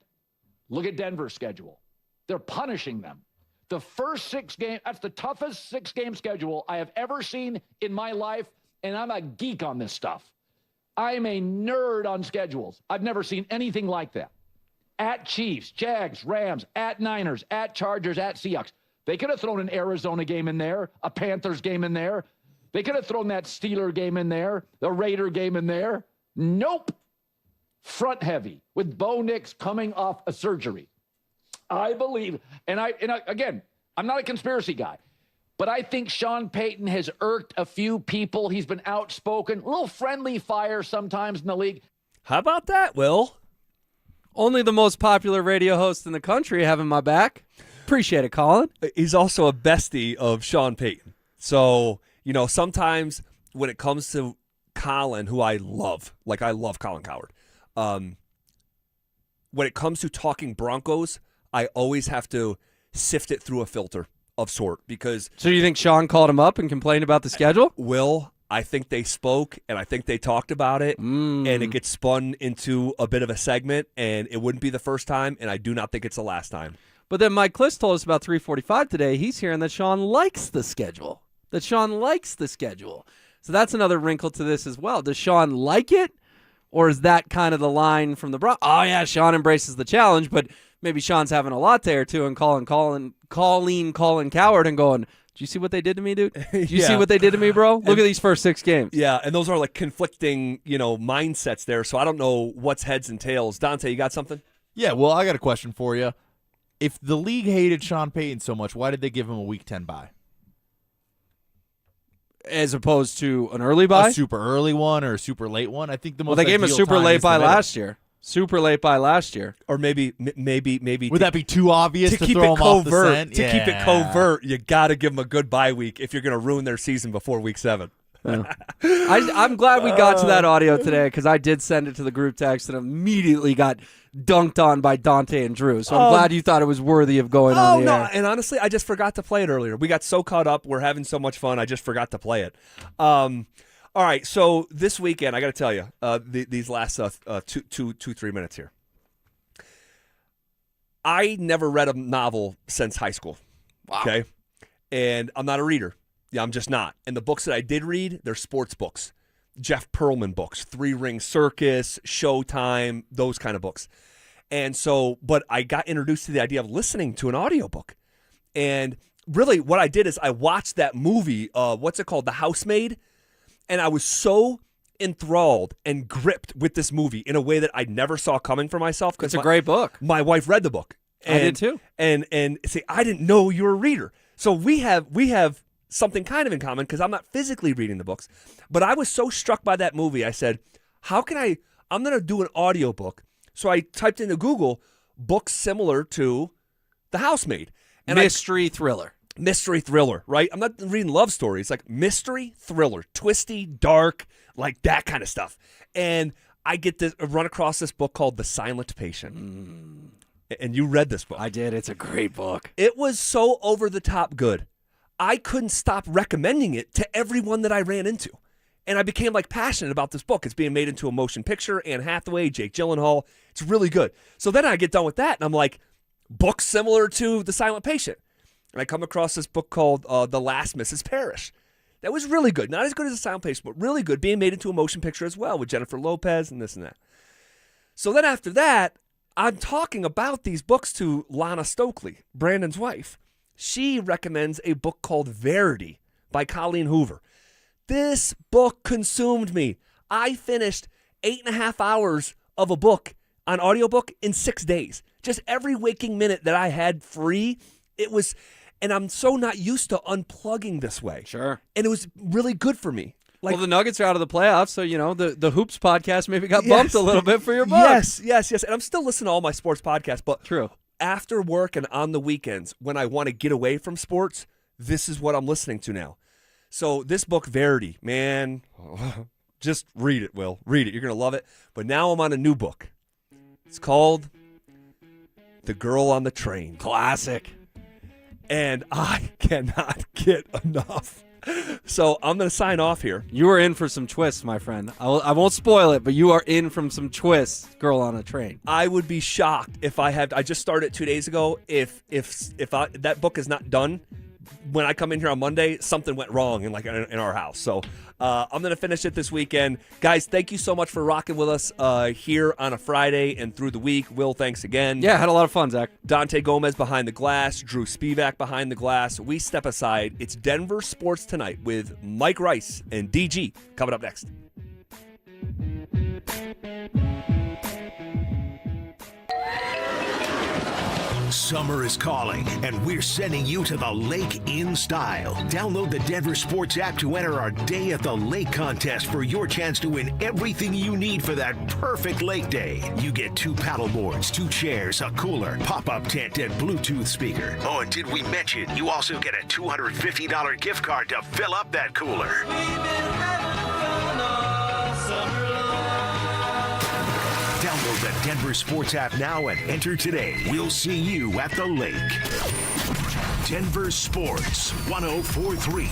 Look at Denver's schedule. They're punishing them. The first 6 games, that's the toughest 6-game schedule I have ever seen in my life, and I'm a geek on this stuff. I'm a nerd on schedules. I've never seen anything like that. at Chiefs, Jags, Rams, at Niners, at Chargers, at Seahawks. They could have thrown an Arizona game in there, a Panthers game in there. They could have thrown that Steeler game in there, the Raider game in there. Nope. Front heavy with Bo Nix coming off a surgery. I believe, again, I'm not a conspiracy guy, but I think Sean Payton has irked a few people. He's been outspoken, a little friendly fire sometimes in the league. How about that, Will? Only the most popular radio host in the country having my back. Appreciate it, Colin. He's also a bestie of Sean Payton. So, sometimes when it comes to Colin, who I love Colin Cowherd. When it comes to talking Broncos, I always have to sift it through a filter of sort because. So you think Sean called him up and complained about the schedule? Will, I think they spoke and I think they talked about it, and it gets spun into a bit of a segment, and it wouldn't be the first time, and I do not think it's the last time. But then Mike Kliss told us about 345 today. He's hearing that Sean likes the schedule. So that's another wrinkle to this as well. Does Sean like it? Or is that kind of the line from the Broncos? Oh, yeah, Sean embraces the challenge, but maybe Sean's having a latte or two and calling Cowherd and going, do you see what they did to me, dude? Do you see what they did to me, bro? Look at these first 6 games. Yeah, and those are like conflicting, mindsets there, so I don't know what's heads and tails. Dante, you got something? Yeah, well, I got a question for you. If the league hated Sean Payton so much, why did they give him a Week 10 bye? As opposed to an early bye? A super early one or a super late one? I think the most they gave him a super late bye last year. Super late bye last year. Or maybe. Would that be too obvious to keep throw it him off the covert? scent? To keep it covert, you got to give him a good bye week if you're going to ruin their season before Week 7. Yeah. I'm glad we got to that audio today because I did send it to the group text and immediately got dunked on by Dante and Drew. So I'm glad you thought it was worthy of going on the air. And honestly, I just forgot to play it earlier. We got so caught up. We're having so much fun. I just forgot to play it. All right, so this weekend, I got to tell you, these last 3 minutes here. I never read a novel since high school. Wow. Okay? And I'm not a reader. Yeah, I'm just not. And the books that I did read, they're sports books. Jeff Pearlman books, 3 Ring Circus, Showtime, those kind of books. And so, but I got introduced to the idea of listening to an audiobook. And really what I did is I watched that movie, what's it called? The Housemaid. And I was so enthralled and gripped with this movie in a way that I never saw coming for myself. It's a great book. My wife read the book. I did too. And see, I didn't know you were a reader. So we have something kind of in common because I'm not physically reading the books. But I was so struck by that movie, I said, I'm going to do an audiobook. So I typed into Google, books similar to The Housemaid. And mystery thriller, right? I'm not reading love stories, like mystery thriller, twisty, dark, like that kind of stuff. And I get to run across this book called The Silent Patient. And you read this book. I did. It's a great book. It was so over the top good. I couldn't stop recommending it to everyone that I ran into. And I became passionate about this book. It's being made into a motion picture. Anne Hathaway, Jake Gyllenhaal. It's really good. So then I get done with that, and I'm like, books similar to The Silent Patient. And I come across this book called The Last Mrs. Parrish. That was really good. Not as good as The Silent Patient, but really good. Being made into a motion picture as well with Jennifer Lopez and this and that. So then after that, I'm talking about these books to Lana Stokely, Brandon's wife. She recommends a book called Verity by Colleen Hoover. This book consumed me. I finished 8.5 hours of a book on audiobook in 6 days. Just every waking minute that I had free, it was, and I'm so not used to unplugging this way. Sure. And it was really good for me. Well, the Nuggets are out of the playoffs, so, the Hoops podcast maybe got bumped a little bit for your book. Yes. And I'm still listening to all my sports podcasts, but true. After work and on the weekends, when I want to get away from sports, this is what I'm listening to now. So this book, Verity, man, just read it, Will. Read it. You're going to love it. But now I'm on a new book. It's called The Girl on the Train. Classic. And I cannot get enough. So I'm going to sign off here. You are in for some twists, my friend. I won't spoil it, but you are in from some twists, Girl on a Train. I would be shocked if I just started 2 days ago. If that book is not done, when I come in here on Monday, something went wrong in our house. So I'm going to finish it this weekend. Guys, thank you so much for rocking with us here on a Friday and through the week. Will, thanks again. Yeah, had a lot of fun, Zach. Dante Gomez behind the glass. Drew Spivak behind the glass. We step aside. It's Denver Sports Tonight with Mike Rice and DG coming up next. Summer is calling, and we're sending you to the lake in style. Download the Denver Sports app to enter our Day at the Lake contest for your chance to win everything you need for that perfect lake day. You get 2 paddle boards, 2 chairs, a cooler, pop-up tent, and Bluetooth speaker. Oh, and did we mention you also get a $250 gift card to fill up that cooler? Download the Denver Sports app now and enter today. We'll see you at the lake. Denver Sports 104.3.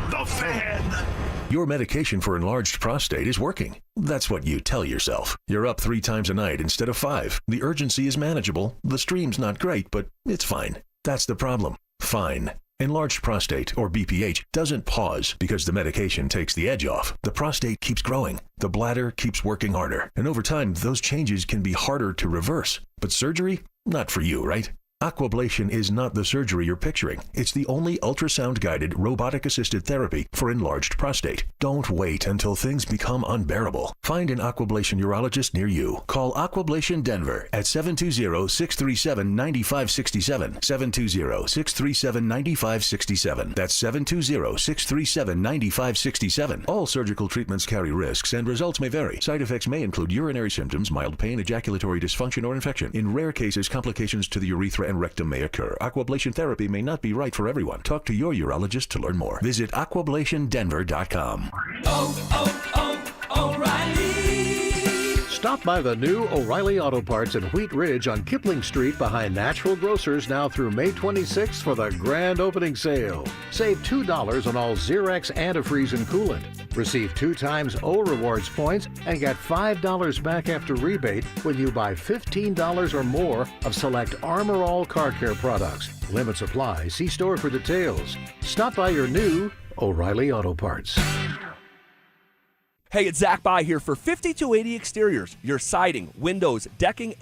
The Fan. Your medication for enlarged prostate is working. That's what you tell yourself. You're up 3 times a night instead of 5. The urgency is manageable. The stream's not great, but it's fine. That's the problem. Fine. Enlarged prostate, or BPH, doesn't pause because the medication takes the edge off. The prostate keeps growing. The bladder keeps working harder. And over time, those changes can be harder to reverse. But surgery? Not for you, right? Aquablation is not the surgery you're picturing. It's the only ultrasound-guided, robotic-assisted therapy for enlarged prostate. Don't wait until things become unbearable. Find an Aquablation urologist near you. Call Aquablation Denver at 720-637-9567. 720-637-9567. That's 720-637-9567. All surgical treatments carry risks and results may vary. Side effects may include urinary symptoms, mild pain, ejaculatory dysfunction, or infection. In rare cases, complications to the urethra and rectum may occur. Aquablation therapy may not be right for everyone. Talk to your urologist to learn more. Visit aquablationdenver.com. O'Reilly. Stop by the new O'Reilly Auto Parts in Wheat Ridge on Kipling Street behind Natural Grocers now through May 26th for the grand opening sale. Save $2 on all Xerox antifreeze and coolant. Receive 2 times O Rewards points and get $5 back after rebate when you buy $15 or more of select Armor All car care products. Limits apply. See store for details. Stop by your new O'Reilly Auto Parts. Hey, it's Zach By here for 5280 Exteriors. Your siding, windows, decking, and